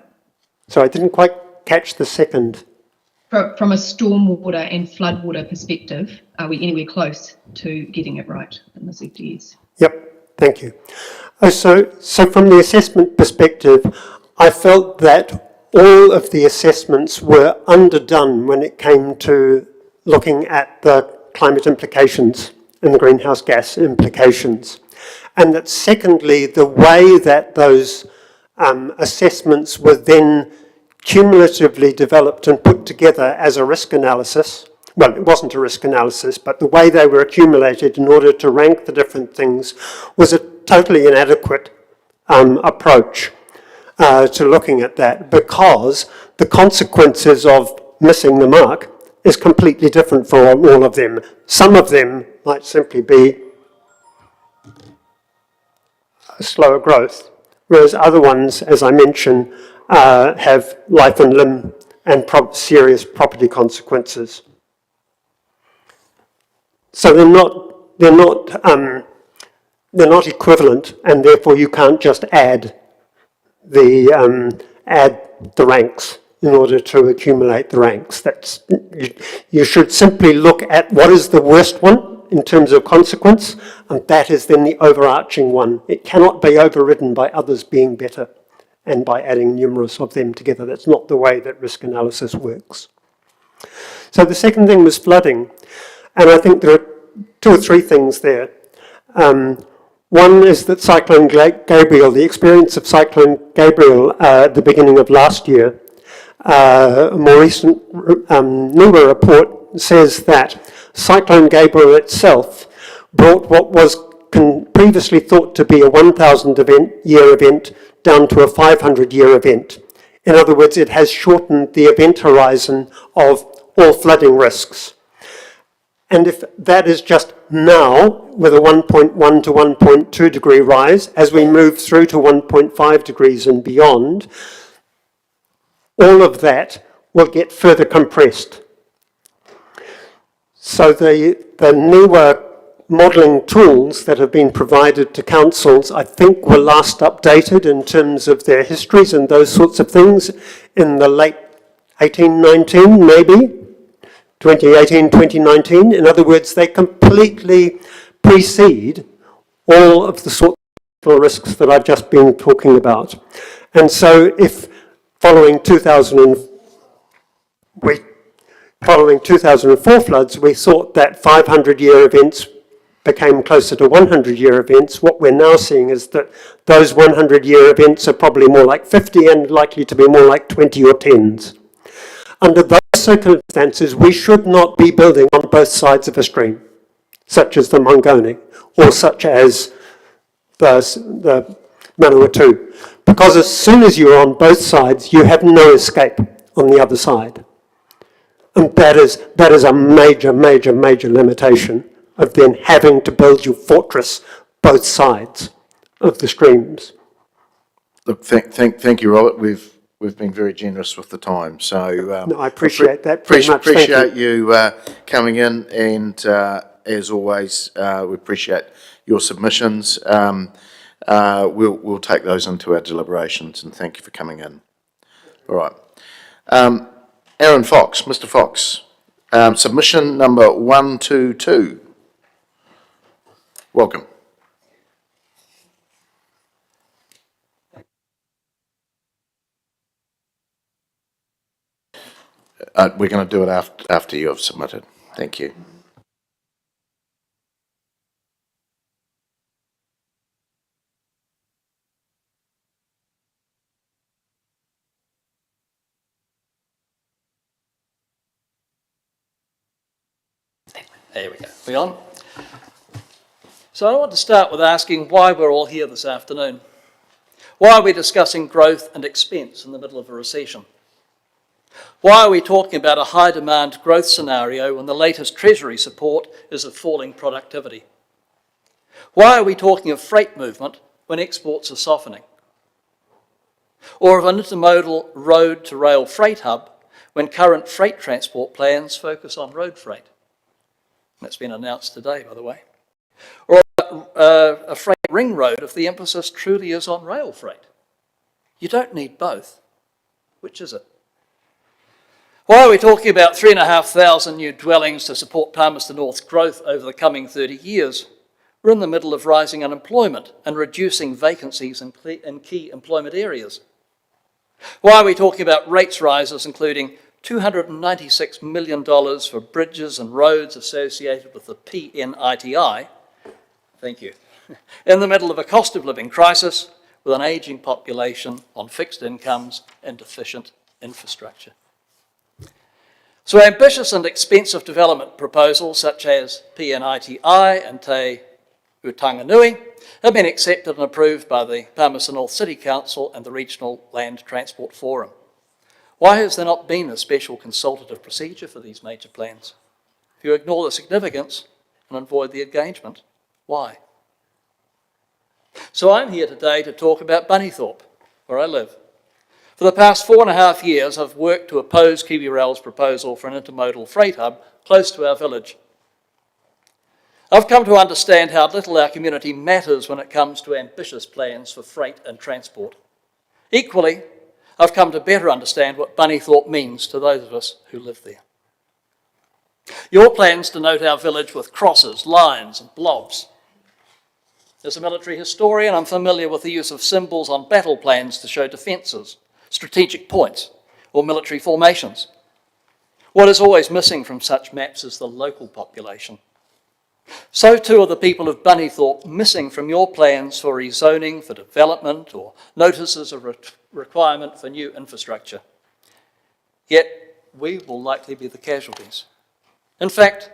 Sorry, I didn't quite catch the second. From a stormwater and floodwater perspective, are we anywhere close to getting it right in this FDS? Yep, thank you. So from the assessment perspective, I felt that all of the assessments were underdone when it came to looking at the climate implications and the greenhouse gas implications. And that secondly, the way that those assessments were then cumulatively developed and put together as a risk analysis, well, it wasn't a risk analysis, but the way they were accumulated in order to rank the different things was a totally inadequate approach to looking at that, because the consequences of missing the mark is completely different for all of them. Some of them might simply be a slower growth, whereas other ones, as I mentioned, have life and limb and serious property consequences. So they're not equivalent, and therefore you can't just add the ranks in order to accumulate the ranks. You should simply look at what is the worst one in terms of consequence, and that is then the overarching one. It cannot be overridden by others being better and by adding numerous of them together. That's not the way that risk analysis works. So the second thing was flooding, and I think there are two or three things there. One is that Cyclone Gabriel, the experience of Cyclone Gabriel at the beginning of last year, a more recent NIWA report says that Cyclone Gabriel itself brought what was previously thought to be a 1,000-year event down to a 500-year event. In other words, it has shortened the event horizon of all flooding risks. And if that is just now, with a 1.1 to 1.2 degree rise, as we move through to 1.5 degrees and beyond, all of that will get further compressed. So the NIWA modelling tools that have been provided to councils, I think, were last updated in terms of their histories and those sorts of things in the late 1819, maybe. 2018, 2019. In other words, they completely precede all of the sorts of risks that I've just been talking about. And so if following 2004 floods, we thought that 500-year events became closer to 100-year events, what we're now seeing is that those 100-year events are probably more like 50 and likely to be more like 20 or 10s. Under those circumstances, we should not be building on both sides of a stream, such as the Mangone, or such as the Manawatu, because as soon as you're on both sides, you have no escape on the other side. And that is a major, major, major limitation of then having to build your fortress both sides of the streams. Look, thank you, Robert. We've been very generous with the time, so no, I appreciate that very much. Appreciate you coming in, and as always, we appreciate your submissions. We'll take those into our deliberations, and thank you for coming in. All right, Aaron Fox, Mr. Fox, submission number 122. Welcome. We're going to do it after you have submitted. Thank you. There we go. We on? So I want to start with asking why we're all here this afternoon. Why are we discussing growth and expense in the middle of a recession? Why are we talking about a high demand growth scenario when the latest Treasury support is of falling productivity? Why are we talking of freight movement when exports are softening? Or of an intermodal road-to-rail freight hub when current freight transport plans focus on road freight? That's been announced today, by the way. Or a freight ring road if the emphasis truly is on rail freight. You don't need both. Which is it? Why are we talking about 3,500 new dwellings to support Palmerston North's growth over the coming 30 years? We're in the middle of rising unemployment and reducing vacancies in key employment areas. Why are we talking about rates rises, including $296 million for bridges and roads associated with the PNITI, thank you, in the middle of a cost of living crisis with an ageing population on fixed incomes and deficient infrastructure? So ambitious and expensive development proposals such as PNITI and Te Utanganui have been accepted and approved by the Palmerston North City Council and the Regional Land Transport Forum. Why has there not been a special consultative procedure for these major plans? If you ignore the significance and avoid the engagement, why? So I'm here today to talk about Bunnythorpe, where I live. For the past 4.5 years, I've worked to oppose KiwiRail's proposal for an intermodal freight hub close to our village. I've come to understand how little our community matters when it comes to ambitious plans for freight and transport. Equally, I've come to better understand what Bunnythorpe means to those of us who live there. Your plans denote our village with crosses, lines and blobs. As a military historian, I'm familiar with the use of symbols on battle plans to show defences, strategic points or military formations. What is always missing from such maps is the local population. So too are the people of Bunnythorpe missing from your plans for rezoning, for development, or notices of requirement for new infrastructure. Yet, we will likely be the casualties. In fact,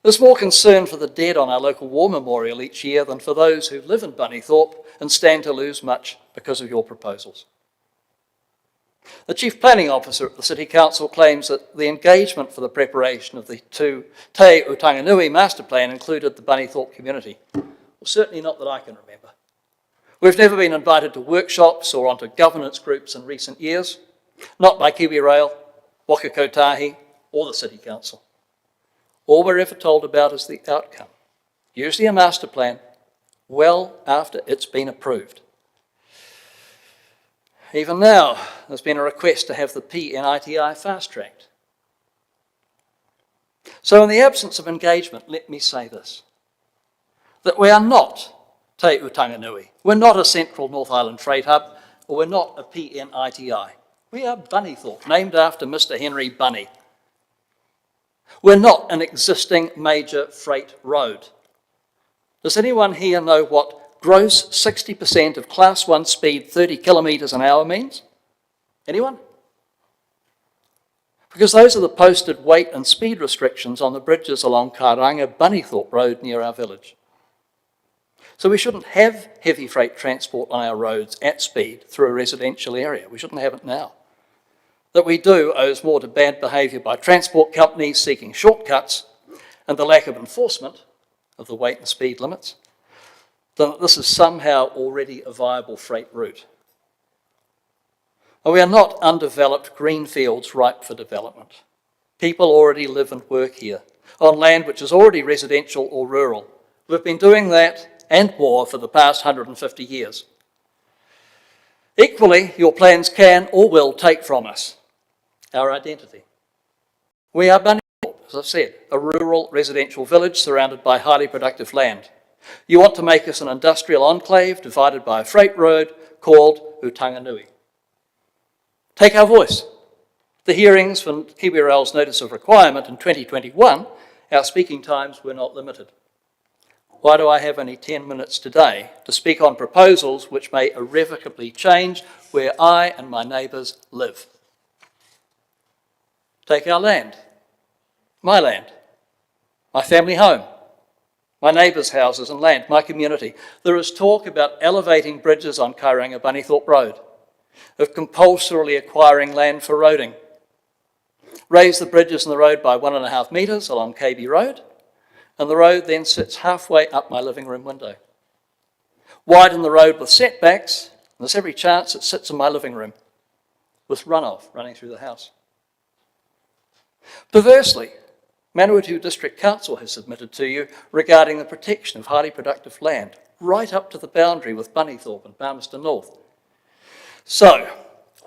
there's more concern for the dead on our local war memorial each year than for those who live in Bunnythorpe and stand to lose much because of your proposals. The Chief Planning Officer at the City Council claims that the engagement for the preparation of the Te Utanganui Master Plan included the Bunnythorpe community. Well, certainly not that I can remember. We've never been invited to workshops or onto governance groups in recent years, not by KiwiRail, Waka Kotahi, or the City Council. All we're ever told about is the outcome, usually a master plan, well after it's been approved. Even now, there's been a request to have the PNITI fast-tracked. So in the absence of engagement, let me say this, that we are not Te Utanganui. We're not a central North Island freight hub, or we're not a PNITI. We are Bunnythorpe, named after Mr. Henry Bunny. We're not an existing major freight road. Does anyone here know what gross 60% of Class 1 speed 30 kilometres an hour means? Anyone? Because those are the posted weight and speed restrictions on the bridges along Karanga Bunnythorpe Road near our village. So we shouldn't have heavy freight transport on our roads at speed through a residential area. We shouldn't have it now. That we do owes more to bad behaviour by transport companies seeking shortcuts and the lack of enforcement of the weight and speed limits than that this is somehow already a viable freight route. And we are not undeveloped green fields ripe for development. People already live and work here, on land which is already residential or rural. We've been doing that and more for the past 150 years. Equally, your plans can or will take from us our identity. We are Bunnythorpe, as I've said, a rural residential village surrounded by highly productive land. You want to make us an industrial enclave divided by a freight road called Utanganui. Take our voice. The hearings for KiwiRail's Notice of Requirement in 2021, our speaking times were not limited. Why do I have only 10 minutes today to speak on proposals which may irrevocably change where I and my neighbours live? Take our land, my land. my family home, my neighbours' houses and land, my community. There is talk about elevating bridges on Kairanga Bunnythorpe Road, of compulsorily acquiring land for roading. Raise the bridges in the road by 1.5 metres along KB Road, and the road then sits halfway up my living room window. Widen the road with setbacks, and there's every chance it sits in my living room, with runoff running through the house. Perversely, Manawatu District Council has submitted to you regarding the protection of highly productive land right up to the boundary with Bunnythorpe and Palmerston North. So,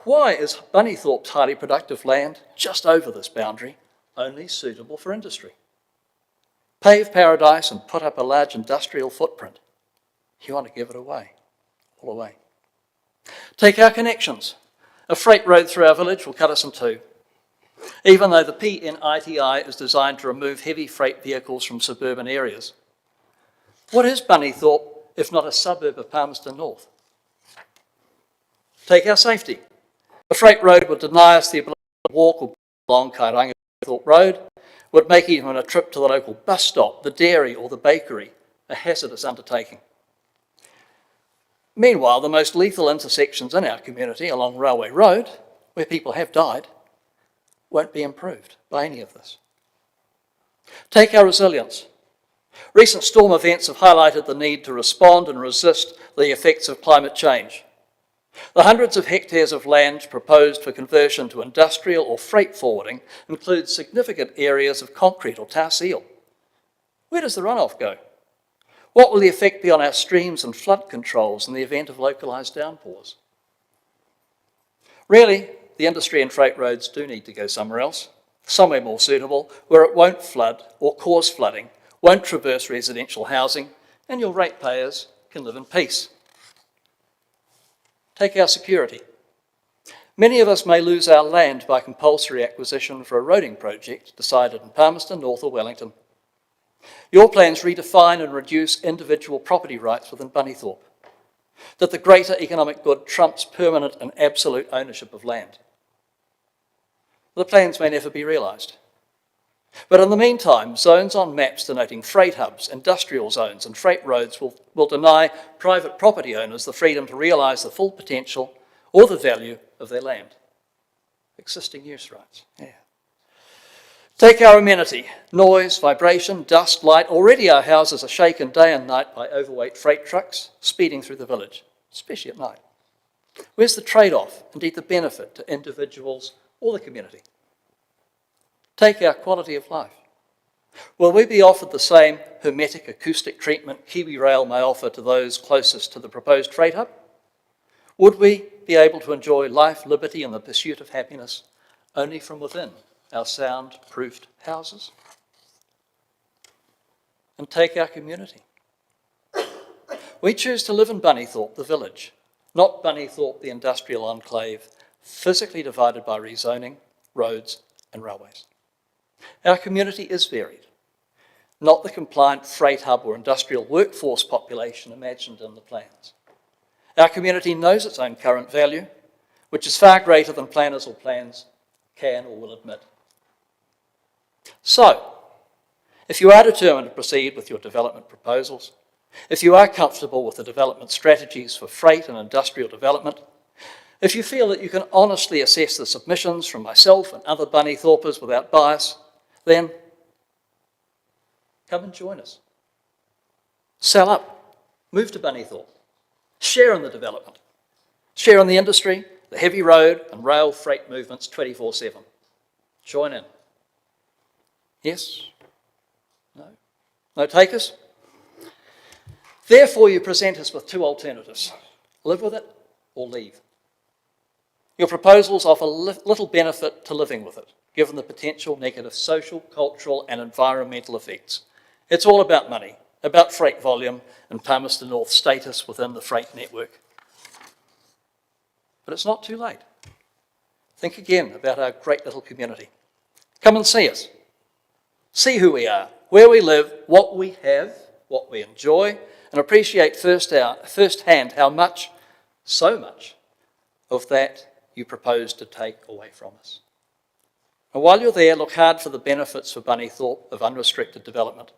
why is Bunnythorpe's highly productive land just over this boundary only suitable for industry? Pave paradise and put up a large industrial footprint. You want to give it away, all away. Take our connections. A freight road through our village will cut us in two. Even though the PNITI is designed to remove heavy freight vehicles from suburban areas. What is Bunnythorpe if not a suburb of Palmerston North? Take our safety. A freight road would deny us the ability to walk or along Kairanga Bunnythorpe Road, would make even a trip to the local bus stop, the dairy or the bakery a hazardous undertaking. Meanwhile, the most lethal intersections in our community along Railway Road, where people have died, won't be improved by any of this. Take our resilience. Recent storm events have highlighted the need to respond and resist the effects of climate change. The hundreds of hectares of land proposed for conversion to industrial or freight forwarding include significant areas of concrete or tar seal. Where does the runoff go? What will the effect be on our streams and flood controls in the event of localised downpours? Really, the industry and freight roads do need to go somewhere else, somewhere more suitable, where it won't flood or cause flooding, won't traverse residential housing, and your ratepayers can live in peace. Take our security. Many of us may lose our land by compulsory acquisition for a roading project decided in Palmerston North or Wellington. Your plans redefine and reduce individual property rights within Bunnythorpe, that the greater economic good trumps permanent and absolute ownership of land. The plans may never be realised. But in the meantime, zones on maps denoting freight hubs, industrial zones and freight roads will deny private property owners the freedom to realise the full potential or the value of their land. Existing use rights, yeah. Take our amenity, noise, vibration, dust, light. Already our houses are shaken day and night by overweight freight trucks speeding through the village, especially at night. Where's the trade-off, indeed the benefit to individuals or the community? Take our quality of life. Will we be offered the same hermetic acoustic treatment KiwiRail may offer to those closest to the proposed freight hub? Would we be able to enjoy life, liberty and the pursuit of happiness only from within our sound-proofed houses? And take our community. We choose to live in Bunnythorpe, the village, not Bunnythorpe, the industrial enclave, physically divided by rezoning, roads and railways. Our community is varied, not the compliant freight hub or industrial workforce population imagined in the plans. Our community knows its own current value, which is far greater than planners or plans can or will admit. So, if you are determined to proceed with your development proposals, if you are comfortable with the development strategies for freight and industrial development, if you feel that you can honestly assess the submissions from myself and other Bunnythorpers without bias, then come and join us. Sell up, move to Bunnythorpe, share in the development, share in the industry, the heavy road and rail freight movements 24/7. Join in. Yes? No? No takers? Therefore, you present us with two alternatives. Live with it or leave. Your proposals offer little benefit to living with it, given the potential negative social, cultural and environmental effects. It's all about money, about freight volume and Palmerston North status within the freight network. But it's not too late. Think again about our great little community. Come and see us. See who we are, where we live, what we have, what we enjoy, and appreciate firsthand how much, so much, of that you propose to take away from us. And while you're there, look hard for the benefits for Bunnythorpe of unrestricted development.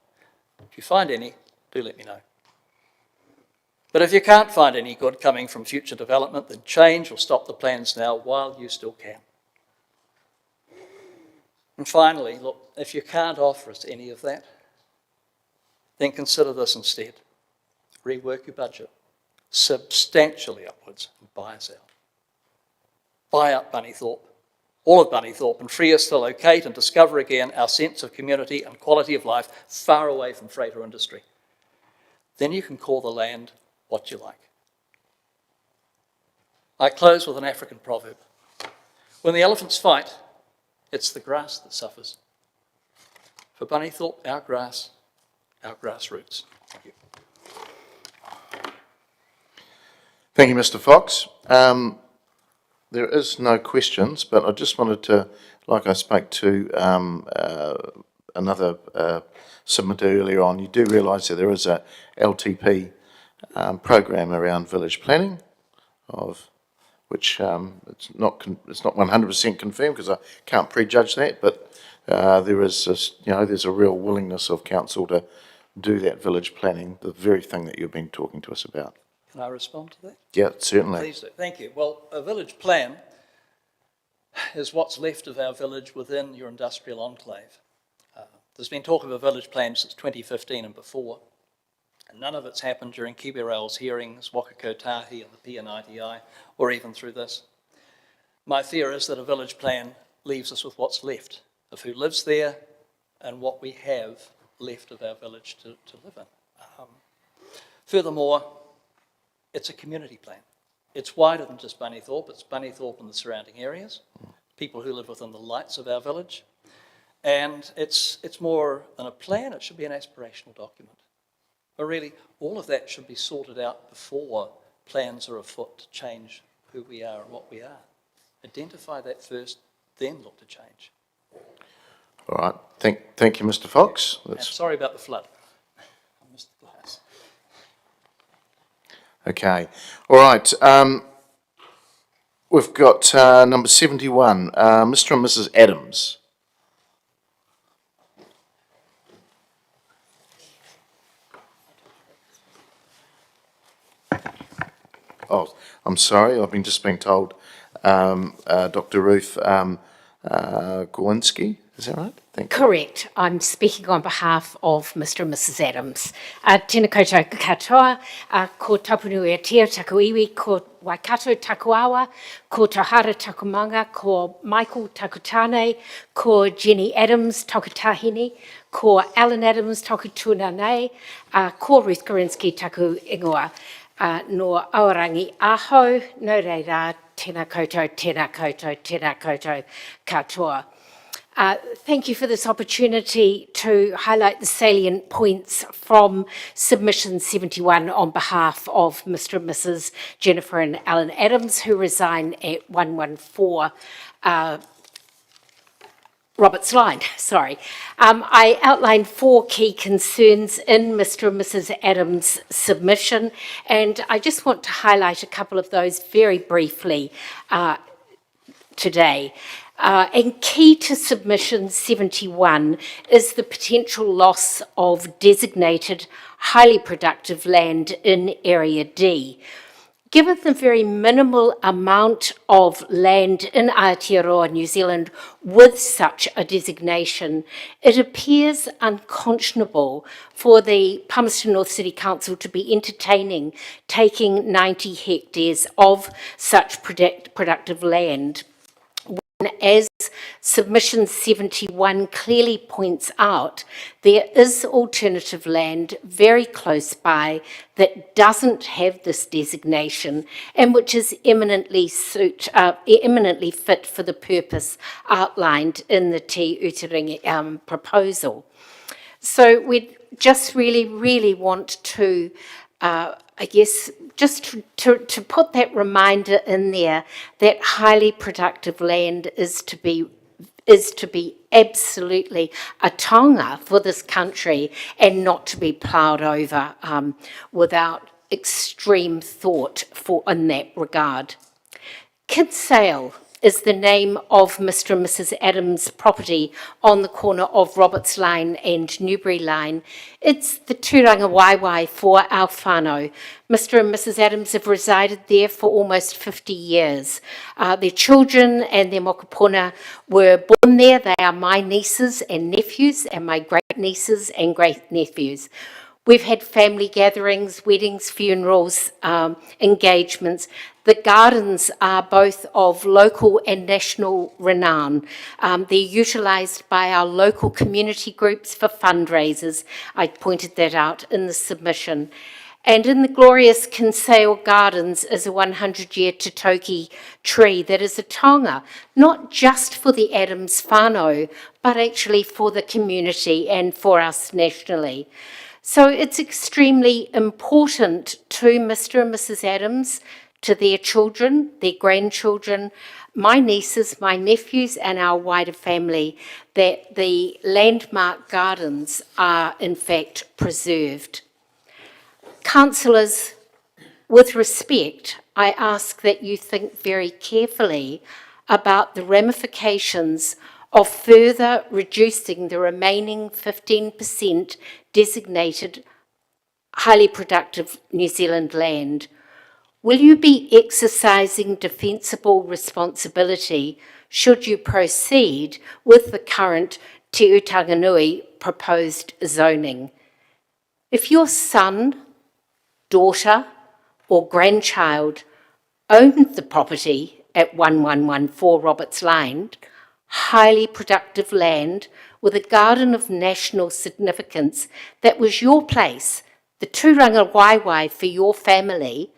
If you find any, do let me know. But if you can't find any good coming from future development, then change or stop the plans now while you still can. And finally, look, if you can't offer us any of that, then consider this instead. Rework your budget substantially upwards and buy us out. Buy up Bunnythorpe, all of Bunnythorpe, and free us to locate and discover again our sense of community and quality of life far away from freighter industry. Then you can call the land what you like. I close with an African proverb. When the elephants fight, it's the grass that suffers. For Bunnythorpe, our grassroots. Thank you. Thank you, Mr. Fox. There is no questions, but I just wanted to, like I spoke to another submitter earlier on, you do realise that there is a LTP program around village planning, of which it's not 100% confirmed because I can't prejudge that, but there is there's a real willingness of council to do that village planning, the very thing that you've been talking to us about. Can I respond to that? Yeah, certainly. Please do. Thank you. Well, a village plan is what's left of our village within your industrial enclave. There's been talk of a village plan since 2015 and before, and none of it's happened during KiwiRail's hearings, Waka Kotahi and the PNITI, or even through this. My fear is that a village plan leaves us with what's left of who lives there and what we have left of our village to live in. Furthermore, it's a community plan. It's wider than just Bunnythorpe. It's Bunnythorpe and the surrounding areas, people who live within the lights of our village. And it's more than a plan, it should be an aspirational document. But really, all of that should be sorted out before plans are afoot to change who we are and what we are. Identify that first, then look to change. All right. Thank you, Mr. Fox. And sorry about the flood. I missed the glass. Okay. All right. We've got number 71, Mr. and Mrs. Adams. Oh, I'm sorry. I've been just being told Dr. Ruth Gawinski. Is that right? Thank you. Correct. I'm speaking on behalf of Mr. and Mrs. Adams. Tēnā koutou katoa, ko Tapunui Atia taku iwi, ko Waikato taku awa, ko Tahara taku manga, ko Michael taku tāne, ko Jenny Adams taku tahini, ko Alan Adams taku tūnanei, ko Ruth Gawinski taku ingoa. No Aorangi aho, no reira, tēnā koutou katoa. Thank you for this opportunity to highlight the salient points from submission 71 on behalf of Mr. and Mrs. Jennifer and Alan Adams, who resign at 114 Roberts Line, sorry. I outlined 4 key concerns in Mr. and Mrs. Adams' submission, and I just want to highlight a couple of those very briefly today. And key to submission 71 is the potential loss of designated highly productive land in Area D. Given the very minimal amount of land in Aotearoa, New Zealand, with such a designation, it appears unconscionable for the Palmerston North City Council to be entertaining taking 90 hectares of such productive land. As submission 71 clearly points out, there is alternative land very close by that doesn't have this designation and which is eminently fit for the purpose outlined in the Te Uterengi proposal. So we just really want to I guess just to put that reminder in there that highly productive land is to be absolutely a taonga for this country and not to be ploughed over without extreme thought in that regard. Kidsale is the name of Mr. and Mrs. Adams' property on the corner of Roberts Line and Newbury Line. It's the tūranga waiwai for our whānau. Mr. and Mrs. Adams have resided there for almost 50 years. Their children and their mokopuna were born there. They are my nieces and nephews and my great-nieces and great-nephews. We've had family gatherings, weddings, funerals, engagements. The gardens are both of local and national renown. They're utilised by our local community groups for fundraisers. I pointed that out in the submission. And in the glorious Kinsale Gardens is a 100-year Tatoki tree that is a taonga, not just for the Adams whānau, but actually for the community and for us nationally. So it's extremely important to Mr. and Mrs. Adams, to their children, their grandchildren, my nieces, my nephews, and our wider family, that the landmark gardens are in fact preserved. Councillors, with respect, I ask that you think very carefully about the ramifications of further reducing the remaining 15% designated highly productive New Zealand land. Will you be exercising defensible responsibility should you proceed with the current Te Utanganui proposed zoning? If your son, daughter, or grandchild owned the property at 1114 Roberts Lane, highly productive land with a garden of national significance that was your place, the tūranga waiwai for your family,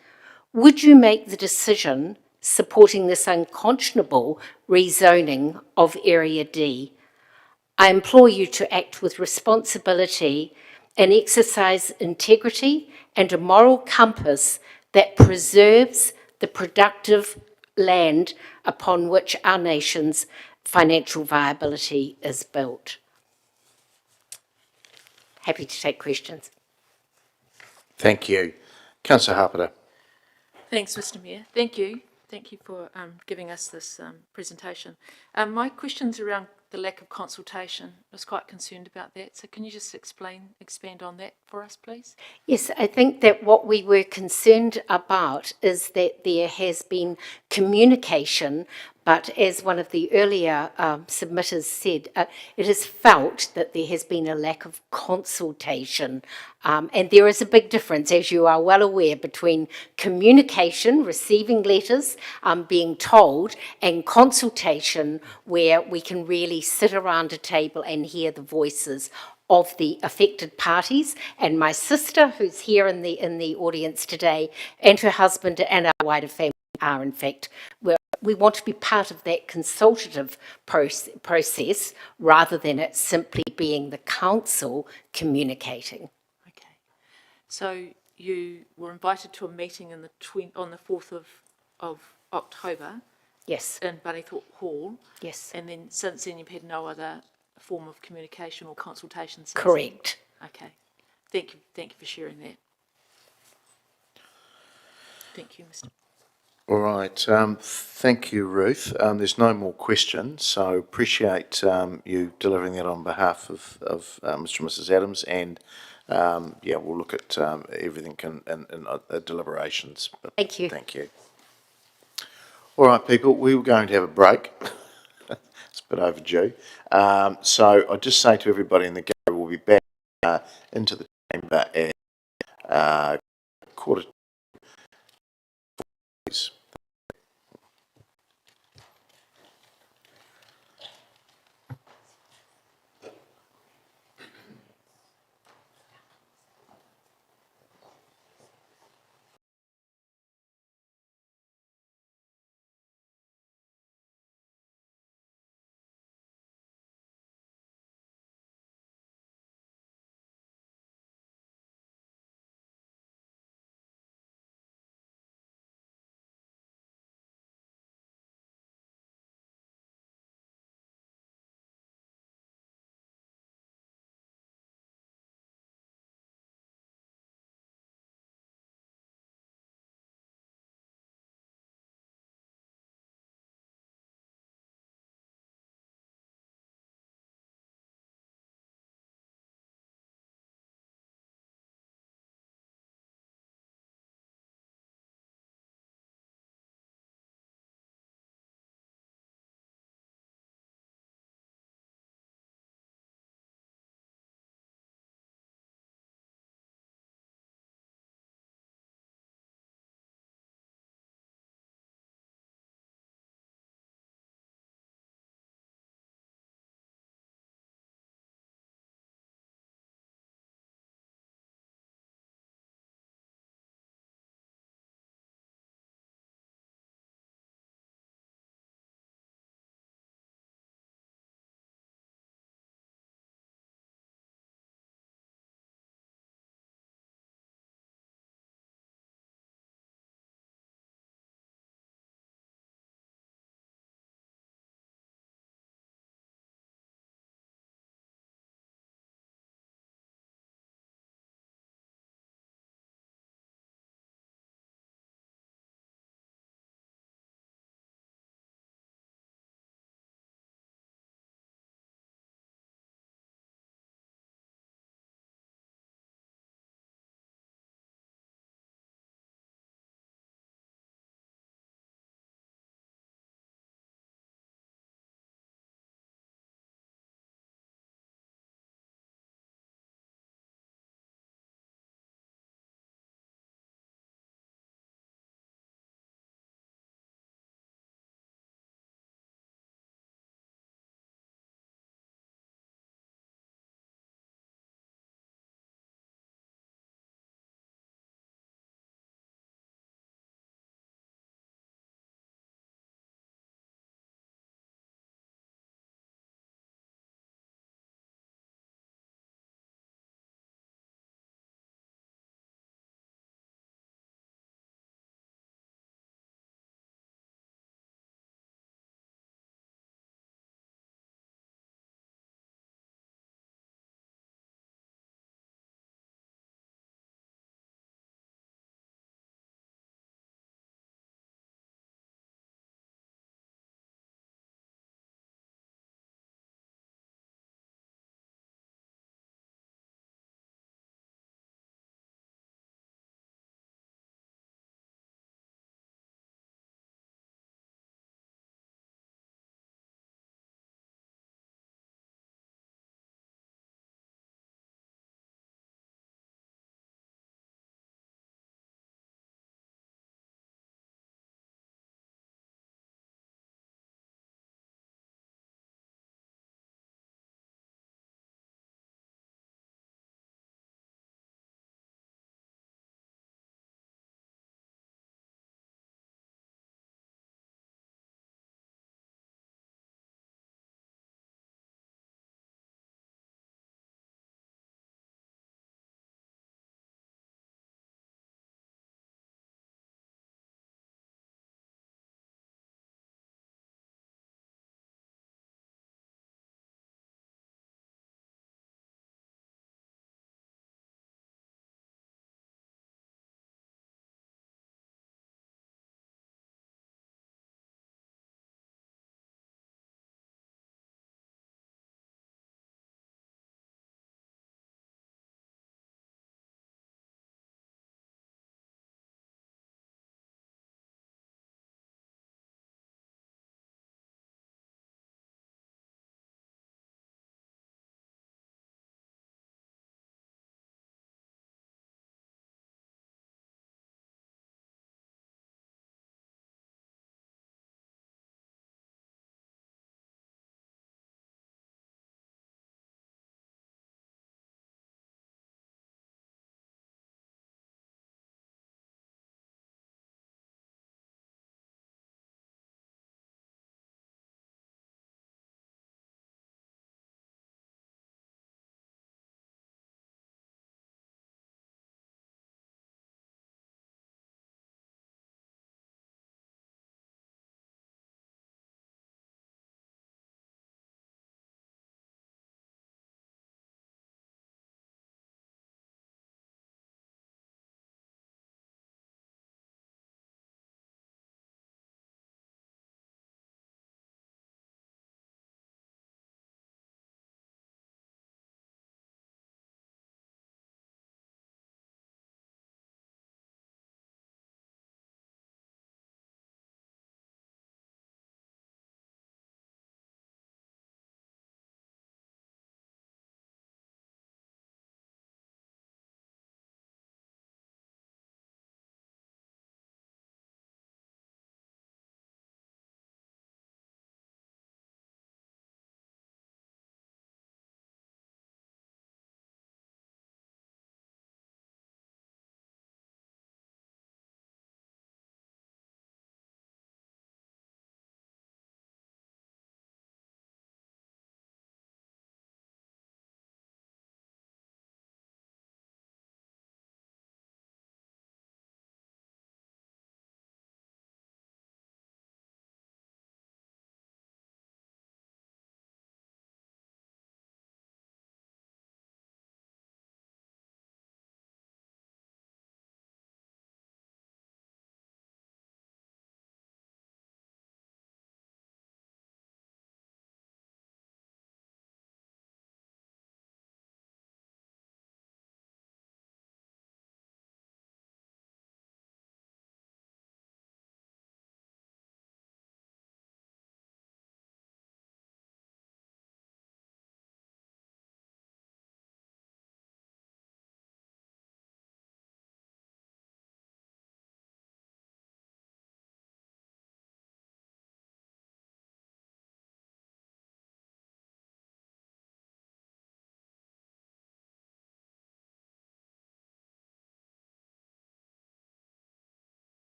would you make the decision supporting this unconscionable rezoning of Area D? I implore you to act with responsibility and exercise integrity and a moral compass that preserves the productive land upon which our nation's financial viability is built. Happy to take questions. Thank you. Councillor Harpiter. Thanks, Mr. Mayor. Thank you. Thank you for giving us this presentation. My question's around the lack of consultation. I was quite concerned about that. So can you just expand on that for us, please? Yes, I think that what we were concerned about is that there has been communication, but as one of the earlier submitters said, it is felt that there has been a lack of consultation. And there is a big difference, as you are well aware, between communication, receiving letters, being told, and consultation, where we can really sit around a table and hear the voices of the affected parties. And my sister, who's here in the audience today, and her husband and our wider family are, in fact, we want to be part of that consultative process rather than it simply being the council communicating. Okay. So you were invited to a meeting on the 4th of October. Yes. In Bunnythorpe Hall. Yes. And then since then you've had no other form of communication or consultation since Correct. then? Okay. Thank you for sharing that. Thank you, Mr. All right. Thank you, Ruth. There's no more questions, so appreciate you delivering that on behalf of Mr. and Mrs. Adams, and yeah, we'll look at everything in deliberations. But thank you. Thank you. All right, people, we were going to have a break. It's a bit overdue. So I'll just say to everybody in the gallery, we'll be back into the chamber at 4:45.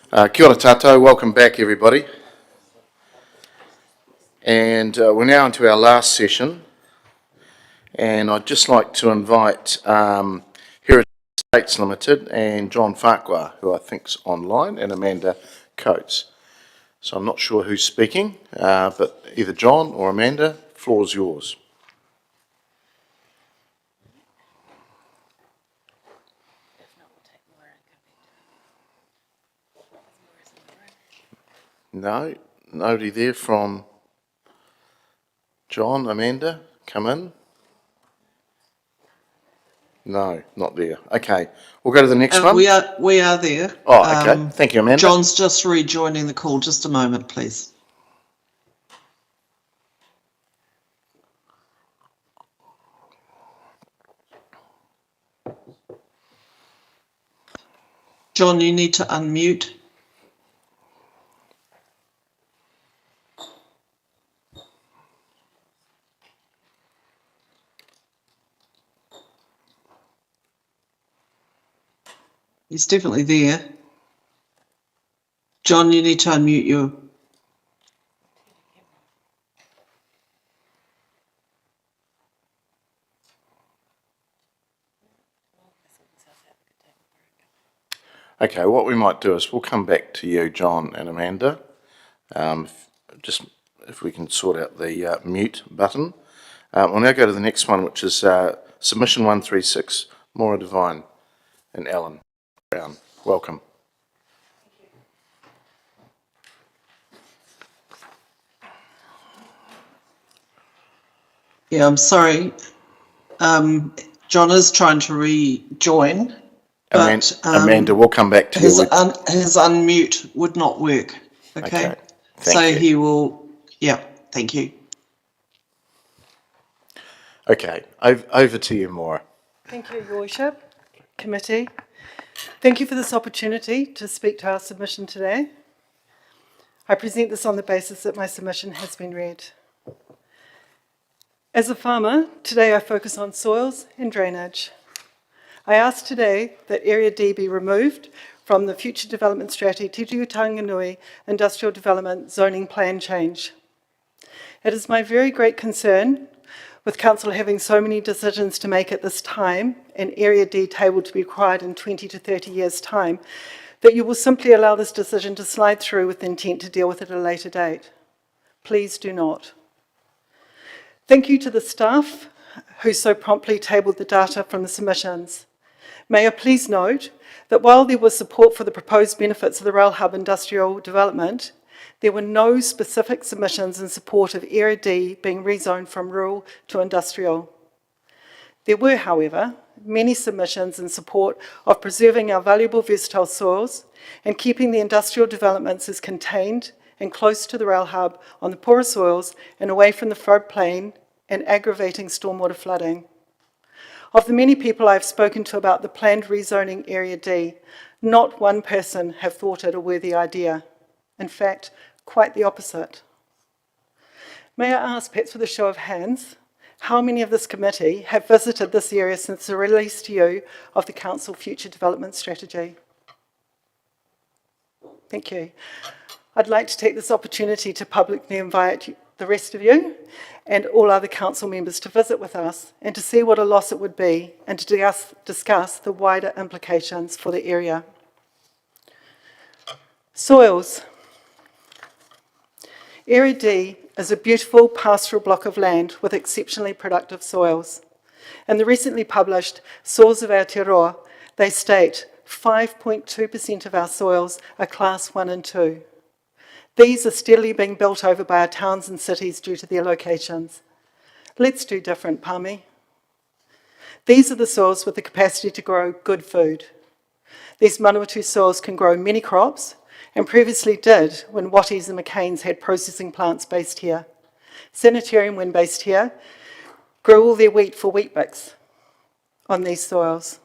Kia ora tātou, welcome back everybody. And we're now into our last session. And I'd just like to invite Heritage Estates Limited and John Farquhar, who I think's online, and Amanda Coates. So I'm not sure who's speaking, but either John or Amanda, floor's yours. No, nobody there from John, Amanda, come in. No, not there. Okay, we'll go to the next one. We are there. Oh, okay. Thank you, Amanda. John's just rejoining the call. Just a moment, please. John, you need to unmute. He's definitely there. John, you need to unmute you. Okay, what we might do is we'll come back to you, John and Amanda. Just if we can sort out the mute button. We'll now go to the next one, which is submission 136, Maura Devine and Alan Brown. Welcome. Yeah, I'm sorry. John is trying to rejoin, but Amanda, we'll come back to his you. his unmute would not work. Okay. So you. he will. Yeah. Thank you. Okay, over to you, Maura. Thank you, Your Worship, Committee. Thank you for this opportunity to speak to our submission today. I present this on the basis that my submission has been read. As a farmer, today I focus on soils and drainage. I ask today that Area D be removed from the Future Development Strategy Te Tiu Tanganui Industrial Development Zoning Plan change. It is my very great concern, with Council having so many decisions to make at this time and Area D tabled to be acquired in 20 to 30 years' time, that you will simply allow this decision to slide through with the intent to deal with it at a later date. Please do not. Thank you to the staff who so promptly tabled the data from the submissions. May I please note that while there was support for the proposed benefits of the Rail Hub industrial development, there were no specific submissions in support of Area D being rezoned from rural to industrial. There were, however, many submissions in support of preserving our valuable versatile soils and keeping the industrial developments as contained and close to the rail hub on the poorer soils and away from the floodplain and aggravating stormwater flooding. Of the many people I've spoken to about the planned rezoning Area D, not one person have thought it a worthy idea. In fact, quite the opposite. May I ask, perhaps with a show of hands, how many of this committee have visited this area since the release to you of the Council Future Development Strategy? Thank you. I'd like to take this opportunity to publicly invite the rest of you and all other council members to visit with us and to see what a loss it would be and to discuss the wider implications for the area. Soils. Area D is a beautiful pastoral block of land with exceptionally productive soils. In the recently published Soils of Aotearoa, they state 5.2% of our soils are class 1 and 2. These are steadily being built over by our towns and cities due to their locations. Let's do different, Palmy. These are the soils with the capacity to grow good food. These Manawatu soils can grow many crops, and previously did when Watties and McCain's had processing plants based here. Sanitarium, when based here, grew all their wheat for Weet-Bix on these soils.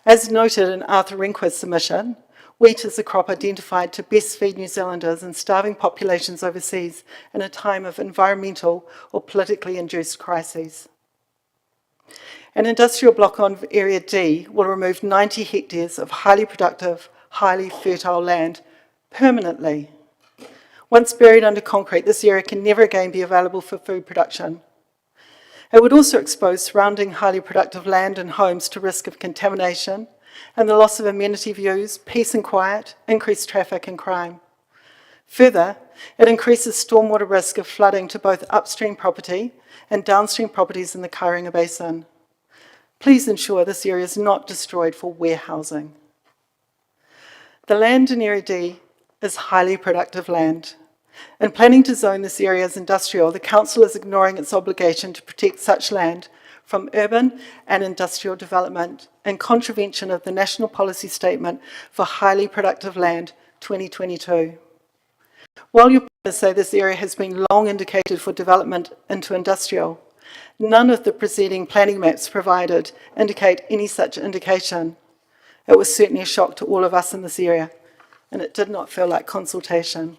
As noted in Arthur Rehnquist's submission, wheat is a crop identified to best feed New Zealanders and starving populations overseas in a time of environmental or politically induced crises. An industrial block on Area D will remove 90 hectares of highly productive, highly fertile land permanently. Once buried under concrete, this area can never again be available for food production. It would also expose surrounding highly productive land and homes to risk of contamination and the loss of amenity views, peace and quiet, increased traffic and crime. Further, it increases stormwater risk of flooding to both upstream property and downstream properties in the Kairinga Basin. Please ensure this area is not destroyed for warehousing. The land in Area D is highly productive land. In planning to zone this area as industrial, the Council is ignoring its obligation to protect such land from urban and industrial development in contravention of the National Policy Statement for Highly Productive Land 2022. While your planners say this area has been long indicated for development into industrial, none of the preceding planning maps provided indicate any such indication. It was certainly a shock to all of us in this area, and it did not feel like consultation.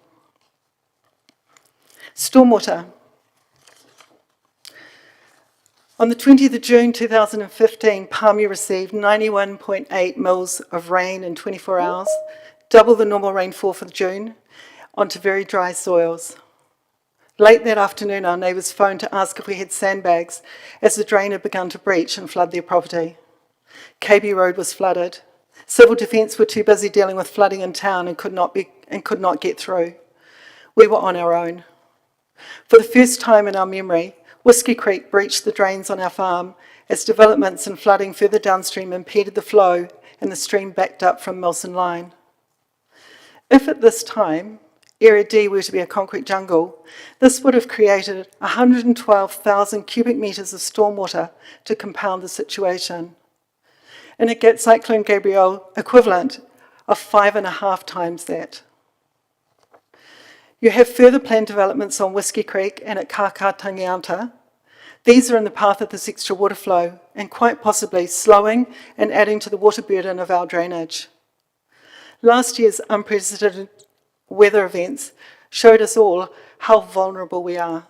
Stormwater. On the 20th of June 2015, Palmy received 91.8 mils of rain in 24 hours, double the normal rainfall for June, onto very dry soils. Late that afternoon, our neighbours phoned to ask if we had sandbags, as the drain had begun to breach and flood their property. KB Road was flooded. Civil Defence were too busy dealing with flooding in town and could not get through. We were on our own. For the first time in our memory, Whiskey Creek breached the drains on our farm as developments and flooding further downstream impeded the flow and the stream backed up from Milson Line. If at this time Area D were to be a concrete jungle, this would have created 112,000 cubic metres of stormwater to compound the situation. And it gets Cyclone Gabrielle equivalent of 5.5 times that. You have further planned developments on Whiskey Creek and at Kakatangianta. These are in the path of this extra water flow and quite possibly slowing and adding to the water burden of our drainage. Last year's unprecedented weather events showed us all how vulnerable we are.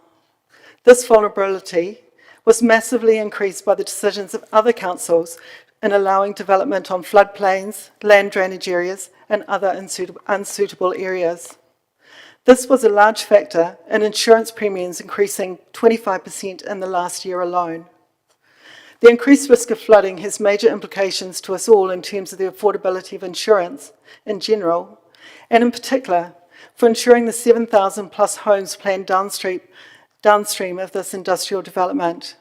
This vulnerability was massively increased by the decisions of other councils in allowing development on floodplains, land drainage areas, and other unsuitable areas. This was a large factor in insurance premiums increasing 25% in the last year alone. The increased risk of flooding has major implications to us all in terms of the affordability of insurance in general, and in particular for ensuring the 7,000 plus homes planned downstream of this industrial development.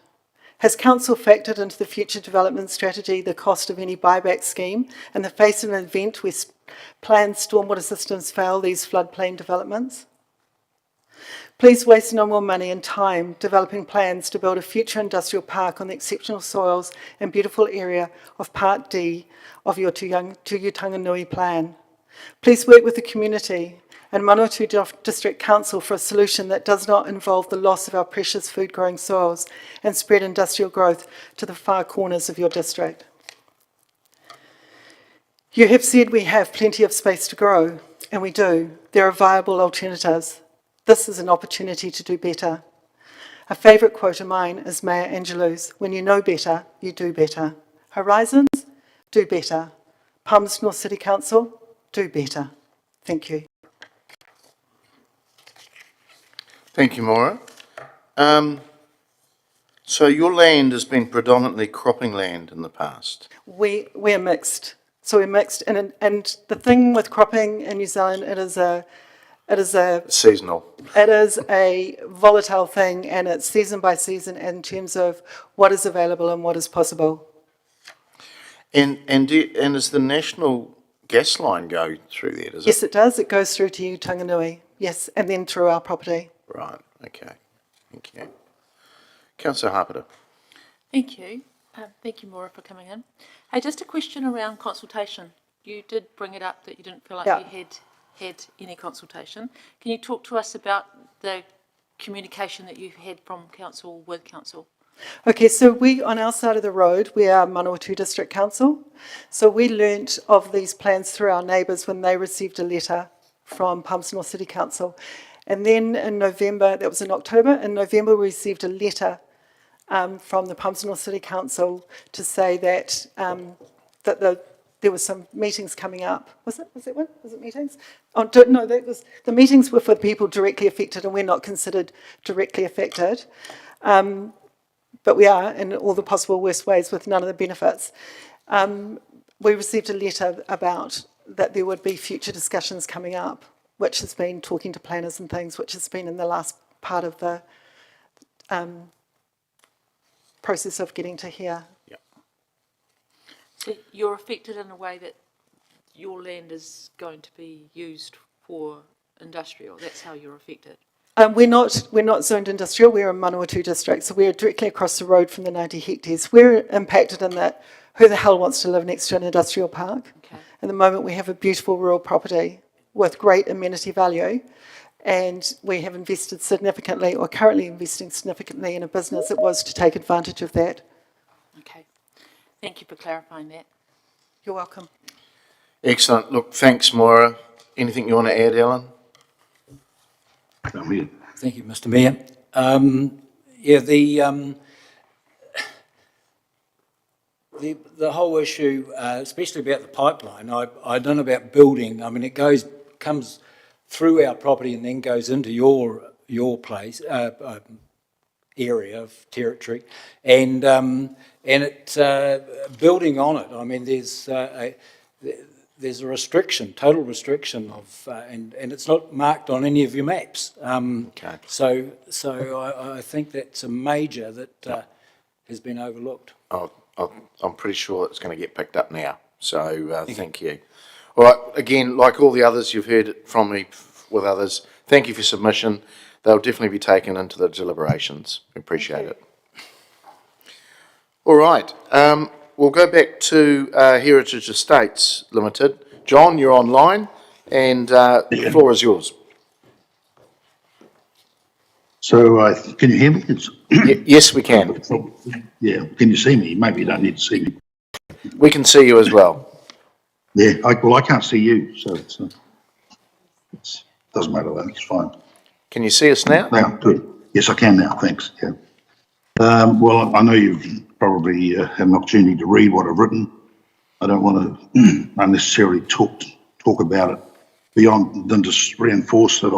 Has Council factored into the future development strategy the cost of any buyback scheme in the face of an event where planned stormwater systems fail these floodplain developments? Please waste no more money and time developing plans to build a future industrial park on the exceptional soils and beautiful area of Part D of your Tuyu Tanganui plan. Please work with the community and Manawatu District Council for a solution that does not involve the loss of our precious food-growing soils and spread industrial growth to the far corners of your district. You have said we have plenty of space to grow, and we do. There are viable alternatives. This is an opportunity to do better. A favourite quote of mine is Maya Angelou's, "When you know better, you do better." Horizons, do better. Palms North City Council, do better. Thank you. Thank you, Maura. So your land has been predominantly cropping land in the past? We're mixed. So we're mixed, and the thing with cropping in New Zealand, it is seasonal. It is a volatile thing, and it's season by season in terms of what is available and what is possible. And does the national gas line go through there? Does it? Yes, it does. It goes through to Tanganui. Yes, and then through our property. Right. Okay. Thank you. Councillor Harpiter. Thank you. Thank you, Maura, for coming in. Hey, just a question around consultation. You did bring it up that you didn't feel like you had any consultation. Can you talk to us about the communication that you've had from council with council? Okay, so we, on our side of the road, we are Manawatu District Council. So we learnt of these plans through our neighbours when they received a letter from Palms North City Council. And then in November, that was in October, in November we received a letter from the Palms North City Council to say that that there were some meetings coming up. Was it one? Was it meetings? Oh, no, the meetings were for people directly affected, and we're not considered directly affected. But we are in all the possible worst ways with none of the benefits. We received a letter about that there would be future discussions coming up, which has been talking to planners and things, which has been in the last part of the process of getting to here. So you're affected in a way that your land is going to be used for industrial. That's how you're affected. We're not zoned industrial. We're in Manawatu district, so we're directly across the road from the 90 hectares. We're impacted in that who the hell wants to live next to an industrial park? Okay. At the moment, we have a beautiful rural property with great amenity value, and we have invested significantly, or currently investing significantly, in a business that was to take advantage of that. Okay. Thank you for clarifying that. You're welcome. Excellent. Look, thanks, Moira. Anything you want to add, Alan? Thank you, Mr. Mayor. The whole issue, especially about the pipeline, I don't know about building. I mean, it comes through our property and then goes into your place, area of territory, and it building on it. I mean, there's a restriction, total restriction of, and it's not marked on any of your maps. Okay. So I think that's a major that has been overlooked. I'm pretty sure it's going to get picked up now. So thank you. All right. Again, like all the others, you've heard it from me with others. Thank you for submission. They'll definitely be taken into the deliberations. Appreciate it. All right. We'll go back to Heritage Estates Limited. John, you're online, and the floor is yours. So can you hear me? Yes, we can. Yeah, can you see me? Maybe you don't need to see me. We can see you as well. Yeah, well, I can't see you, so it doesn't matter though, it's fine. Can you see us now? Now, good. Yes, I can now, thanks. Yeah. Well, I know you've probably had an opportunity to read what I've written. I don't want to unnecessarily talk about it beyond than just reinforce that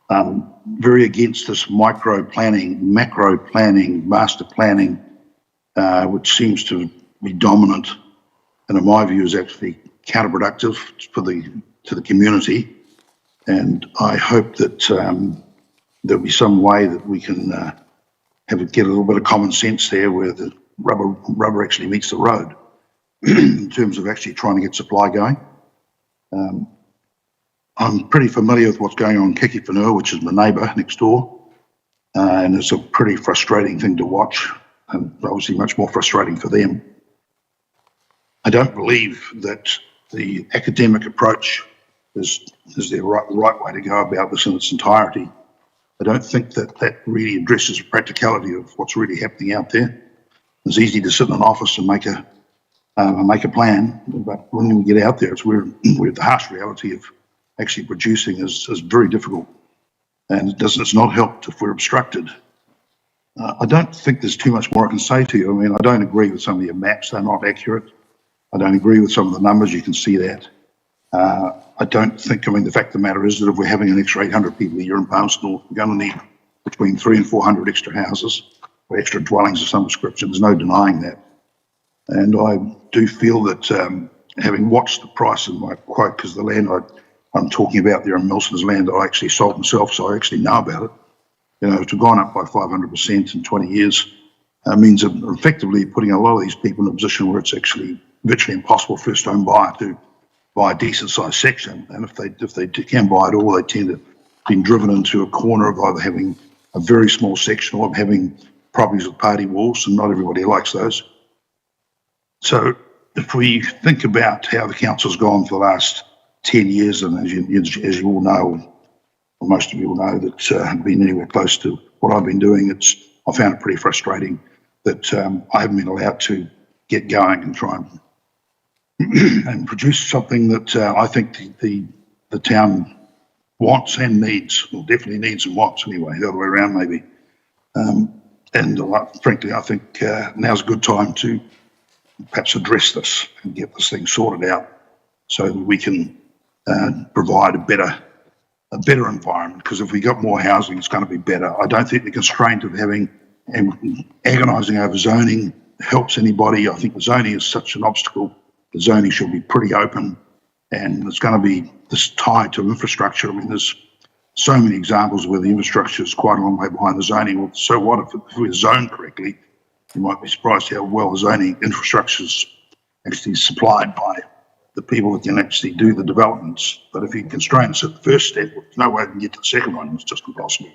I'm very against this micro planning, macro planning, master planning, which seems to be dominant, and in my view is actually counterproductive to the community. And I hope that there'll be some way that we can get a little bit of common sense there, where the rubber actually meets the road in terms of actually trying to get supply going. I'm pretty familiar with what's going on in Kikipinua, which is my neighbour next door, and it's a pretty frustrating thing to watch, and obviously much more frustrating for them. I don't believe that the academic approach is the right way to go about this in its entirety. I don't think that really addresses the practicality of what's really happening out there. It's easy to sit in an office and make a plan, but when we get out there, it's where the harsh reality of actually producing is very difficult, and it's not helped if we're obstructed. I don't think there's too much more I can say to you. I mean, I don't agree with some of your maps; they're not accurate. I don't agree with some of the numbers. You can see that. I don't think. I mean, the fact of the matter is that if we're having an extra 800 people a year in Palmerston, we're going to need between 300 and 400 extra houses or extra dwellings of some description. There's no denying that. And I do feel that having watched the price of my quote, because the land I'm talking about there in Milson's land, I actually sold myself, so I actually know about it. You know, to have gone up by 500% in 20 years means that effectively putting a lot of these people in a position where it's actually virtually impossible for a first-home buyer to buy a decent-sized section. And if they can buy it all, they tend to be driven into a corner of either having a very small section or having properties with party walls, and not everybody likes those. So if we think about how the council's gone for the last 10 years, and as you all know, or most of you will know, that haven't been anywhere close to what I've been doing, I found it pretty frustrating that I haven't been allowed to get going and try and produce something that I think the town wants and needs, or definitely needs and wants anyway, the other way around maybe. And frankly, I think now's a good time to perhaps address this and get this thing sorted out so that we can provide a better environment. Because if we got more housing, it's going to be better. I don't think the constraint of having and agonising over zoning helps anybody. I think the zoning is such an obstacle. The zoning should be pretty open, and it's going to be this tied to infrastructure. I mean, there's so many examples where the infrastructure is quite a long way behind the zoning. Well, so what if we're zoned correctly? You might be surprised how well the zoning infrastructure is actually supplied by the people that can actually do the developments. But if you constrain us at the first step, there's no way we can get to the second one. It's just impossible.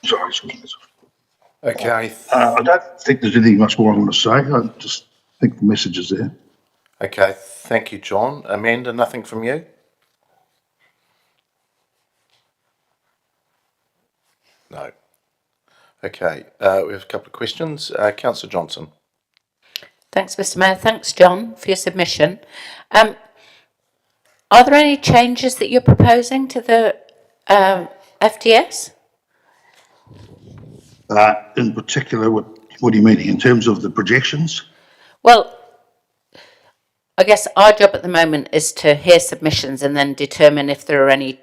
Sorry, excuse me. Okay. I don't think there's anything much more I want to say. I just think the message is there. Okay, thank you, John. Amanda, nothing from you? No. Okay, we have a couple of questions. Councillor Johnson. Thanks, Mr. Mayor. Thanks, John, for your submission. Are there any changes that you're proposing to the FDS? In particular, what do you mean in terms of the projections? Well, I guess our job at the moment is to hear submissions and then determine if there are any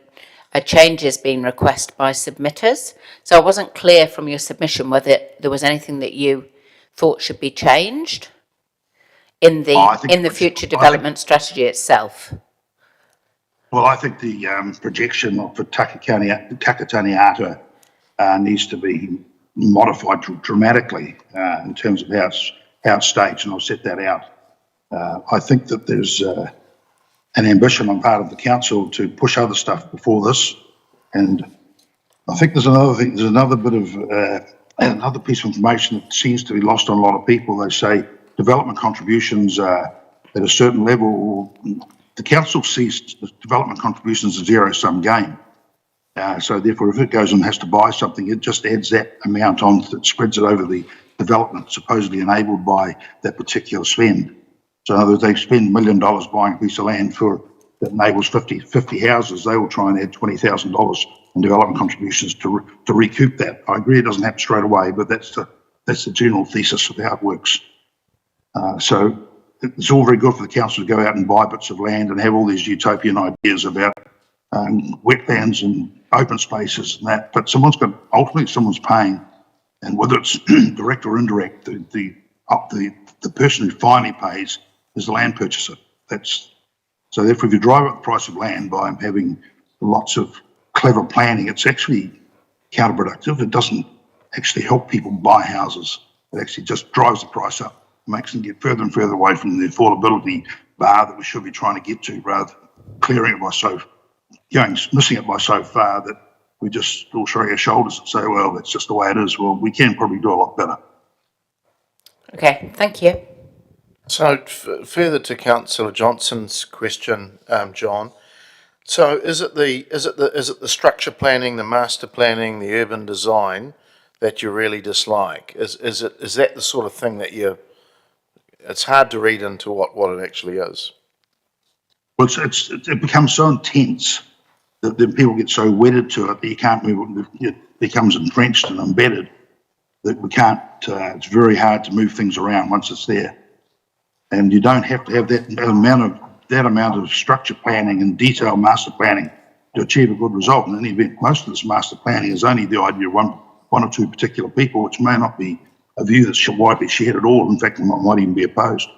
changes being requested by submitters. So I wasn't clear from your submission whether there was anything that you thought should be changed in the future development strategy itself. Well, I think the projection for Takataniata needs to be modified dramatically in terms of how it's staged, and I'll set that out. I think that there's an ambition on part of the council to push other stuff before this, and I think there's another thing. There's another bit of another piece of information that seems to be lost on a lot of people. They say development contributions at a certain level. The council sees development contributions as a zero-sum game. So therefore, if it goes and has to buy something, it just adds that amount on that spreads it over the development supposedly enabled by that particular spend. So in other words, they spend $1 million buying a piece of land that enables 50 houses. They will try and add $20,000 in development contributions to recoup that. I agree it doesn't happen straight away, but that's the general thesis of how it works. So it's all very good for the council to go out and buy bits of land and have all these utopian ideas about wetlands and open spaces and that, but ultimately someone's paying, and whether it's direct or indirect, the person who finally pays is the land purchaser. So therefore, if you drive up the price of land by having lots of clever planning, it's actually counterproductive. It doesn't actually help people buy houses. It actually just drives the price up, makes them get further and further away from the affordability bar that we should be trying to get to, rather than clearing it missing it by so far that we just all shrug our shoulders and say, well, that's just the way it is. Well, we can probably do a lot better. Okay, thank you. So further to Councillor Johnson's question, John. So is it the structure planning, the master planning, the urban design that you really dislike? Is that the sort of thing that it's hard to read into what it actually is? Well, it becomes so intense that then people get so wedded to it that you can't move it. It becomes entrenched and embedded that we can't. It's very hard to move things around once it's there, and you don't have to have that amount of structure planning and detailed master planning to achieve a good result. In any event, most of this master planning is only the idea of one or two particular people, which may not be a view that's widely shared at all. In fact, it might even be opposed.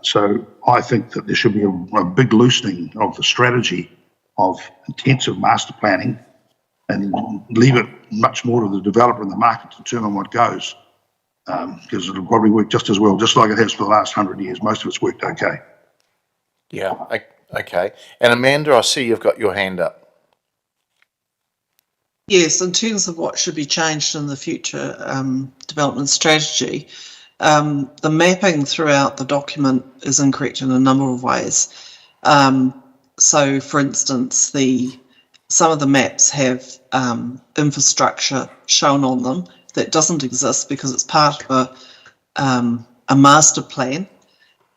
So I think that there should be a big loosening of the strategy of intensive master planning and leave it much more to the developer and the market to determine what goes, because it'll probably work just as well, just like it has for the last 100 years. Most of it's worked okay. Yeah, okay. And Amanda, I see you've got your hand up. Yes, in terms of what should be changed in the future development strategy, the mapping throughout the document is incorrect in a number of ways. So, for instance, some of the maps have infrastructure shown on them that doesn't exist because it's part of a master plan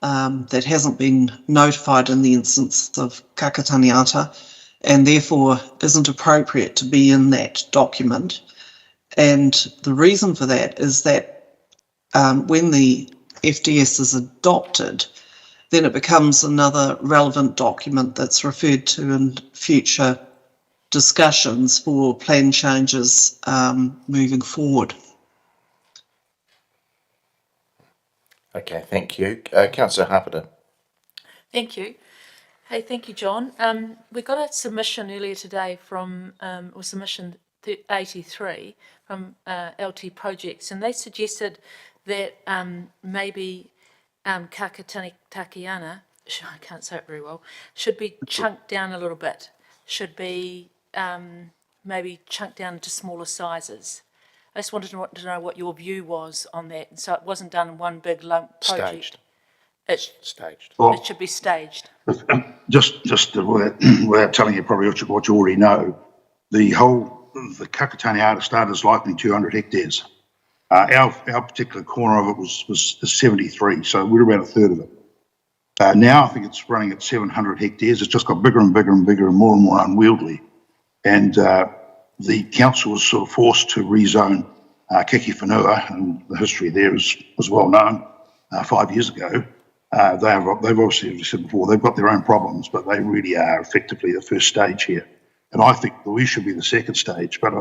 that hasn't been notified in the instance of Kakataniata, and therefore isn't appropriate to be in that document. And the reason for that is that when the FDS is adopted, then it becomes another relevant document that's referred to in future discussions for plan changes moving forward. Okay, thank you. Councillor Harpiter. Thank you. Hey, thank you, John. We got a submission earlier today from, or submission 83 from LT Projects, and they suggested that maybe Kakataniana, I can't say it very well, should be chunked down a little bit, should be maybe chunked down into smaller sizes. I just wanted to know what your view was on that, and so it wasn't done in one big lump project. Staged. It should be staged. Just without telling you probably what you already know, the Kakataniana started as likely 200 hectares. Our particular corner of it was 73, so we're about a third of it. Now I think it's running at 700 hectares. It's just got bigger and bigger and bigger and more unwieldy. And the council was sort of forced to rezone Kiki Whenua, and the history there is well known, 5 years ago. They've obviously, as we said before, they've got their own problems, but they really are effectively the first stage here. And I think that we should be the second stage. But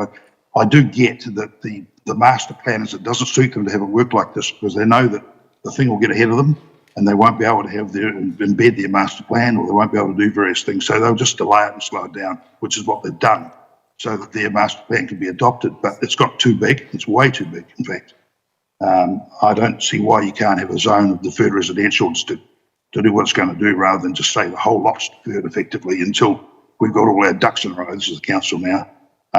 I do get that the master planners, it doesn't suit them to have it work like this, because they know that the thing will get ahead of them and they won't be able to embed their master plan, or they won't be able to do various things. So they'll just delay it and slow it down, which is what they've done, so that their master plan can be adopted. But it's got too big. It's way too big, in fact. I don't see why you can't have a zone of deferred residential to do what it's going to do, rather than just say the whole lot's deferred effectively until we've got all our ducks in a row. This is the council now,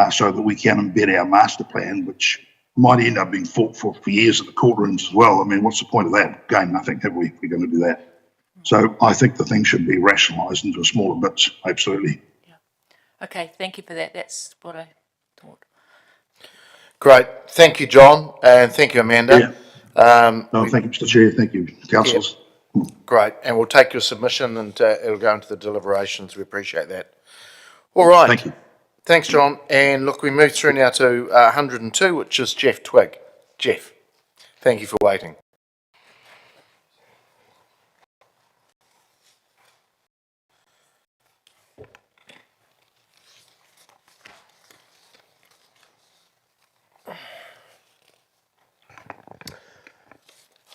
so that we can embed our master plan, which might end up being fought for years at the courtrooms as well. I mean, what's the point of that? Gain nothing, have we, if we're going to do that? So I think the thing should be rationalised into smaller bits, absolutely. Yeah. Okay, thank you for that. That's what I thought. Great. Thank you, John, and thank you, Amanda. Yeah. Thank you, Mr. Chair. Thank you, councillors. Yeah. Great. And we'll take your submission and it'll go into the deliberations. We appreciate that. All right. Thank you. Thanks, John. And look, we move through now to 102, which is Jeff Twigg. Jeff, thank you for waiting.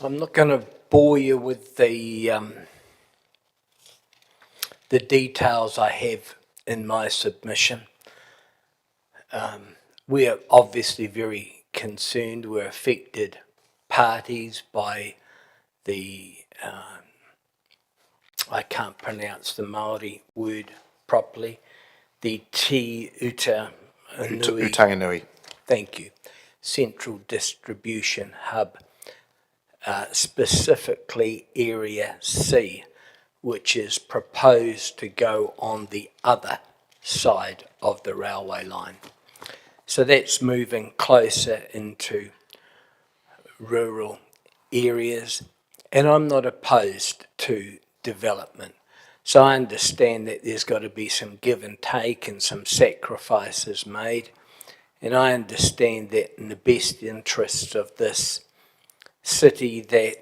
I'm not going to bore you with the details I have in my submission. We are obviously very concerned. We're affected parties by the, I can't pronounce the Maori word properly, the Utanganui. Thank you. Central Distribution Hub. Specifically Area C, which is proposed to go on the other side of the railway line. So that's moving closer into rural areas, and I'm not opposed to development. So I understand that there's got to be some give and take and some sacrifices made, and I understand that in the best interests of this city that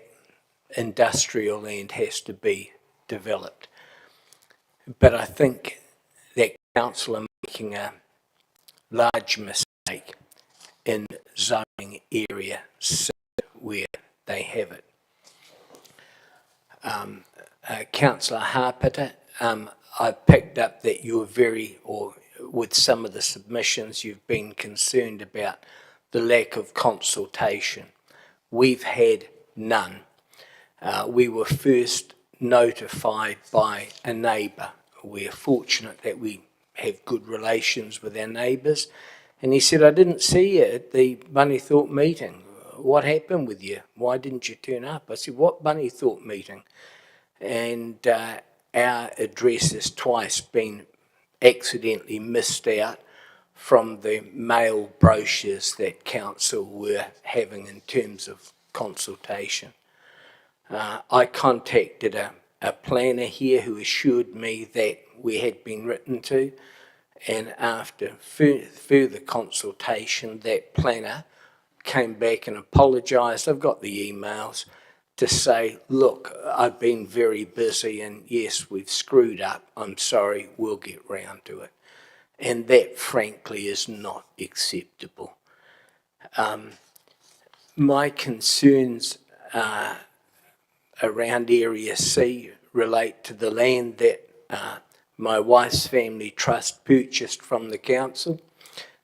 industrial land has to be developed. But I think that council are making a large mistake in zoning area C where they have it. Councillor Harpiter, I picked up that you were with some of the submissions, you've been concerned about the lack of consultation. We've had none. We were first notified by a neighbour. We're fortunate that we have good relations with our neighbours. And he said, I didn't see you at the Bunnythorpe meeting. What happened with you? Why didn't you turn up? I said, what Bunnythorpe meeting? And our address has twice been accidentally missed out from the mail brochures that council were having in terms of consultation. I contacted a planner here who assured me that we had been written to, and after further consultation, that planner came back and apologised. I've got the emails to say, look, I've been very busy and yes, we've screwed up. I'm sorry, we'll get round to it. And that, frankly, is not acceptable. My concerns around Area C relate to the land that my wife's family trust purchased from the council.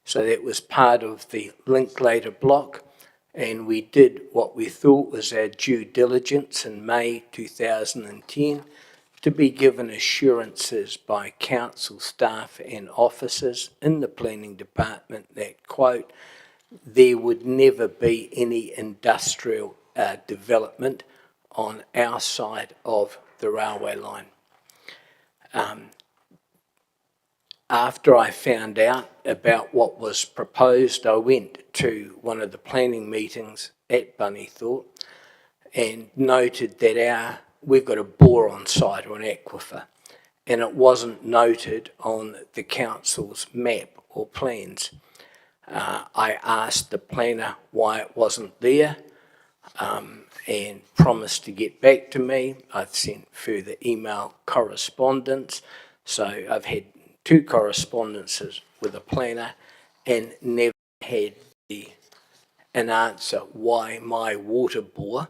So that was part of the Linklater block, and we did what we thought was our due diligence in May 2010 to be given assurances by council staff and officers in the planning department that, quote, there would never be any industrial development on our side of the railway line. After I found out about what was proposed, I went to one of the planning meetings at Bunnythorpe and noted that we've got a bore on site or an aquifer, and it wasn't noted on the council's map or plans. I asked the planner why it wasn't there and promised to get back to me. I've sent further email correspondence, so I've had 2 correspondences with a planner and never had an answer why my water bore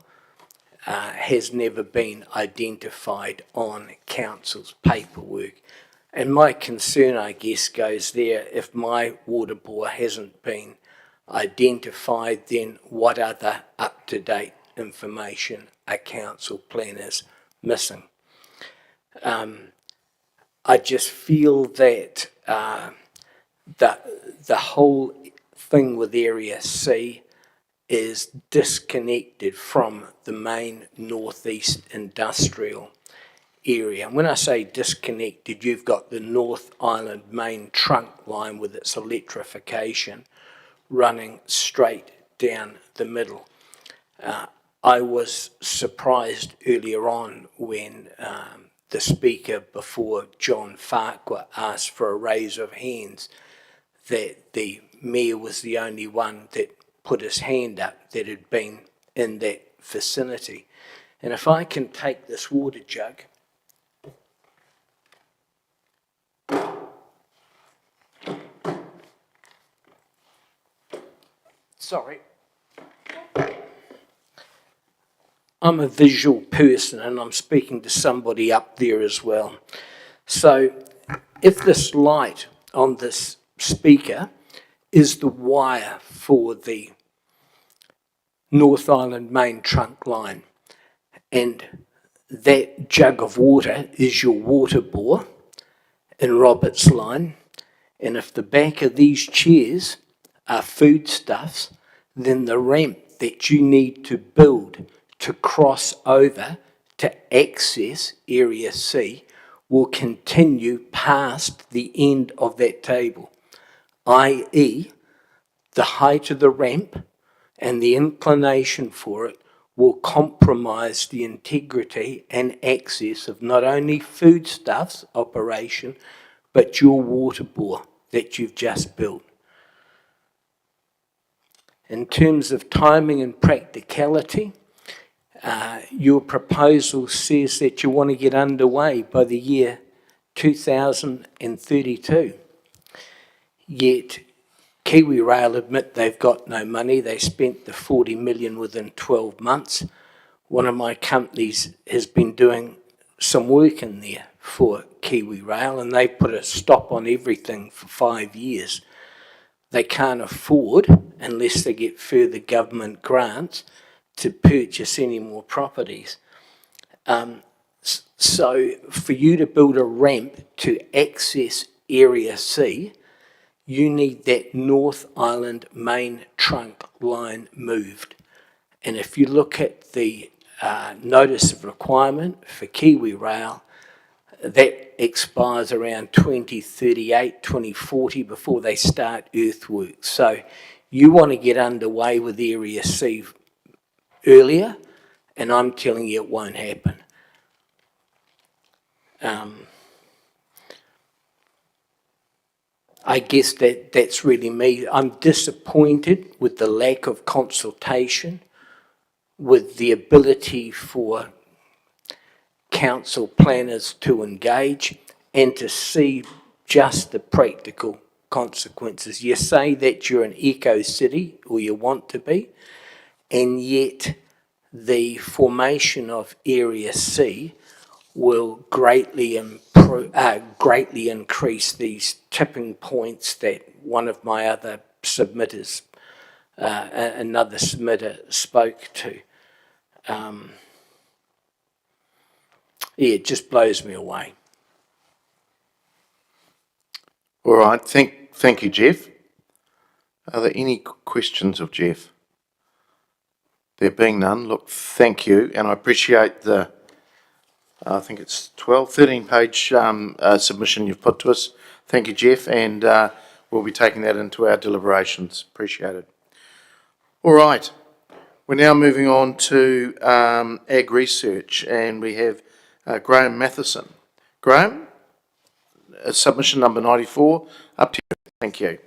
has never been identified on council's paperwork. And my concern, I guess, goes there, if my water bore hasn't been identified, then what other up-to-date information are council planners missing? I just feel that the whole thing with Area C is disconnected from the main northeast industrial area. And when I say disconnected, you've got the North Island main trunk line with its electrification running straight down the middle. I was surprised earlier on when the speaker before John Farquhar asked for a raise of hands that the mayor was the only one that put his hand up that had been in that vicinity. And if I can take this water jug, sorry, I'm a visual person and I'm speaking to somebody up there as well. So if this light on this speaker is the wire for the North Island main trunk line, and that jug of water is your water bore in Roberts Line, and if the back of these chairs are foodstuffs, then the ramp that you need to build to cross over to access Area C will continue past the end of that table, i.e. the height of the ramp and the inclination for it will compromise the integrity and access of not only foodstuffs operation, but your water bore that you've just built. In terms of timing and practicality, your proposal says that you want to get underway by the year 2032. Yet KiwiRail admit they've got no money. They spent the 40 million within 12 months. One of my companies has been doing some work in there for KiwiRail, and they put a stop on everything for 5 years. They can't afford, unless they get further government grants, to purchase any more properties. So for you to build a ramp to access Area C, you need that North Island main trunk line moved. And if you look at the notice of requirement for KiwiRail, that expires around 2038, 2040 before they start earthworks. So you want to get underway with Area C earlier, and I'm telling you it won't happen. I guess that's really me. I'm disappointed with the lack of consultation, with the ability for council planners to engage and to see just the practical consequences. You say that you're an eco city, or you want to be, and yet the formation of Area C will greatly increase these tipping points that one of my other submitters, another submitter, spoke to. It just blows me away. All right, thank you, Jeff. Are there any questions of Jeff? There being none, look, thank you, and I appreciate the, I think it's 13 page submission you've put to us. Thank you, Jeff, and we'll be taking that into our deliberations. Appreciate it. All right, we're now moving on to ag research, and we have Graham Matheson. Graham, submission number 94, up to you. Thank you.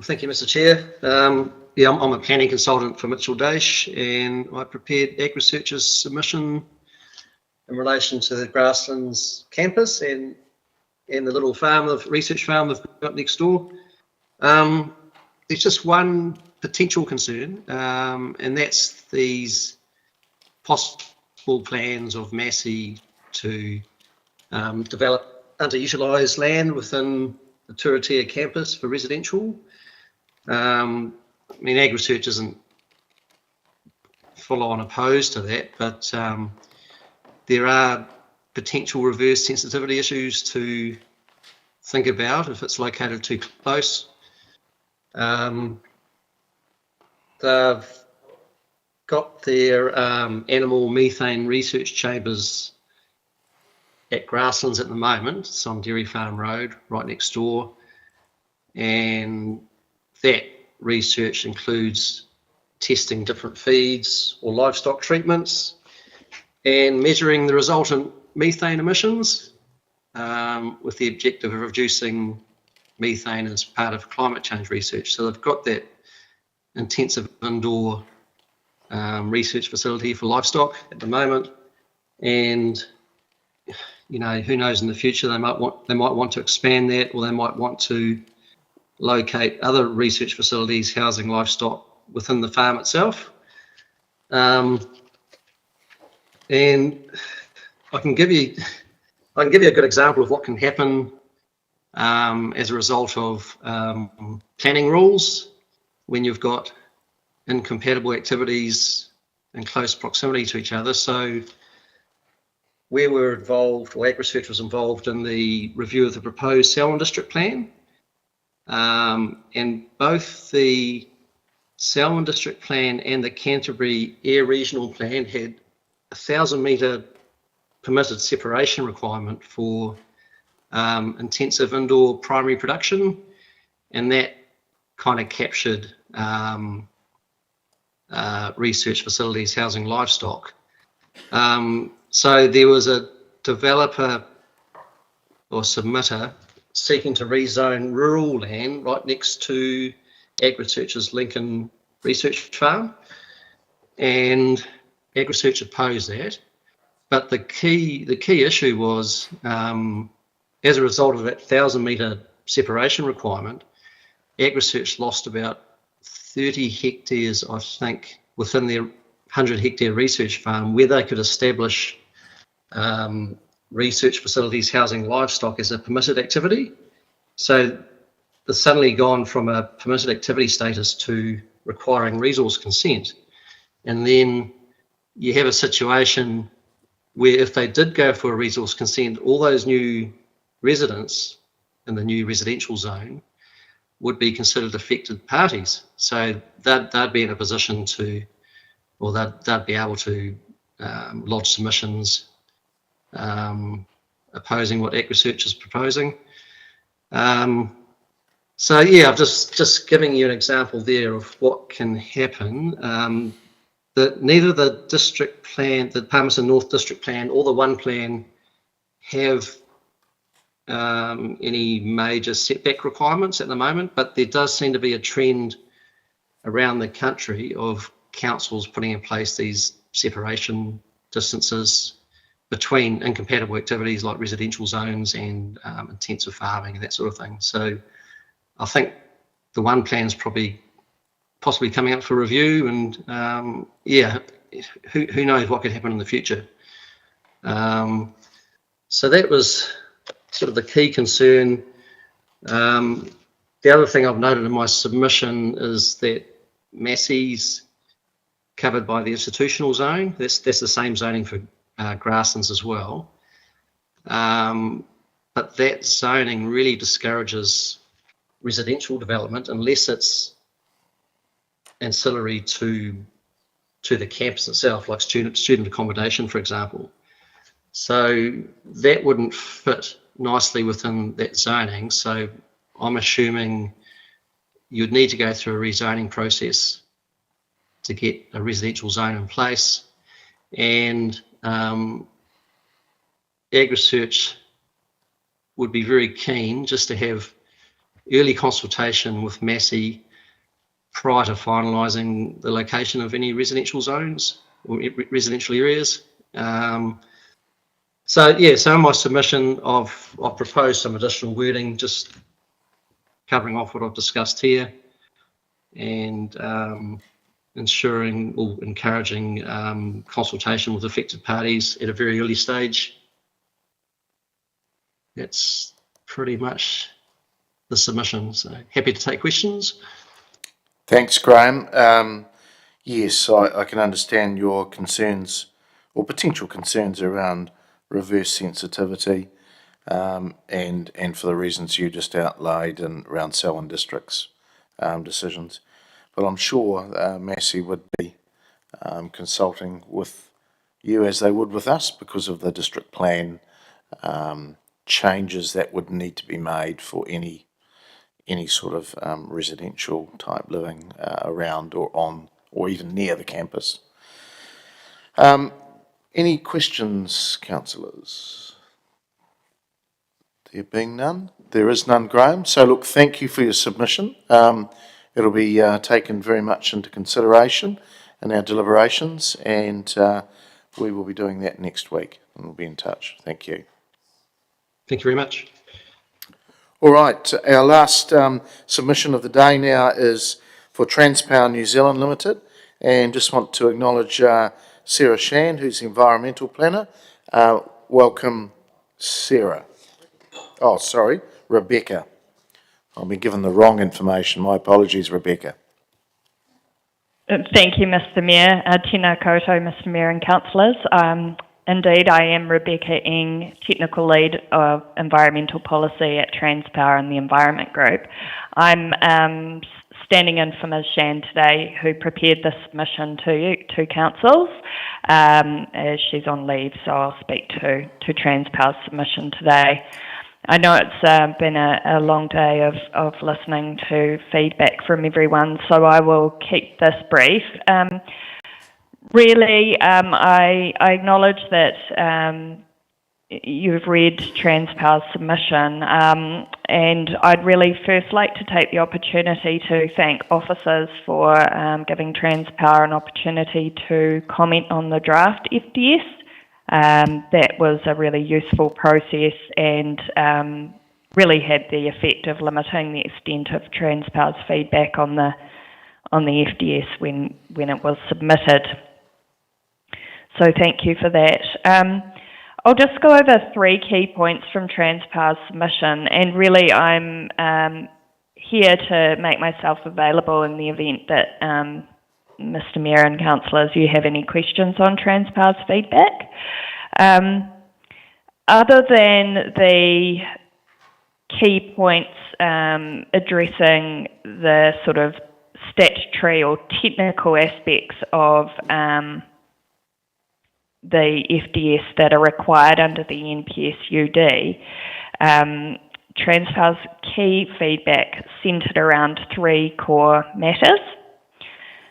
Thank you, Mr. Chair. I'm a planning consultant for Mitchell Dash, and I prepared Ag Research's submission in relation to the Grasslands campus and the little farm, the research farm they've got next door. There's just one potential concern, and that's these possible plans of Massey to develop underutilised land within the Turitea campus for residential. I mean, Ag Research isn't full on opposed to that, but there are potential reverse sensitivity issues to think about if it's located too close. They've got their animal methane research chambers at Grasslands at the moment. It's on Dairy Farm Road, right next door, and that research includes testing different feeds or livestock treatments and measuring the resultant methane emissions with the objective of reducing methane as part of climate change research. So they've got that intensive indoor research facility for livestock at the moment, and you know, who knows in the future, they might want to expand that, or they might want to locate other research facilities housing livestock within the farm itself. And I can give you a good example of what can happen as a result of planning rules when you've got incompatible activities in close proximity to each other. So we were involved, or Ag Research was involved in the review of the proposed Selwyn District Plan. And both the Selwyn District Plan and the Canterbury Air Regional Plan had a 1,000 metre permitted separation requirement for intensive indoor primary production, and that kind of captured research facilities housing livestock. So there was a developer or submitter seeking to rezone rural land right next to Ag Research's Lincoln Research Farm, and Ag Research opposed that. But the key issue was, as a result of that 1,000 metre separation requirement, Ag Research lost about 30 hectares, I think, within their 100 hectare research farm where they could establish research facilities housing livestock as a permitted activity. So it's suddenly gone from a permitted activity status to requiring resource consent. And then you have a situation where if they did go for a resource consent, all those new residents in the new residential zone would be considered affected parties. So they'd be in a position to, or they'd be able to lodge submissions opposing what Ag Research is proposing. So yeah, I'm just giving you an example there of what can happen. That neither the district plan, the Palmerston North District Plan, or the One Plan have any major setback requirements at the moment, but there does seem to be a trend around the country of councils putting in place these separation distances between incompatible activities like residential zones and intensive farming and that sort of thing. So I think the one plan is possibly coming up for review, and yeah, who knows what could happen in the future. So that was sort of the key concern. The other thing I've noted in my submission is that Massey's covered by the institutional zone. That's the same zoning for Grasslands as well. But that zoning really discourages residential development unless it's ancillary to the campus itself, like student accommodation, for example. So that wouldn't fit nicely within that zoning. So I'm assuming you'd need to go through a rezoning process to get a residential zone in place. And AgResearch would be very keen just to have early consultation with Massey prior to finalising the location of any residential zones or residential areas. So in my submission, I've proposed some additional wording, just covering off what I've discussed here, and ensuring or encouraging consultation with affected parties at a very early stage. That's pretty much the submission. So happy to take questions. Thanks, Graham. Yes, I can understand your concerns or potential concerns around reverse sensitivity, and for the reasons you just outlined and around Selwyn District's decisions. But I'm sure Massey would be consulting with you as they would with us because of the district plan changes that would need to be made for any sort of residential type living around or on or even near the campus. Any questions, councillors? There being none, there is none, Graham. So look, thank you for your submission. It'll be taken very much into consideration in our deliberations, and we will be doing that next week, and we'll be in touch. Thank you. Thank you very much. All right, our last submission of the day now is for Transpower New Zealand Limited, and just want to acknowledge Sarah Shand, who's the environmental planner. Welcome, Sarah. Oh, sorry, Rebecca. I've been given the wrong information. My apologies, Rebecca. Thank you, Mr Mayor. Tēnā koutou, Mr Mayor and councillors. Indeed, I am Rebecca Eng, Technical Lead of Environmental Policy at Transpower and the Environment Group. I'm standing in for Ms Shand today, who prepared this submission to councils. As she's on leave, so I'll speak to Transpower's submission today. I know it's been a long day of listening to feedback from everyone, so I will keep this brief. Really, I acknowledge that you've read Transpower's submission, and I'd really first like to take the opportunity to thank officers for giving Transpower an opportunity to comment on the draft FDS. That was a really useful process and really had the effect of limiting the extent of Transpower's feedback on the FDS when it was submitted. So thank you for that. I'll just go over 3 key points from Transpower's submission, and really I'm here to make myself available in the event that Mr Mayor and councillors, you have any questions on Transpower's feedback. Other than the key points addressing the sort of statutory or technical aspects of the FDS that are required under the NPSUD, Transpower's key feedback centred around 3 core matters,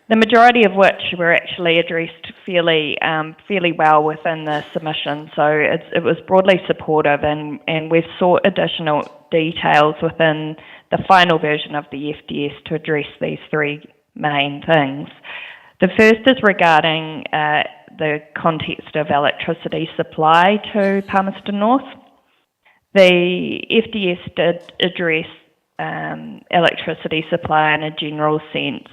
the majority of which were actually addressed fairly well within the submission, so it was broadly supportive, and we've sought additional details within the final version of the FDS to address these three main things. The first is regarding the context of electricity supply to Palmerston North. The FDS did address electricity supply in a general sense,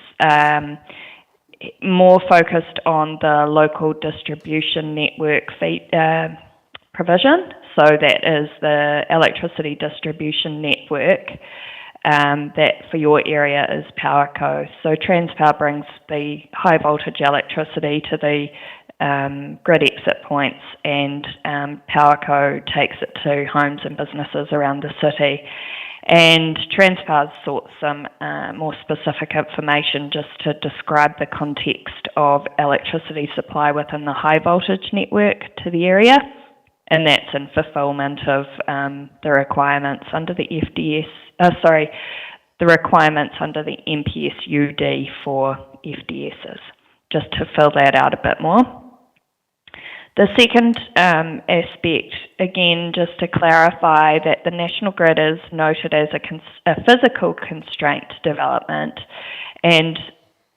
more focused on the local distribution network provision. So that is the electricity distribution network that for your area is Powerco. So Transpower brings the high voltage electricity to the grid exit points, and Powerco takes it to homes and businesses around the city. And Transpower sought some more specific information just to describe the context of electricity supply within the high voltage network to the area, and that's in fulfilment of the requirements under the the requirements under the MPSUD for FDSs, just to fill that out a bit more. The second aspect, again, just to clarify that the National Grid is noted as a physical constraint development, and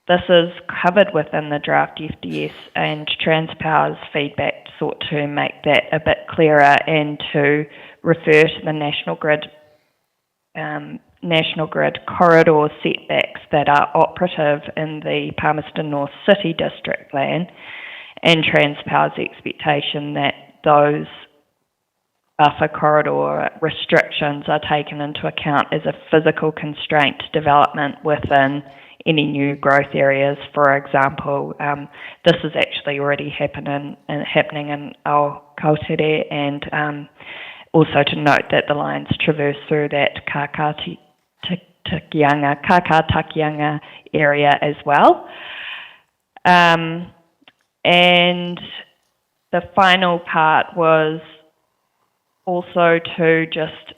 this is covered within the draft FDS, and Transpower's feedback sought to make that a bit clearer and to refer to the National Grid corridor setbacks that are operative in the Palmerston North City District plan, and Transpower's expectation that those buffer corridor restrictions are taken into account as a physical constraint to development within any new growth areas. For example, this is actually already happening in Aokautere, and also to note that the lines traverse through that Kakatakianga area as well. And the final part was also to just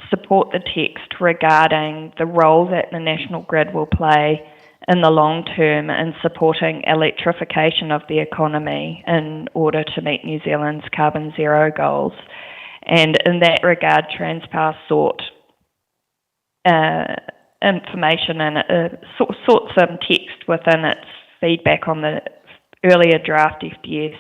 support the text regarding the role that the National Grid will play in the long term in supporting electrification of the economy in order to meet New Zealand's carbon zero goals. And in that regard, Transpower sought information and sought some text within its feedback on the earlier draft FDS,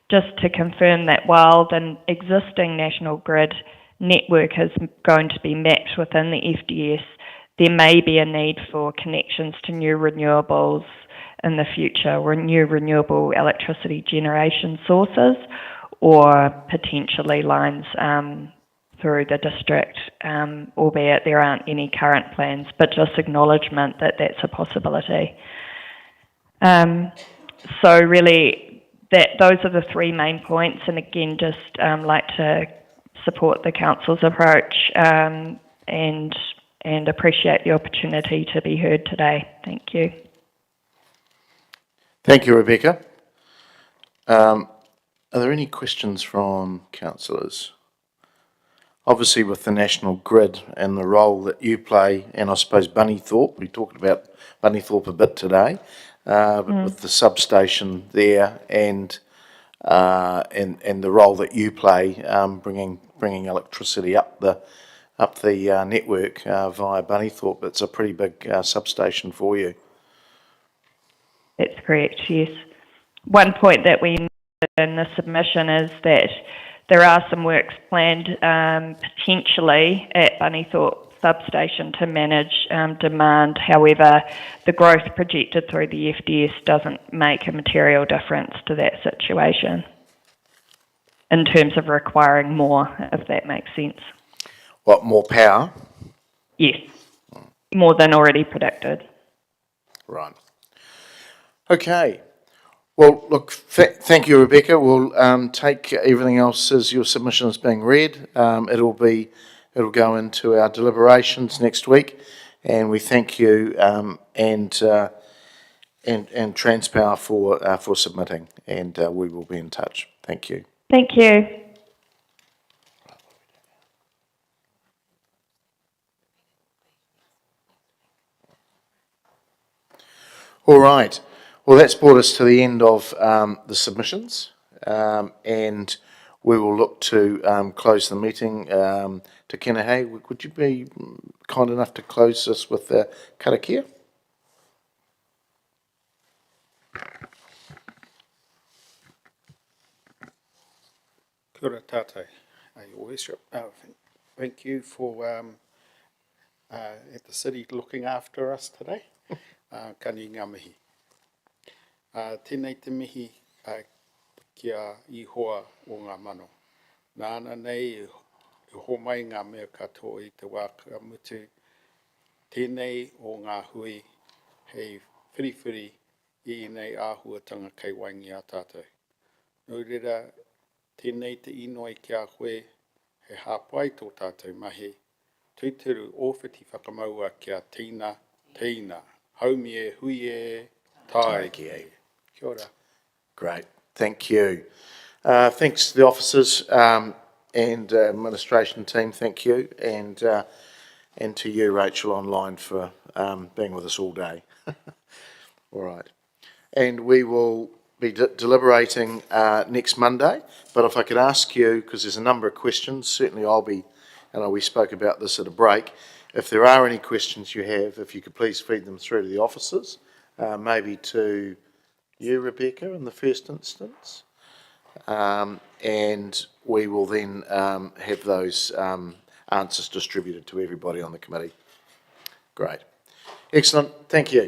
just to confirm that while the existing National Grid network is going to be mapped within the FDS, there may be a need for connections to new renewables in the future, or new renewable electricity generation sources, or potentially lines through the district, albeit there aren't any current plans, but just acknowledgement that that's a possibility. So really, those are the three main points, and again, just like to support the council's approach and appreciate the opportunity to be heard today. Thank you. Thank you, Rebecca. Are there any questions from councillors? Obviously, with the National Grid and the role that you play, and I suppose Bunnythorpe, we talked about Bunnythorpe a bit today, but with the substation there and the role that you play, bringing electricity up the network via Bunnythorpe, it's a pretty big substation for you. That's correct, yes. One point that we noted in the submission is that there are some works planned potentially at Bunnythorpe substation to manage demand. However, the growth projected through the FDS doesn't make a material difference to that situation in terms of requiring more, if that makes sense. What, more power? Yes, more than already predicted. Right. Okay. Well, look, thank you, Rebecca. We'll take everything else as your submission is being read. It'll go into our deliberations next week, and we thank you and Transpower for submitting, and we will be in touch. Thank you. Thank you. All right. Well, that's brought us to the end of the submissions, and we will look to close the meeting. To Kenahei, would you be kind enough to close this with the karakia? Kia ora tātai, Your Worship. Thank you for at the city looking after us today. Kani ngā mihi. Tēnei te mihi kia ihoa o ngā mano. Nāna nei I ho mai ngā mea katoa I te wāka mutu. Tēnei o ngā hui hei whiriwhiri I nei āhuatanga kei waingi a tātou. Nō reira, tēnei te inoi ki a koe he hāpai tō tātou mahi. Tūturu ōwhiti whakamaua kia tīna, haumi e, hui e, tai ki e. Kia ora. Great, thank you. Thanks to the officers and administration team, thank you, and to you, Rachel, online for being with us all day. All right. And we will be deliberating next Monday, but if I could ask you, because there's a number of questions, certainly I'll be, and we spoke about this at a break, if there are any questions you have, if you could please feed them through to the officers, maybe to you, Rebecca, in the first instance, and we will then have those answers distributed to everybody on the committee. Great. Excellent. Thank you.